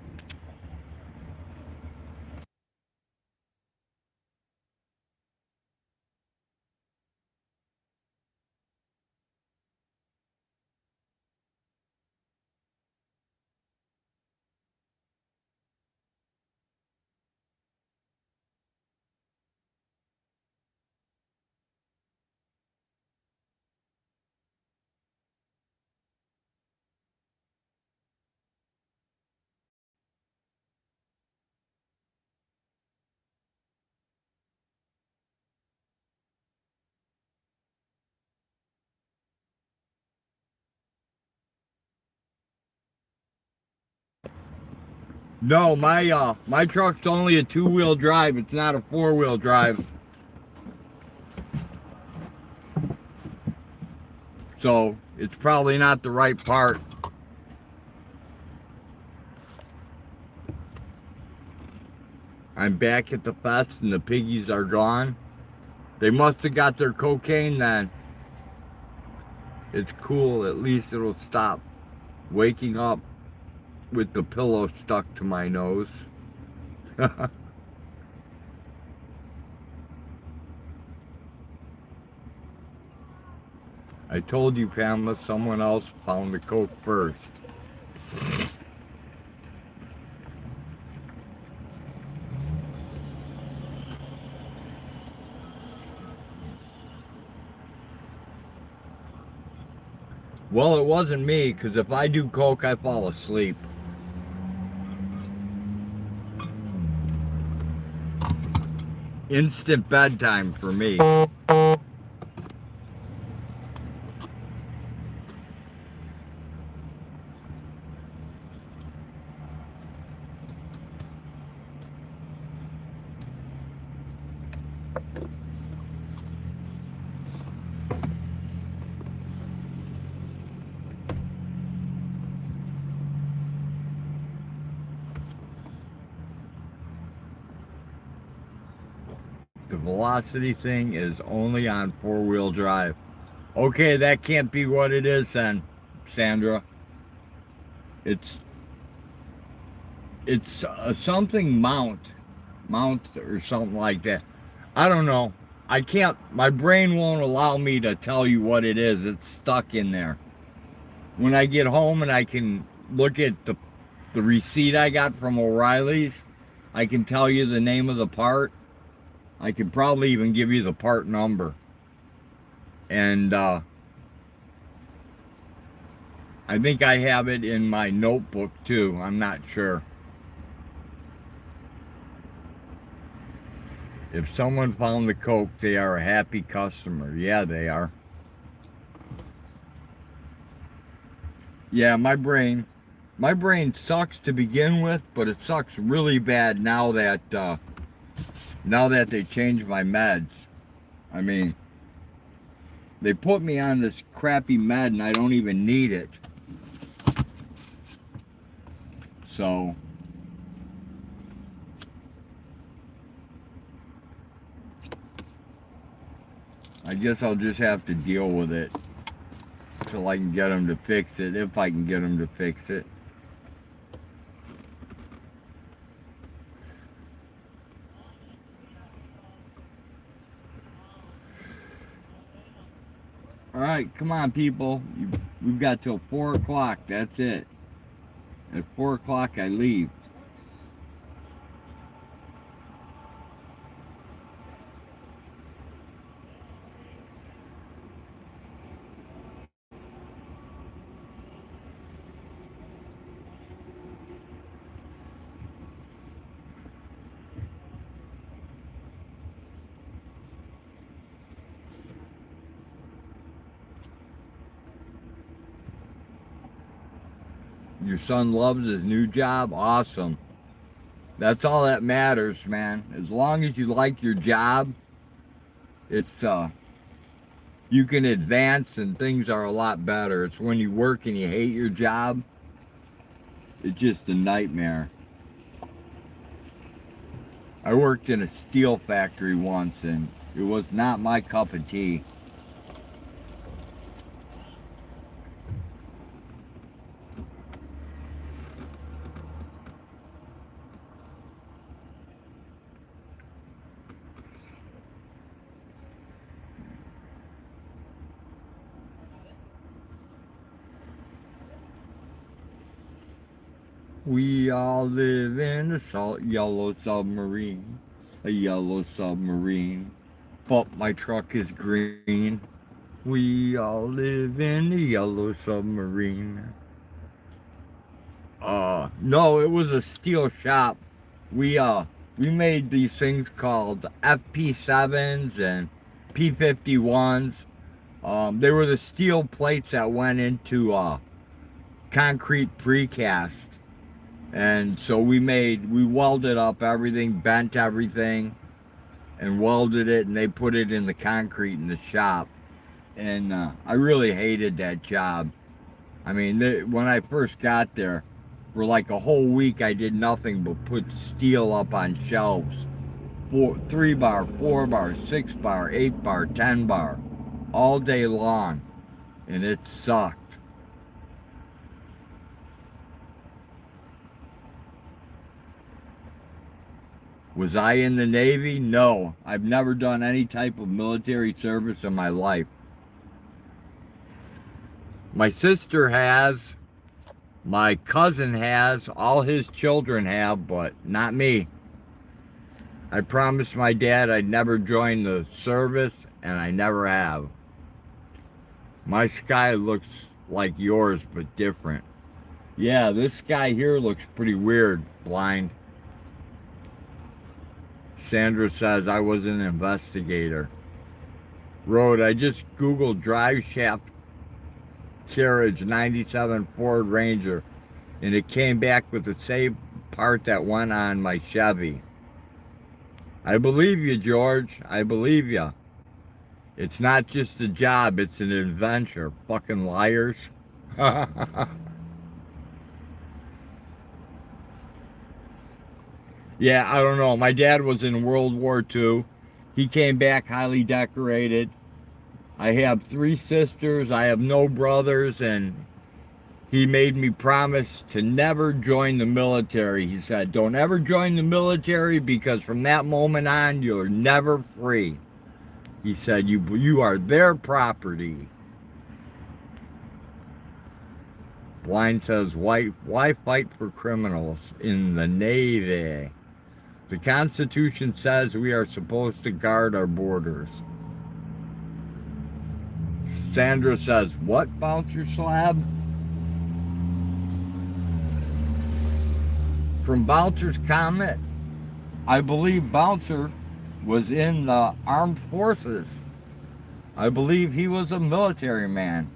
No, my truck's only a 2-wheel drive. It's not a 4-wheel drive. So it's probably not the right part. I'm back at the fest and the piggies are gone. They must have got their cocaine then. It's cool, at least it'll stop waking up with the pillow stuck to my nose. I told you, Pamela, someone else found the coke first. Well, it wasn't me, because if I do coke, I fall asleep. Instant bedtime for me. The velocity thing is only on 4-wheel drive. Okay, that can't be what it is then, Sandra. It's something mount or something like that. I don't know. I can't, my brain won't allow me to tell you what it is. It's stuck in there. When I get home and I can look at the receipt I got from O'Reilly's, I can tell you the name of the part. I could probably even give you the part number. And I think I have it in my notebook too. I'm not sure. If someone found the coke, they are a happy customer. Yeah, they are. Yeah, my brain sucks to begin with, but it sucks really bad now that they changed my meds. I mean, they put me on this crappy med and I don't even need it. So I guess I'll just have to deal with it till I can get them to fix it, if I can get them to fix it. All right, come on, people. We've got till 4 o'clock. That's it. At 4 o'clock, I leave. Your son loves his new job? Awesome. That's all that matters, man. As long as you like your job, it's you can advance and things are a lot better. It's when you work and you hate your job, it's just a nightmare. I worked in a steel factory once and it was not my cup of tea. We all live in a yellow submarine, a yellow submarine, but my truck is green. We all live in a yellow submarine. No, it was a steel shop. We made these things called FP7s and P51s. They were the steel plates that went into concrete precast. And so we welded up everything, bent everything, and welded it, and they put it in the concrete in the shop. And I really hated that job. I mean, when I first got there, for like a whole week, I did nothing but put steel up on shelves. 3 bar, 4 bar, 6 bar, 8 bar, 10 bar, all day long. And it sucked. Was I in the Navy? No. I've never done any type of military service in my life. My sister has, my cousin has, all his children have, but not me. I promised my dad I'd never join the service, and I never have. My sky looks like yours, but different. Yeah, this sky here looks pretty weird, blind. Sandra says I was an investigator. Road, I just Googled drive shaft carriage 97 Ford Ranger, and it came back with the same part that went on my Chevy. I believe you, George. I believe you. It's not just a job, it's an adventure. Fucking liars. Yeah, I don't know. My dad was in World War II. He came back highly decorated. I have 3 sisters. I have no brothers, and he made me promise to never join the military. He said, don't ever join the military because from that moment on, you're never free. He said, you are their property. Blind says, why fight for criminals in the Navy? The Constitution says we are supposed to guard our borders. Sandra says, what, Bouncer Slab? From Bouncer's comment, I believe Bouncer was in the armed forces. I believe he was a military man.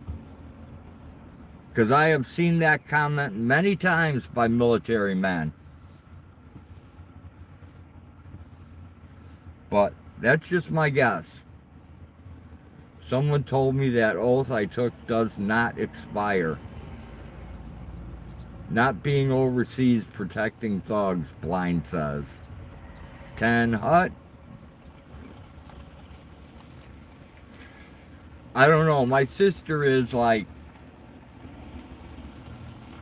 Because I have seen that comment many times by military men. But that's just my guess. Someone told me that oath I took does not expire. Not being overseas protecting thugs, Blind says. 10 Hut. I don't know. My sister is like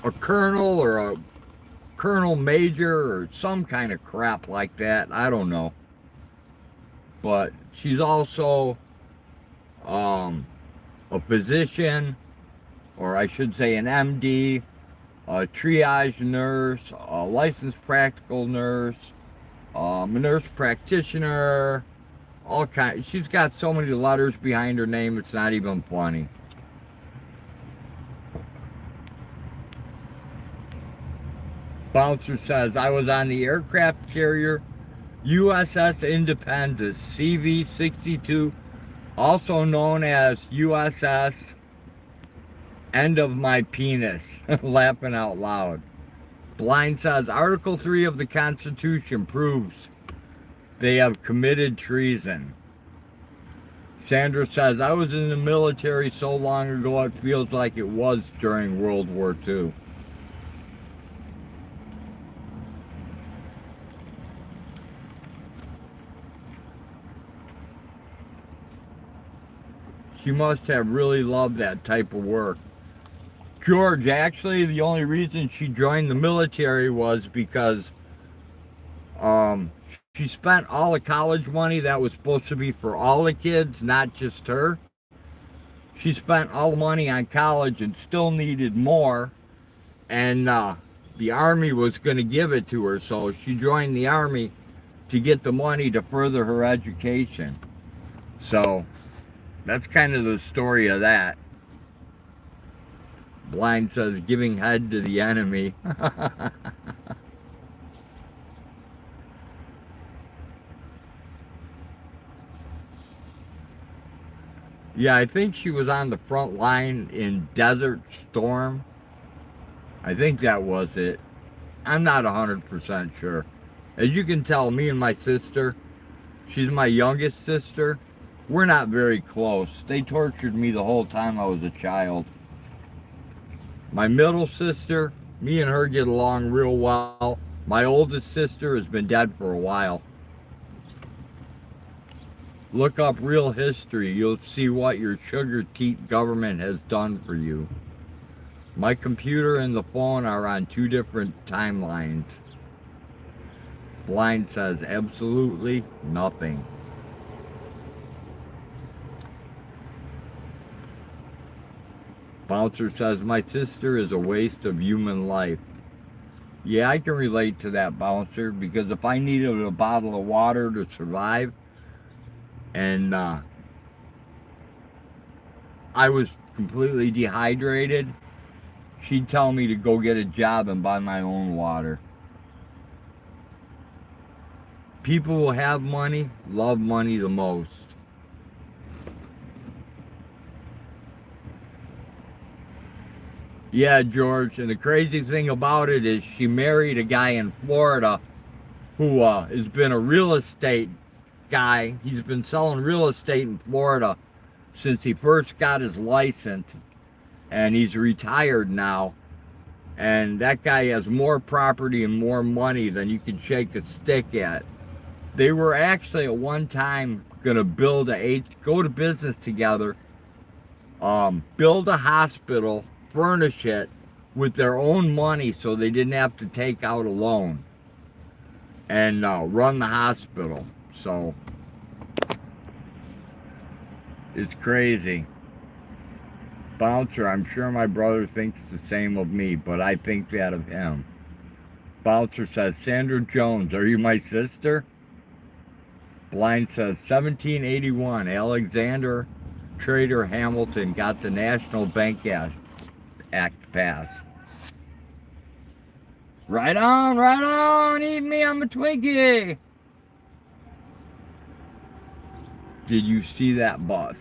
a colonel or a colonel major or some kind of crap like that. I don't know. But she's also a physician, or I should say an MD, a triage nurse, a licensed practical nurse, a nurse practitioner, all kinds. She's got so many letters behind her name, it's not even funny. Bouncer says, I was on the aircraft carrier USS Independence, CV-62, also known as USS End of My Penis. Laughing out loud. Blind says, Article 3 of the Constitution proves they have committed treason. Sandra says, I was in the military so long ago it feels like it was during World War II. She must have really loved that type of work. George, actually, the only reason she joined the military was because she spent all the college money that was supposed to be for all the kids, not just her. She spent all the money on college and still needed more. And the Army was going to give it to her, so she joined the Army to get the money to further her education. So that's kind of the story of that. Blind says, giving head to the enemy. Yeah, I think she was on the front line in Desert Storm. I think that was it. I'm not 100% sure. As you can tell, me and my sister, she's my youngest sister, we're not very close. They tortured me the whole time I was a child. My middle sister, me and her get along real well. My oldest sister has been dead for a while. Look up real history. You'll see what your sugar teat government has done for you. My computer and the phone are on two different timelines. Blind says absolutely nothing. Bouncer says my sister is a waste of human life. Yeah, I can relate to that, Bouncer, because if I needed a bottle of water to survive and I was completely dehydrated, she'd tell me to go get a job and buy my own water. People who have money love money the most. Yeah, George, and the crazy thing about it is she married a guy in Florida who has been a real estate guy. He's been selling real estate in Florida since he first got his license, and he's retired now. And that guy has more property and more money than you can shake a stick at. They were actually at one time gonna go to business together, build a hospital, furnish it with their own money so they didn't have to take out a loan, and run the hospital. So it's crazy. Bouncer, I'm sure my brother thinks the same of me, but I think that of him. Bouncer says, Sandra Jones, are you my sister? Blind says, 1781, Alexander Trader Hamilton got the National Bank Act passed. Right on, eat me, I'm a Twinkie. Did you see that bus?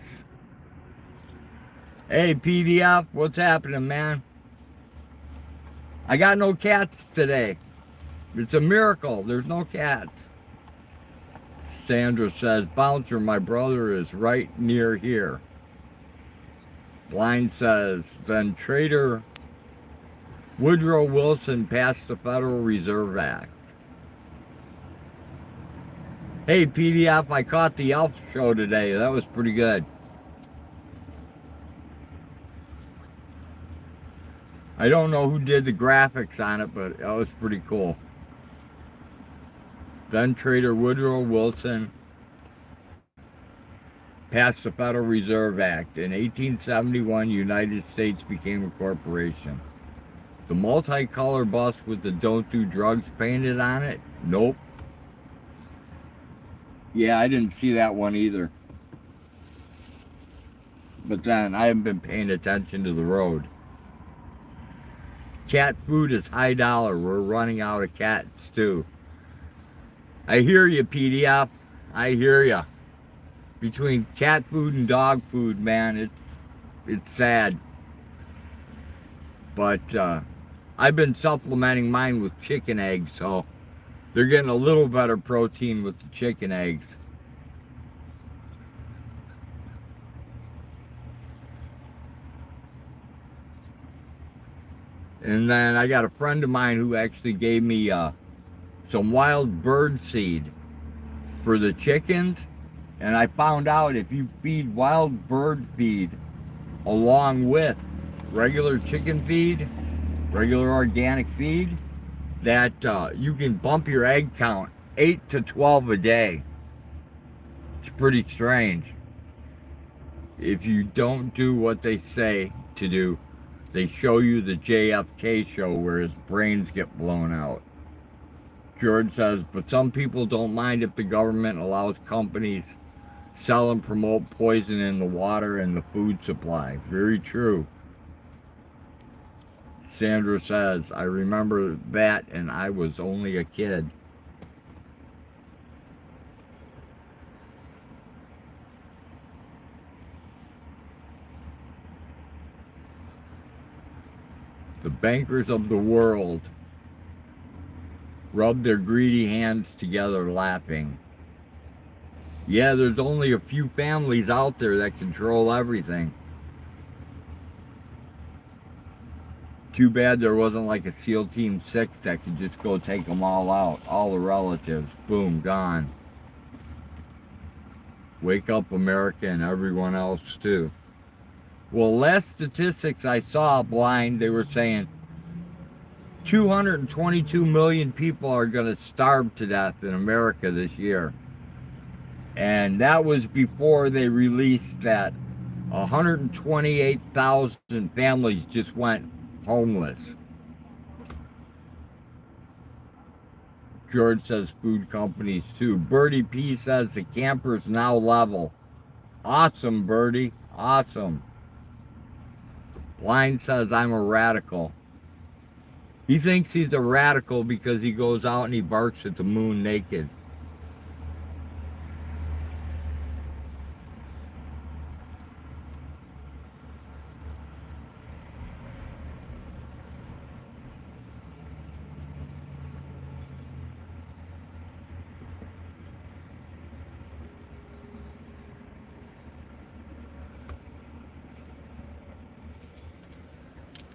Hey, PDF, what's happening, man? I got no cats today. It's a miracle, there's no cats. Sandra says, Bouncer, my brother is right near here. Blind says, then Trader Woodrow Wilson passed the Federal Reserve Act. Hey, PDF, I caught the Elf show today. That was pretty good. I don't know who did the graphics on it, but that was pretty cool. Then Trader Woodrow Wilson passed the Federal Reserve Act. In 1871, United States became a corporation. The multicolor bus with the Don't Do Drugs painted on it? Nope. Yeah, I didn't see that one either. But then, I haven't been paying attention to the road. Cat food is high dollar. We're running out of cat stew. I hear you, PDF. I hear you. Between cat food and dog food, man, it's sad. But I've been supplementing mine with chicken eggs, so they're getting a little better protein with the chicken eggs. And then I got a friend of mine who actually gave me some wild bird seed for the chickens. And I found out if you feed wild bird feed along with regular chicken feed, regular organic feed, that you can bump your egg count 8 to 12 a day. It's pretty strange. If you don't do what they say to do, they show you the JFK show where his brains get blown out. George says, but some people don't mind if the government allows companies sell and promote poison in the water and the food supply. Very true. Sandra says, I remember that and I was only a kid. The bankers of the world rub their greedy hands together laughing. Yeah, there's only a few families out there that control everything. Too bad there wasn't like a SEAL Team 6 that could just go take them all out. All the relatives. Boom, gone. Wake up, America, and everyone else too. Well, last statistics I saw, blind, they were saying 222 million people are going to starve to death in America this year. And that was before they released that 128,000 families just went homeless. George says food companies too. Birdie P says the camper's now level. Awesome, Birdie. Awesome. Blind says I'm a radical. He thinks he's a radical because he goes out and he barks at the moon naked.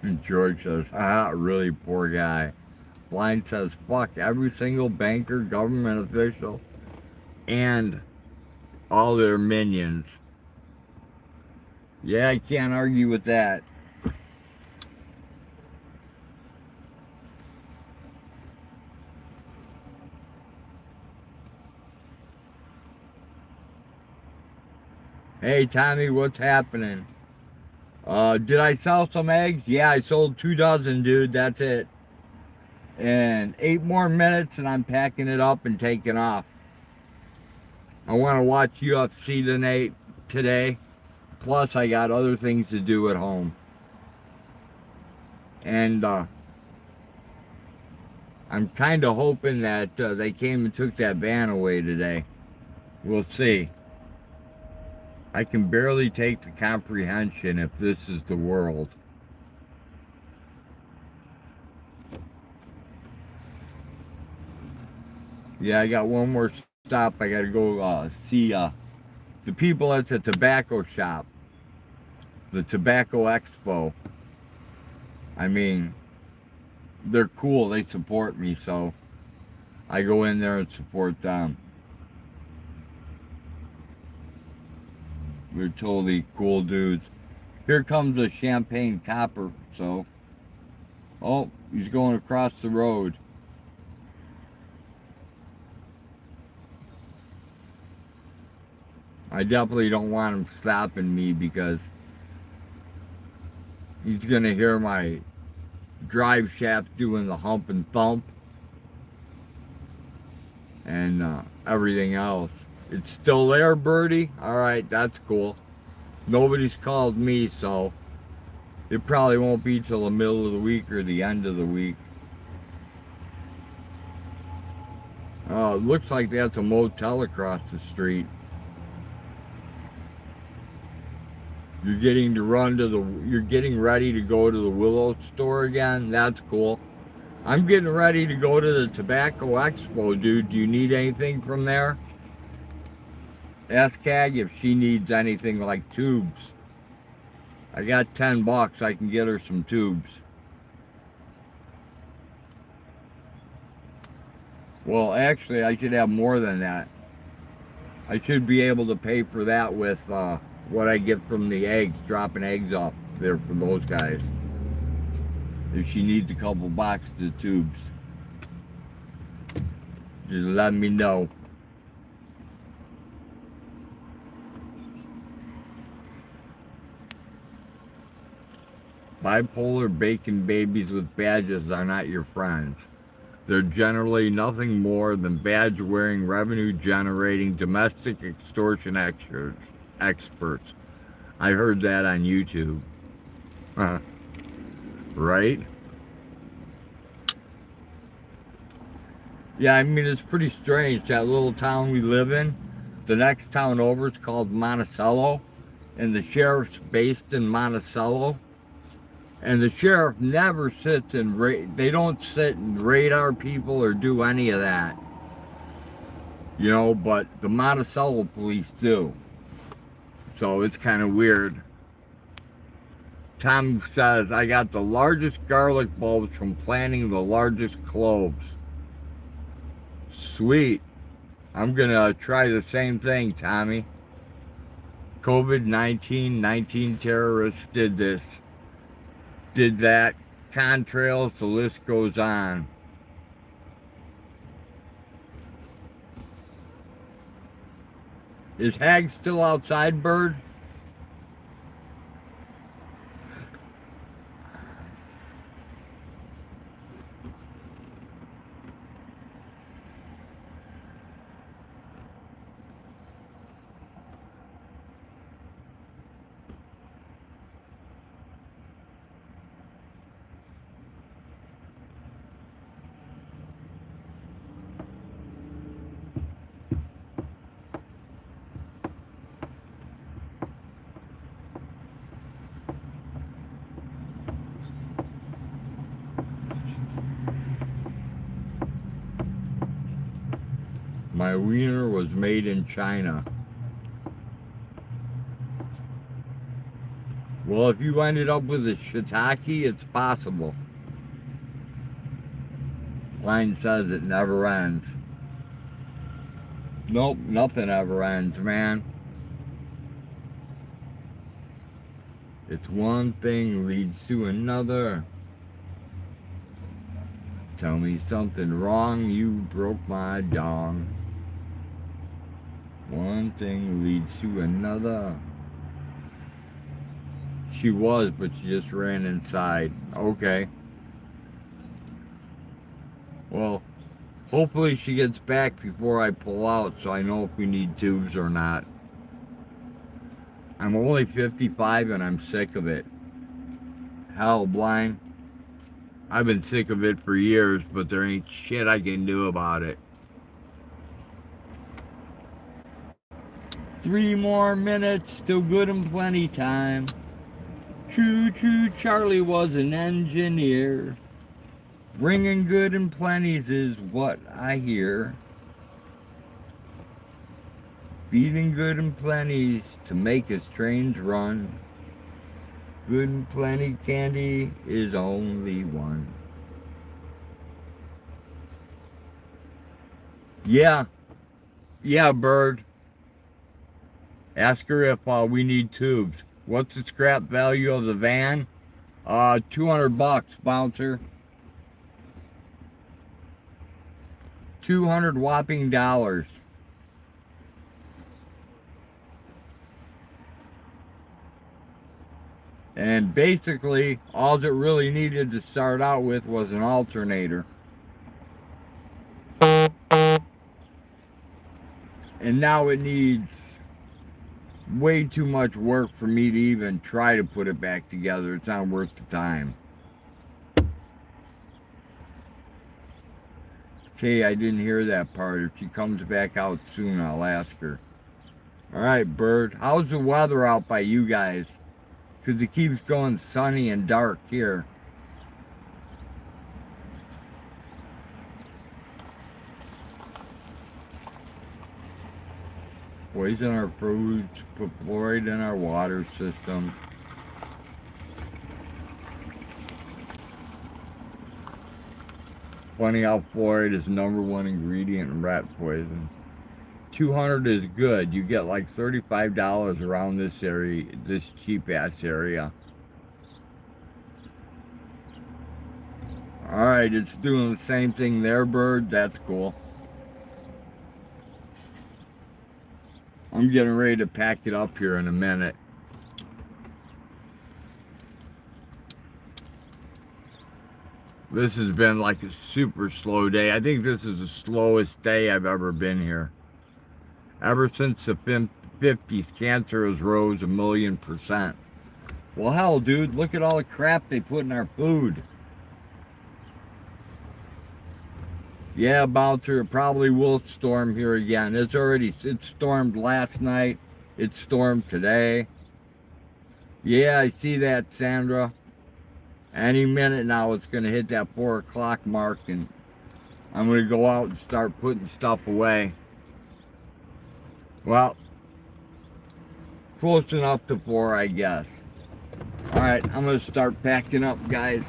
And George says, really poor guy. Blind says, fuck every single banker, government official, and all their minions. Yeah, I can't argue with that. Hey, Tommy, what's happening? Did I sell some eggs? Yeah, I sold 2 dozen, dude. That's it. And 8 more minutes and I'm packing it up and taking off. I want to watch UFC today. Plus, I got other things to do at home. And I'm kind of hoping that they came and took that ban away today. We'll see. I can barely take the comprehension if this is the world. Yeah, I got one more stop. I got to go see the people at the tobacco shop. The Tobacco Expo. I mean, they're cool. They support me, so I go in there and support them. We're totally cool dudes. Here comes a champagne copper, so. Oh, he's going across the road. I definitely don't want him stopping me because he's gonna hear my drive shaft doing the hump and thump and everything else. It's still there, Birdie? Alright, that's cool. Nobody's called me, so it probably won't be till the middle of the week or the end of the week. Oh, it looks like that's a motel across the street. You're getting ready to go to the Willow store again? That's cool. I'm getting ready to go to the Tobacco Expo, dude. Do you need anything from there? Ask Cag if she needs anything like tubes. I got $10. I can get her some tubes. Well, actually, I should have more than that. I should be able to pay for that with what I get from the eggs, dropping eggs off there for those guys. If she needs a couple boxes of tubes, just let me know. Bipolar bacon babies with badges are not your friends. They're generally nothing more than badge-wearing, revenue-generating, domestic extortion experts. I heard that on YouTube. Right? Yeah, I mean, it's pretty strange. That little town we live in, the next town over is called Monticello, and the sheriff's based in Monticello. And the sheriff never sits and they don't sit and radar people or do any of that. You know, but the Monticello police do. So it's kind of weird. Tom says, I got the largest garlic bulbs from planting the largest cloves. Sweet. I'm going to try the same thing, Tommy. COVID-19, 19 terrorists did this. Did that. Contrails, the list goes on. Is Hag still outside, Bird? My wiener was made in China. Well, if you ended up with a shiitake, it's possible. Line says it never ends. Nope, nothing ever ends, man. It's one thing leads to another. Tell me something wrong, you broke my dong. One thing leads to another. She was, but she just ran inside. Okay. Well, hopefully she gets back before I pull out so I know if we need tubes or not. I'm only 55 and I'm sick of it. Hell, blind. I've been sick of it for years, but there ain't shit I can do about it. 3 more minutes till good and plenty time. Choo choo, Charlie was an engineer. Bringing good and plenties is what I hear. Feeding good and plenties to make his trains run. Good and plenty candy is only one. Yeah, Bird. Ask her if we need tubes. What's the scrap value of the van? $200, bouncer. 200 whopping dollars. And basically, all it really needed to start out with was an alternator. And now it needs way too much work for me to even try to put it back together. It's not worth the time. Okay, I didn't hear that part. If she comes back out soon, I'll ask her. Alright, Bird. How's the weather out by you guys? Because it keeps going sunny and dark here. Poison our foods, put fluoride in our water system. Funny how fluoride is #1 ingredient in rat poison. 200 is good. You get like $35 around this area, this cheap ass area. Alright, it's doing the same thing there, Bird. That's cool. I'm getting ready to pack it up here in a minute. This has been like a super slow day. I think this is the slowest day I've ever been here. Ever since the 50s, cancer has rose 1,000,000%. Well, hell, dude, look at all the crap they put in our food. Yeah, bouncer, it probably will storm here again. It stormed last night. It stormed today. Yeah, I see that, Sandra. Any minute now it's going to hit that 4 o'clock mark, and I'm going to go out and start putting stuff away. Well, close enough to 4, I guess. Alright, I'm going to start packing up, guys.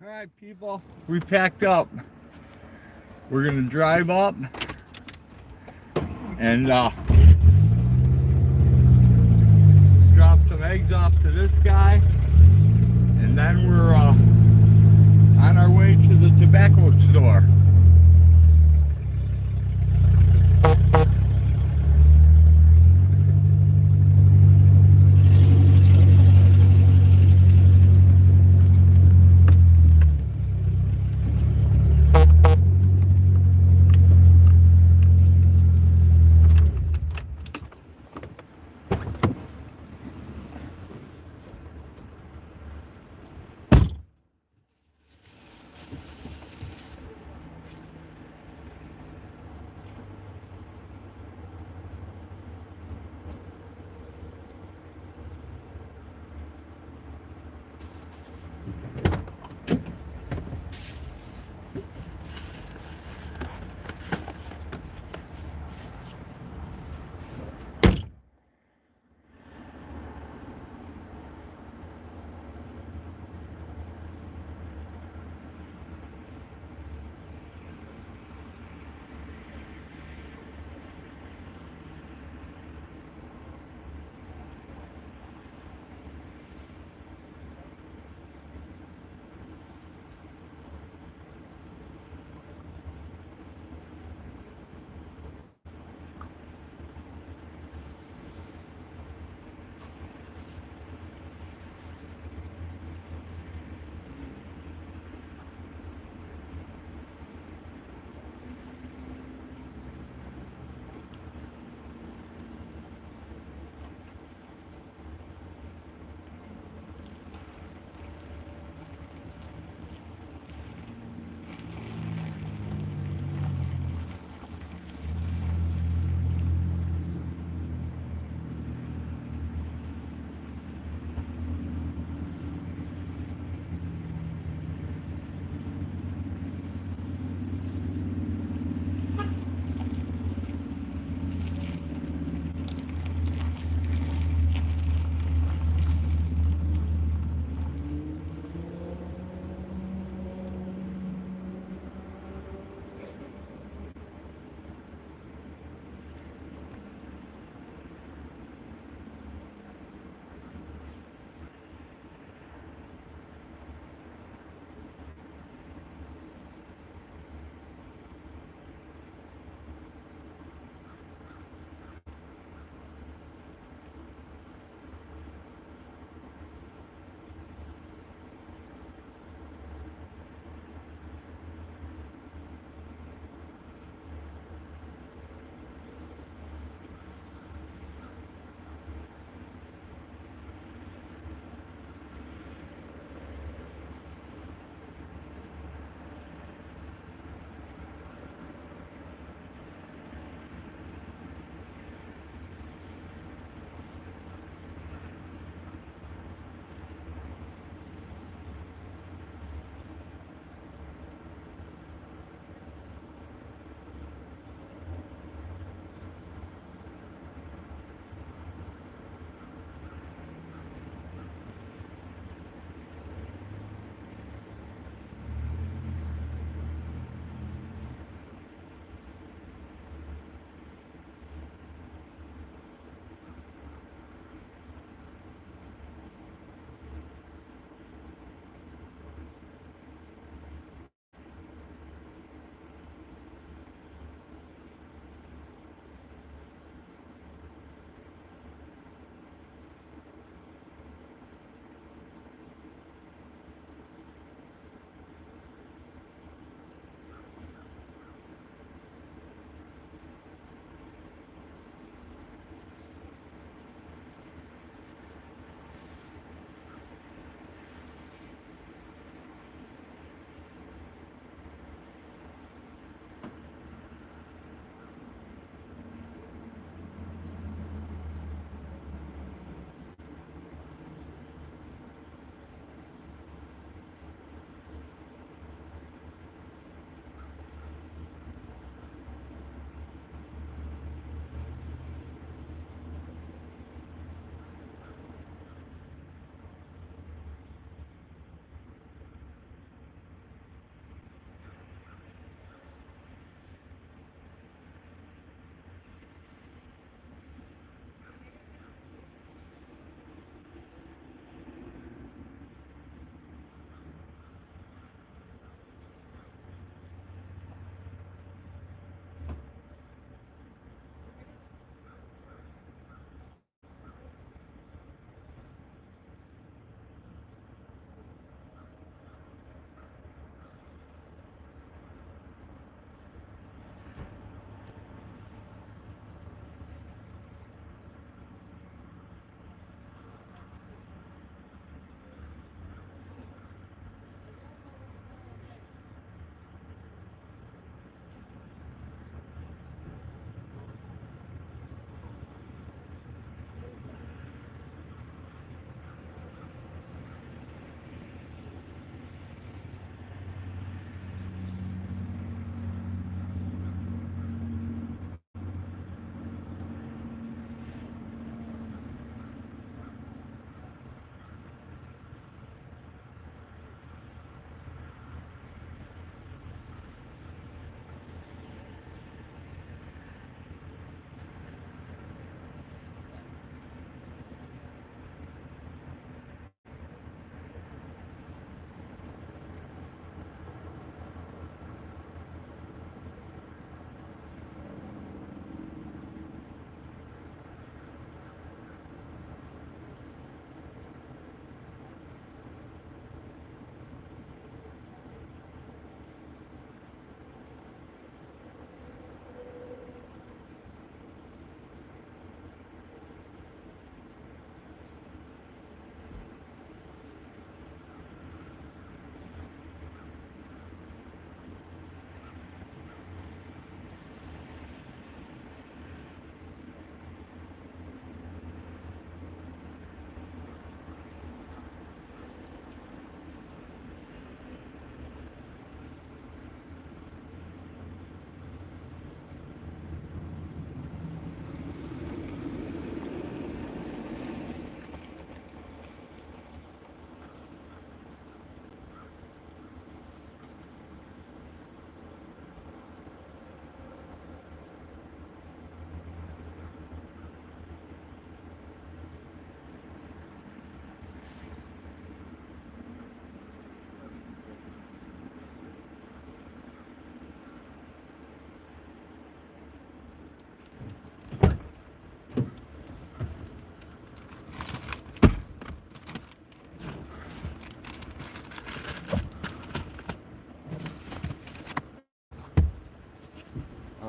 Alright people, we packed up. We're gonna drive up and drop some eggs off to this guy, and then we're on our way to the tobacco store.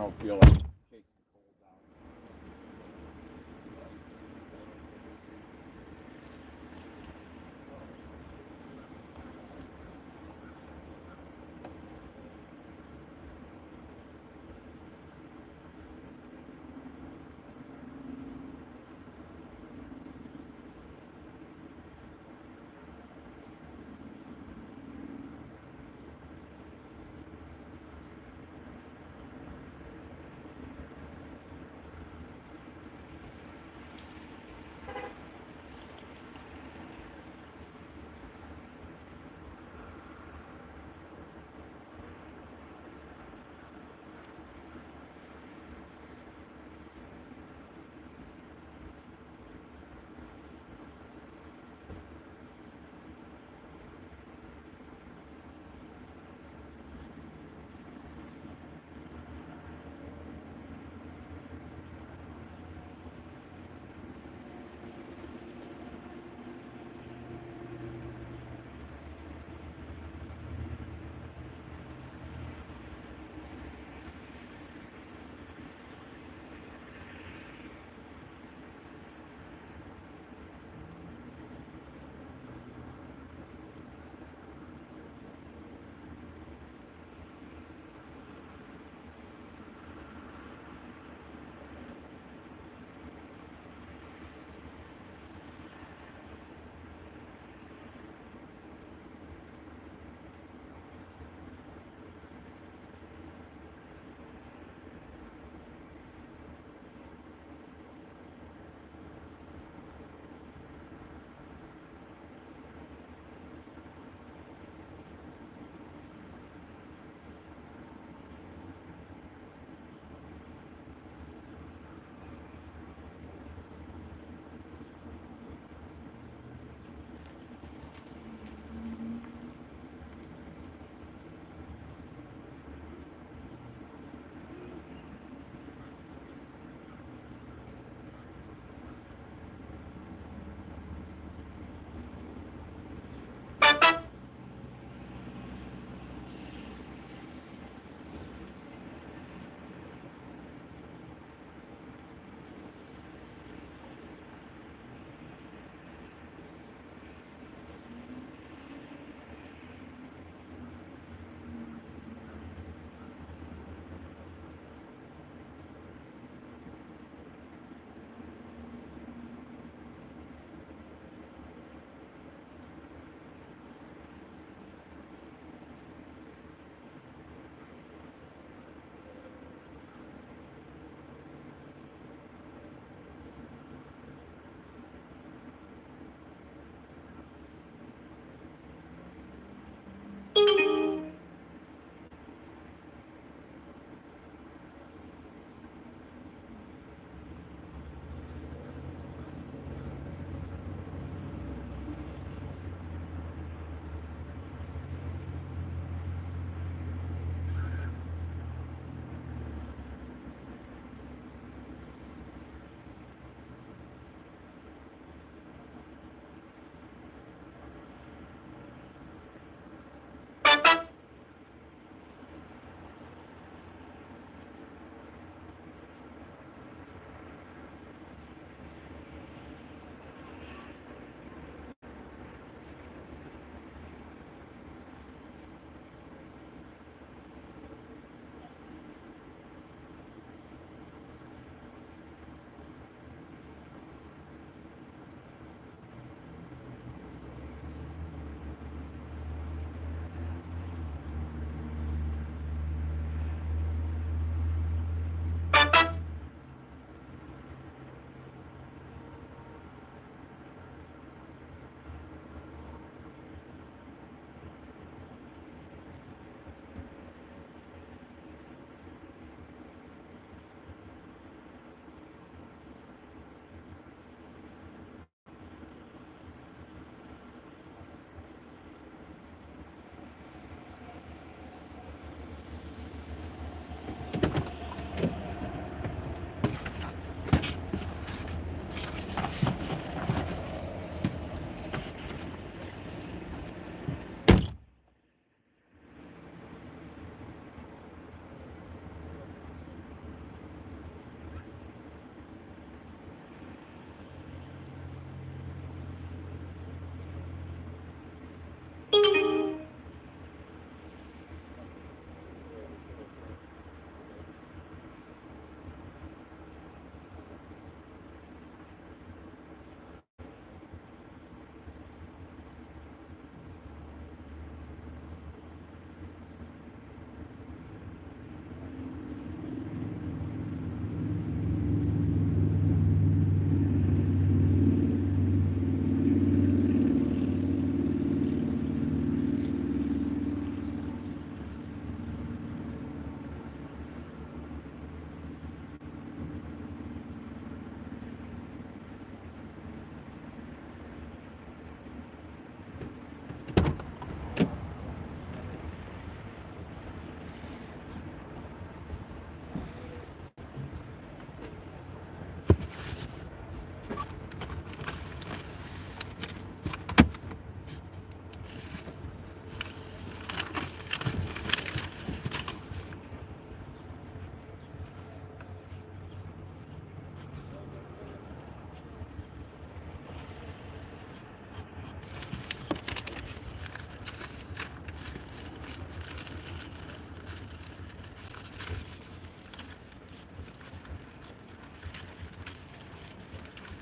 don't feel like shaking cold down.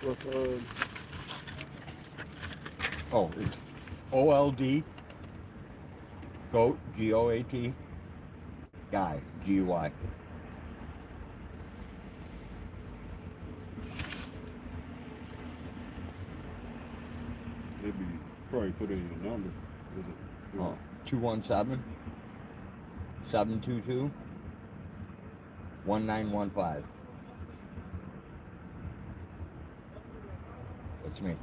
What's Oh, it's OLD Goat, G-O-A-T, Guy, G-U-Y. maybe probably put in your number. Is it? Oh, 217-722-1915. That's me.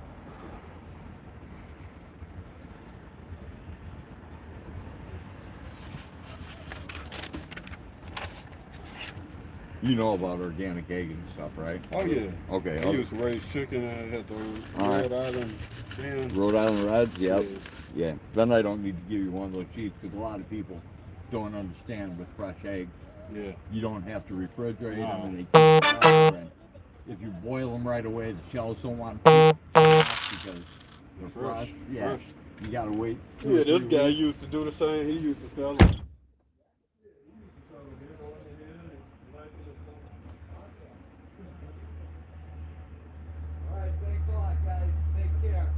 You know about organic egg and stuff, right? Oh yeah. Okay. I used to raise chicken and I had the Rhode Island cans. Rhode Island Reds, yep. Yeah. Yeah. Then I don't need to give you one of those sheets because a lot of people don't understand with fresh eggs. Yeah. You don't have to refrigerate them, No. and they keep fresh. And if you boil them right away, the shells don't want to because they're fresh. Yeah. Fresh. You gotta wait. Yeah, this guy used to do the same. He used to sell them. Alright, thanks a lot, guys. Take care.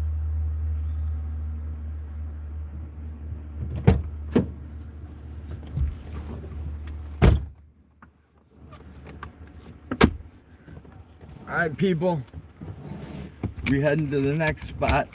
Alright, people. We heading to the next spot.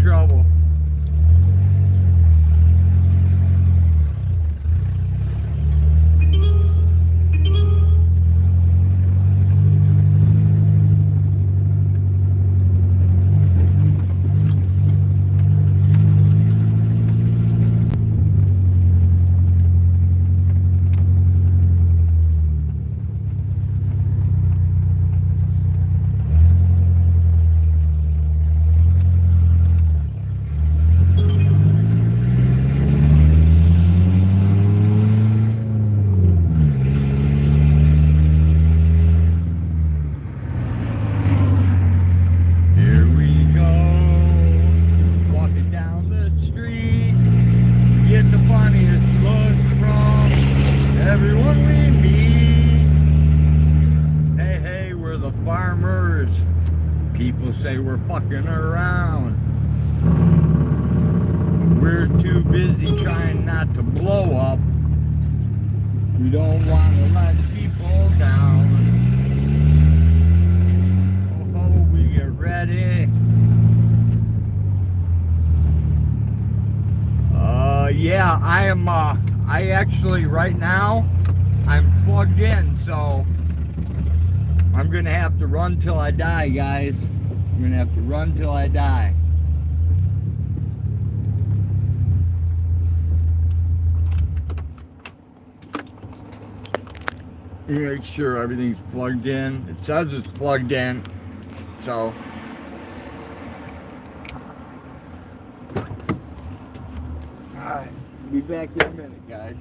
Trouble. People say we're fucking around. We're too busy trying not to blow up. We don't want to let people down. Oh, we get ready. Yeah, I actually right now I'm plugged in, so I'm gonna have to run till I die, guys. I'm gonna have to run till I die. Make sure everything's plugged in. It says it's plugged in, so. Alright, be back in a minute, guys.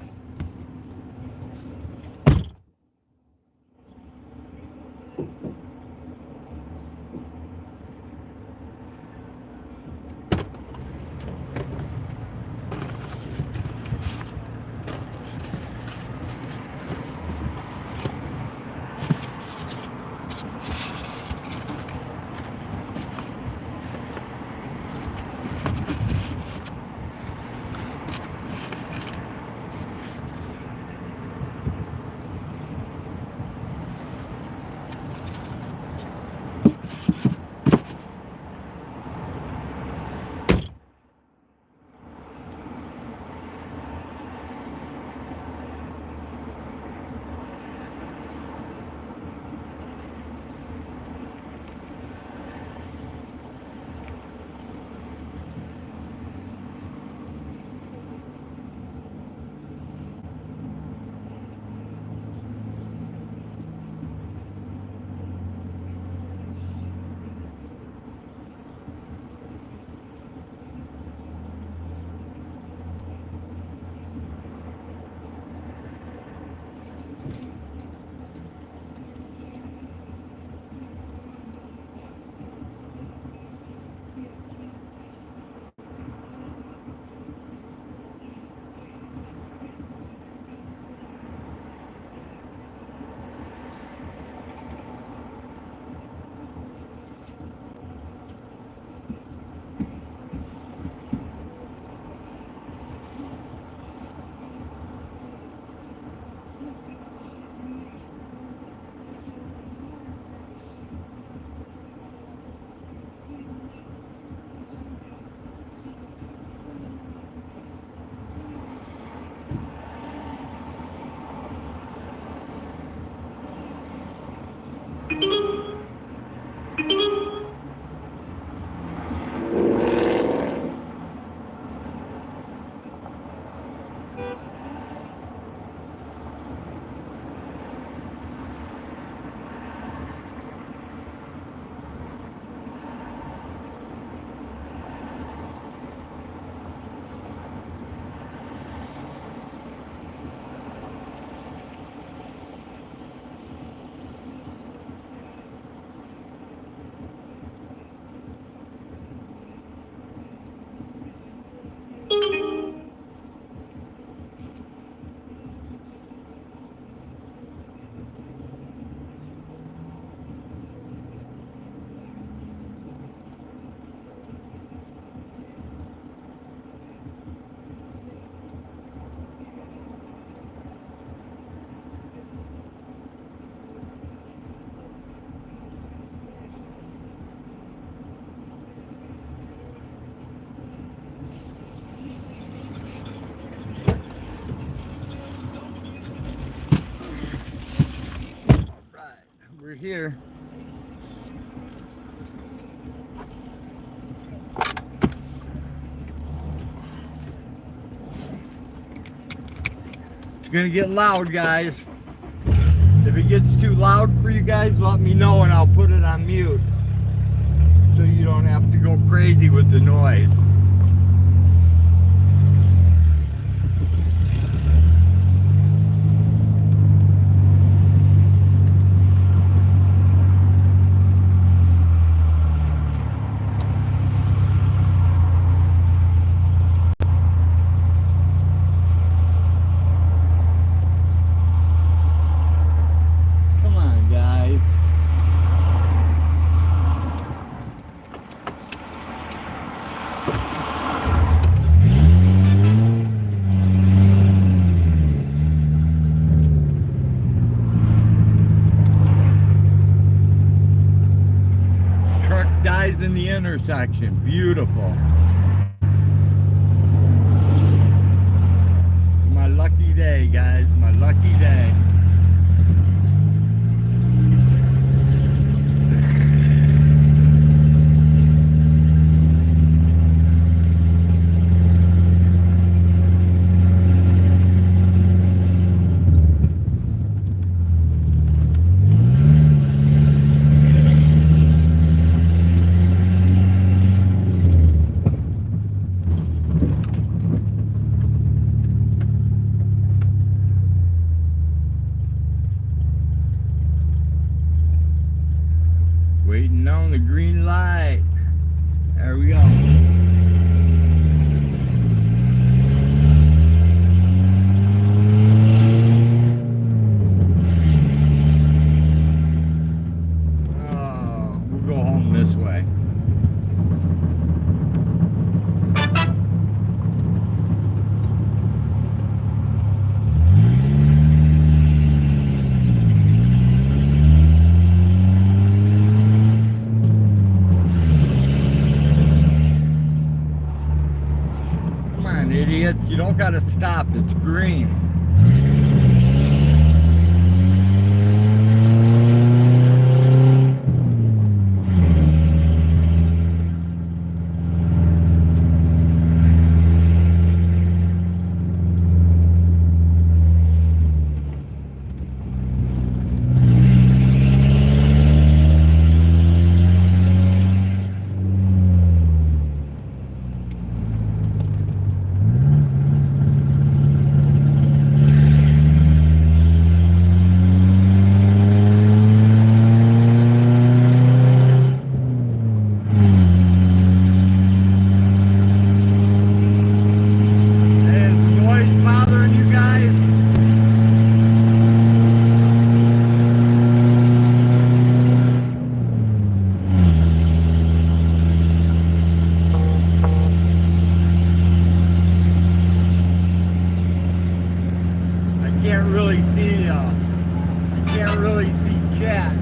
we're here. It's gonna get loud, guys. If it gets too loud for you guys, let me know and I'll put it on mute so you don't have to go crazy with the noise. Come on, guys. Truck dies in the intersection. Beautiful. My lucky day, guys. My lucky day. Waiting on the green light. There we go. Oh, we'll go home this way. Come on, idiots. You don't gotta stop. It's green. Is noise bothering you guys? I can't really see, chat.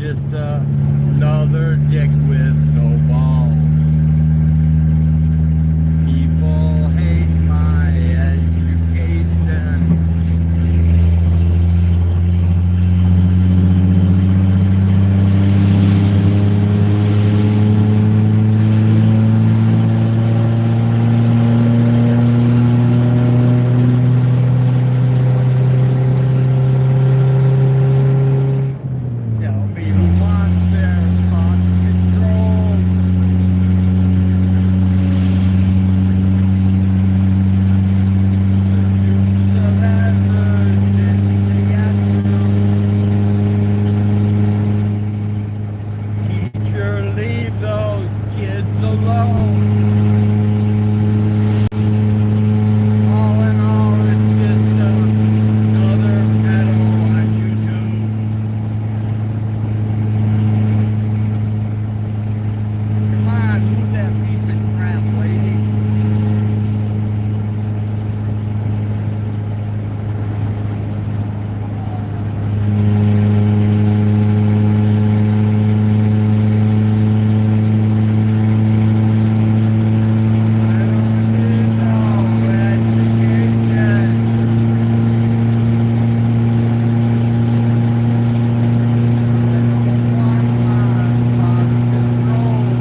just another dick with no balls. People hate my education. Tell me who wants their thoughts controlled. The use of adverts in the classroom. Teacher, leave those kids alone. All in all, it's just another pedo on YouTube. Come on, move that piece of crap, lady. I don't need no education. I don't want my thoughts controlled.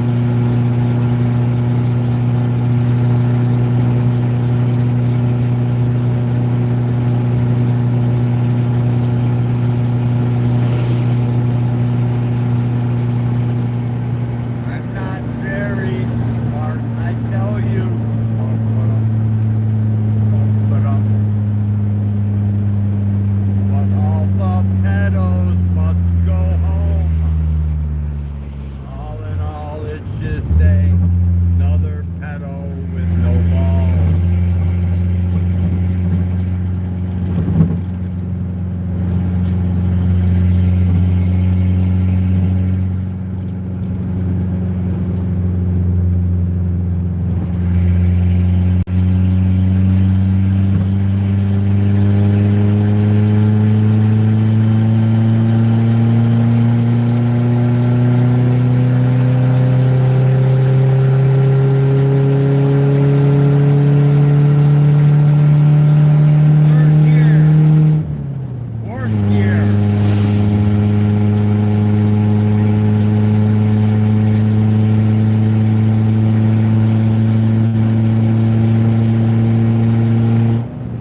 I'm not very smart, I tell you. But all the pedos must go home. All in all, it's just another pedo with no balls. Third gear, fourth gear.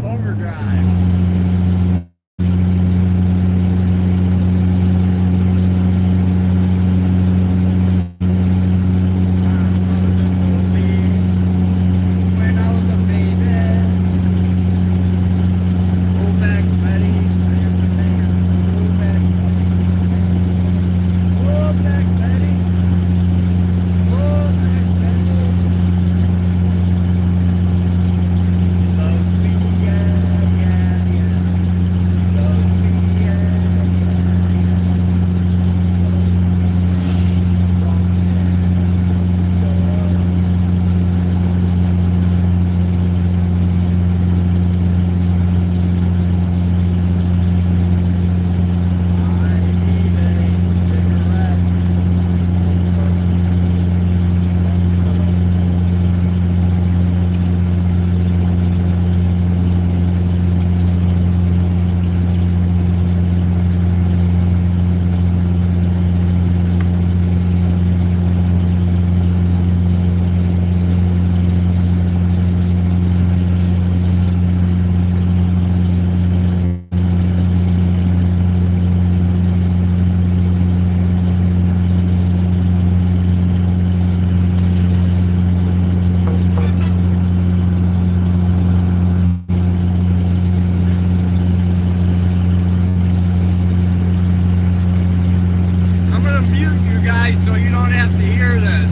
Overdrive. When I was a baby. Go back, Betty. I am the man. Go back, Go back, Betty. Go back, Betty. Love me, yeah, yeah, yeah. Love me, yeah, I need a cigarette. I'm gonna mute you guys so you don't have to hear this.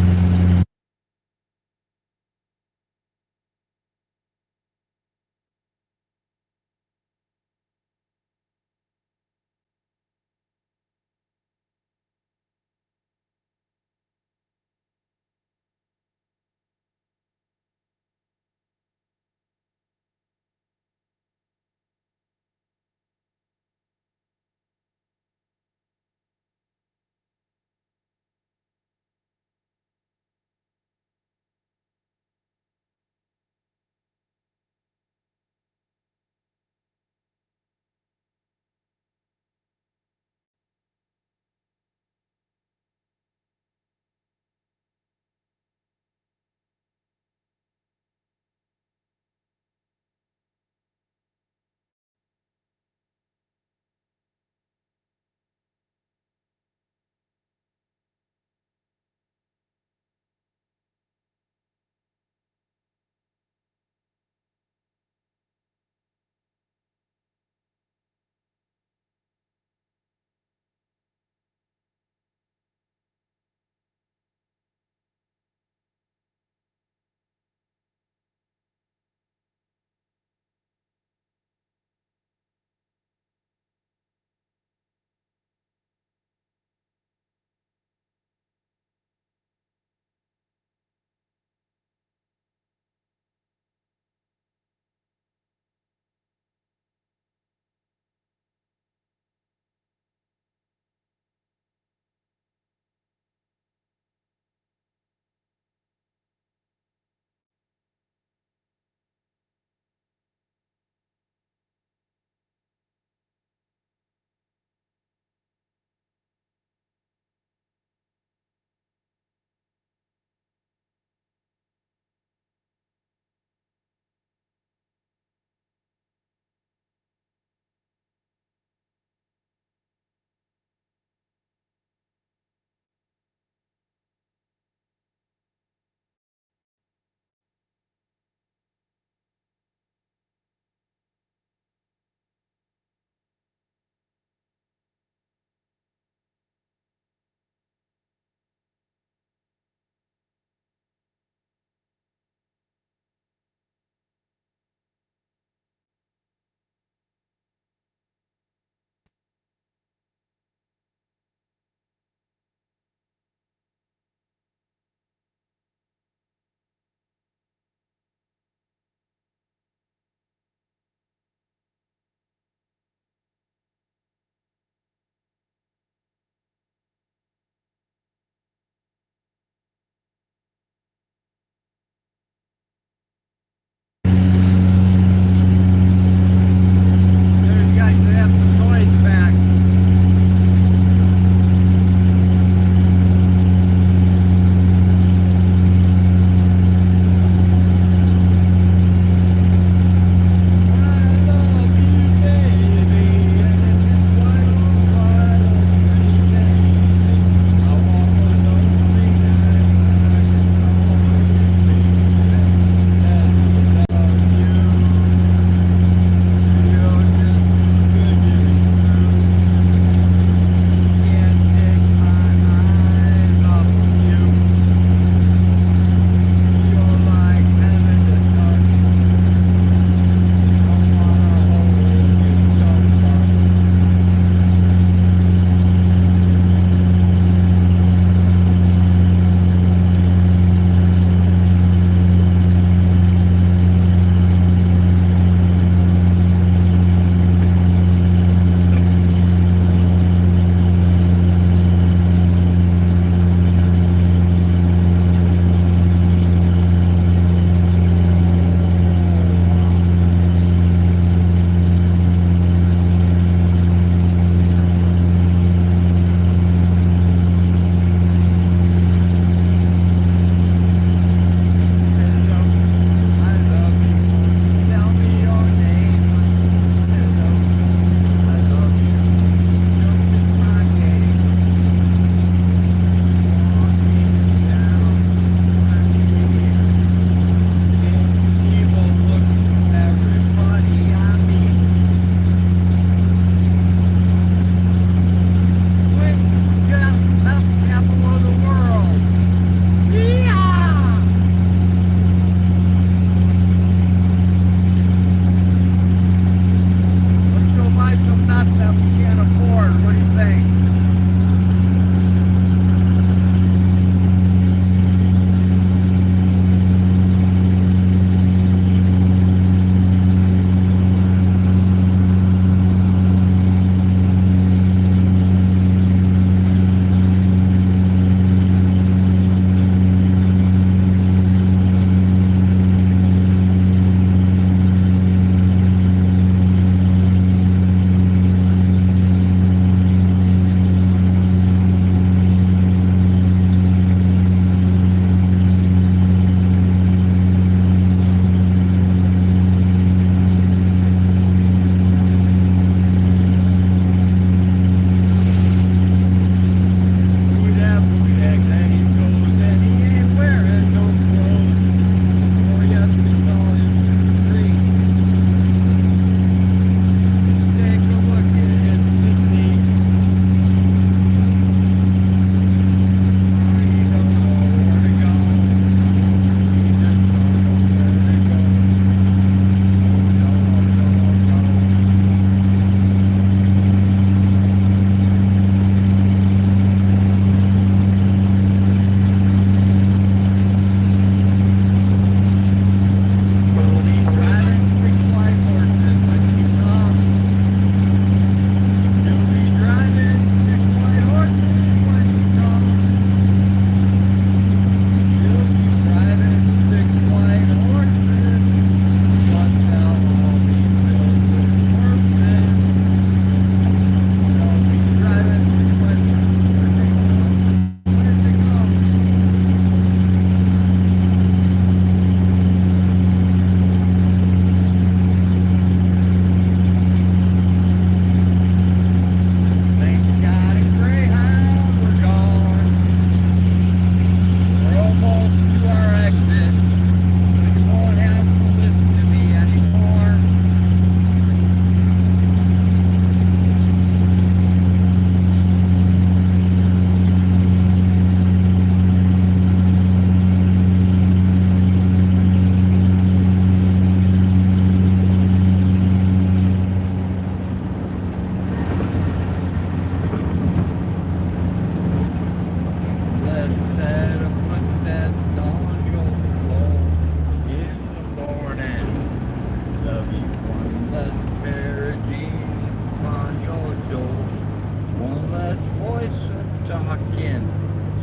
talking.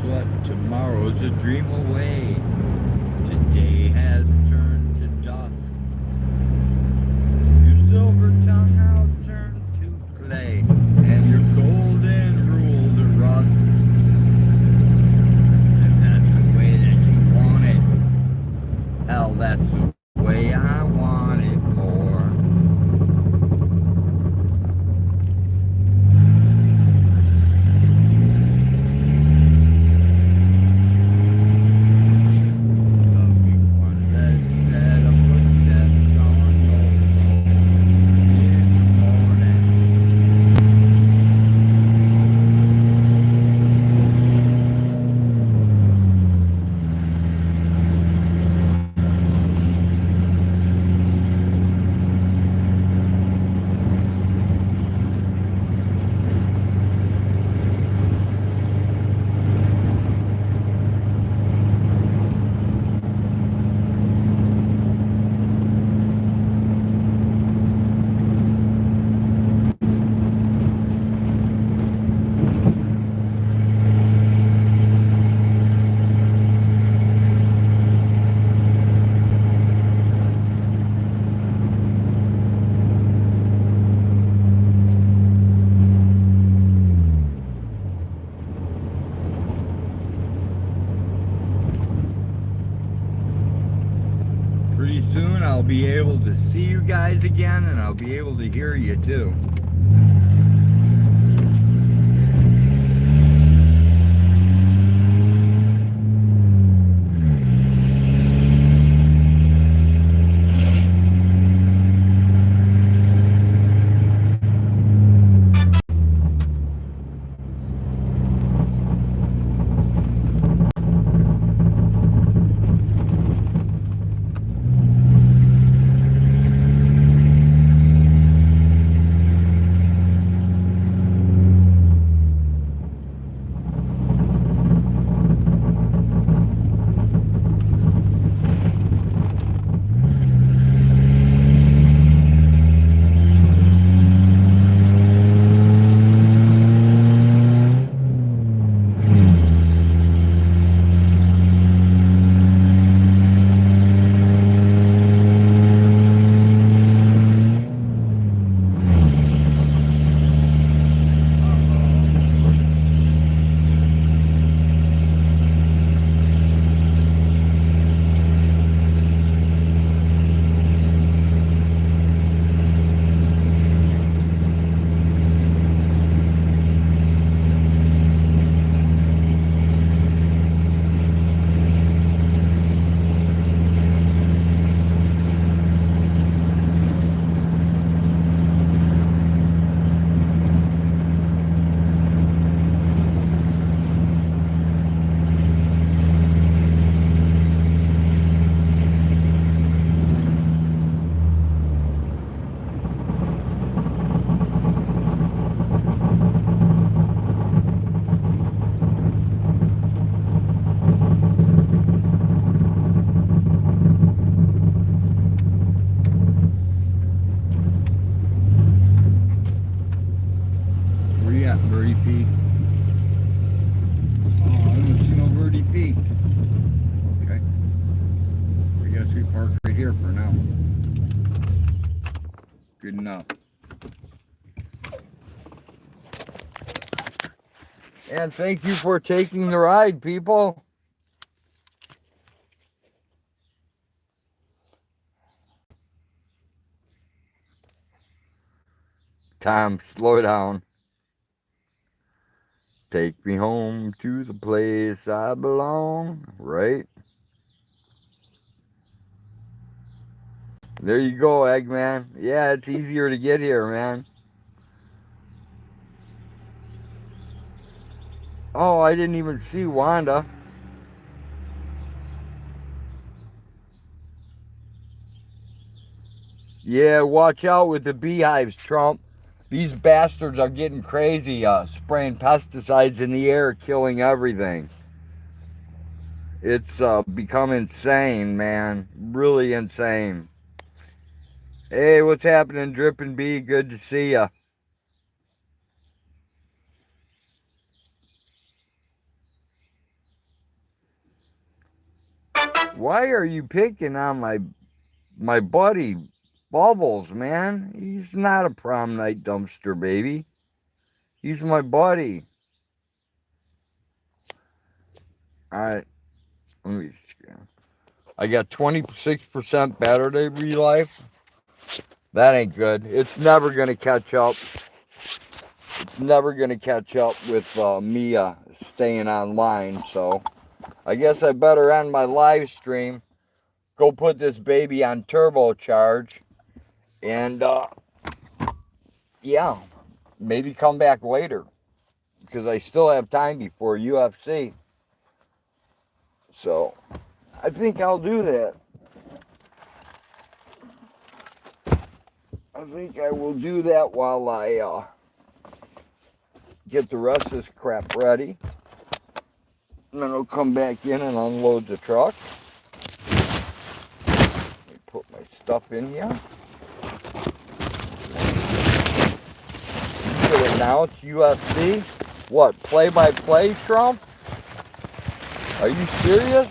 So tomorrow's a dream away. Today has turned to dust. Your silver tongue now turned to clay, and your golden rule to rust. And that's the way that you want it. Hell, that's the way I want it more. Pretty soon I'll be able to see you guys again, and I'll be able to hear you too. Where you at, Birdie P? Oh, I don't see no Birdie P. Okay. I guess we park right here for now. Good enough. And thank you for taking the ride, people. Tom, slow down. Take me home to the place I belong, right? There you go, Eggman. Yeah, it's easier to get here, man. Oh, I didn't even see Wanda. Yeah, watch out with the beehives, Trump. These bastards are getting crazy, spraying pesticides in the air, killing everything. It's become insane, man. Really insane. Hey, what's happening, Drippin' Bee? Good to see ya. Why are you picking on my buddy Bubbles, man? He's not a prom night dumpster baby. He's my buddy. Alright, let me scan. I got 26% battery life. That ain't good. It's never gonna catch up. It's never gonna catch up with me staying online, so I guess I better end my live stream. Go put this baby on turbocharge. And yeah, maybe come back later. Because I still have time before UFC. So I think I'll do that. I think I will do that while I get the rest of this crap ready. And then I'll come back in and unload the truck. Let me put my stuff in here. You get it now, it's UFC. What, play-by-play, Trump? Are you serious?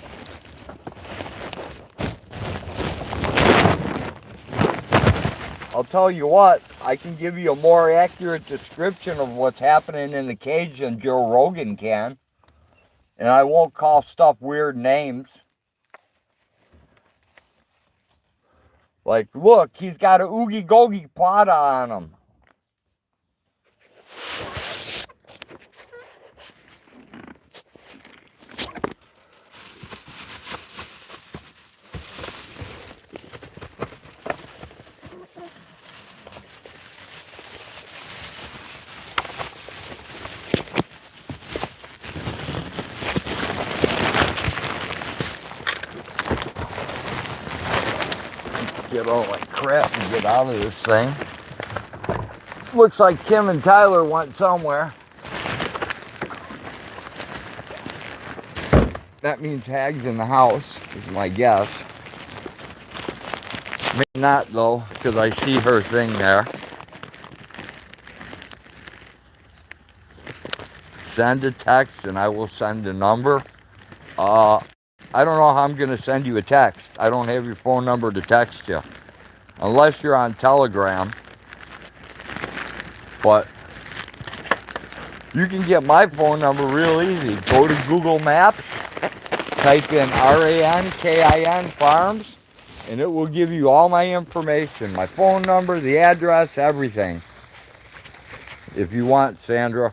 I'll tell you what, I can give you a more accurate description of what's happening in the cage than Joe Rogan can. And I won't call stuff weird names. Like, look, he's got a Oogie Googie Plata on him. Get all my crap and get out of this thing. Looks like Kim and Tyler went somewhere. That means Hag's in the house, is my guess. Maybe not though, because I see her thing there. Send a text and I will send a number. I don't know how I'm going to send you a text. I don't have your phone number to text you. Unless you're on Telegram. But you can get my phone number real easy. Go to Google Maps, type in RANKIN Farms, and it will give you all my information. My phone number, the address, everything. If you want, Sandra.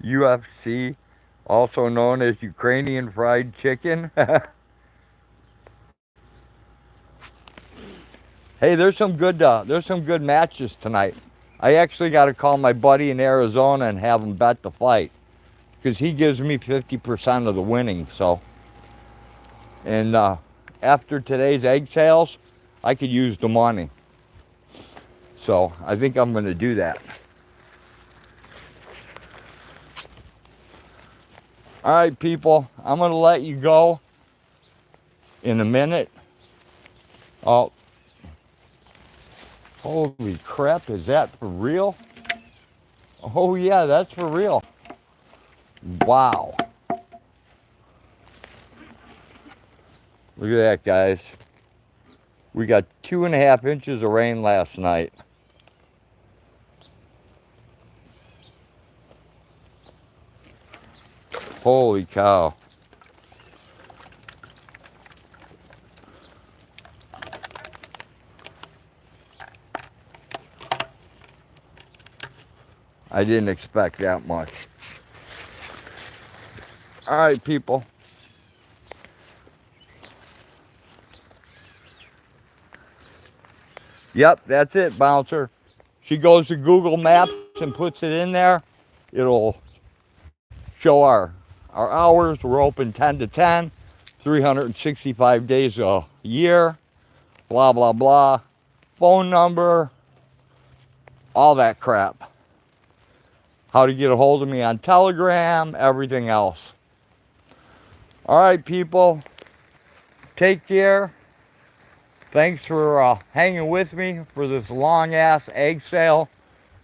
UFC, also known as Ukrainian fried chicken. Hey, there's some good matches tonight. I actually got to call my buddy in Arizona and have him bet the fight, because he gives me 50% of the winning. So, and after today's egg sales, I could use the money. So I think I'm going to do that. All right, people, I'm going to let you go in a minute. Oh, holy crap, is that for real? Oh, yeah, that's for real. Wow. Look at that, guys. We got 2.5 inches of rain last night. Holy cow. I didn't expect that much. All right, people. Yep, that's it, Bouncer. She goes to Google Maps and puts it in there. It'll show our hours. We're open 10 to 10, 365 days a year, blah, blah, blah. Phone number, all that crap. How to get a hold of me on Telegram, everything else. All right, people. Take care. Thanks for hanging with me for this long-ass egg sale,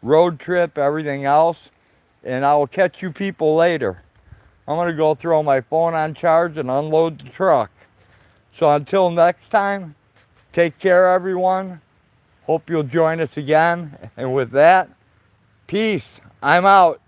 road trip, everything else. And I will catch you people later. I'm going to go throw my phone on charge and unload the truck. So until next time, take care, everyone. Hope you'll join us again. And with that, peace. I'm out.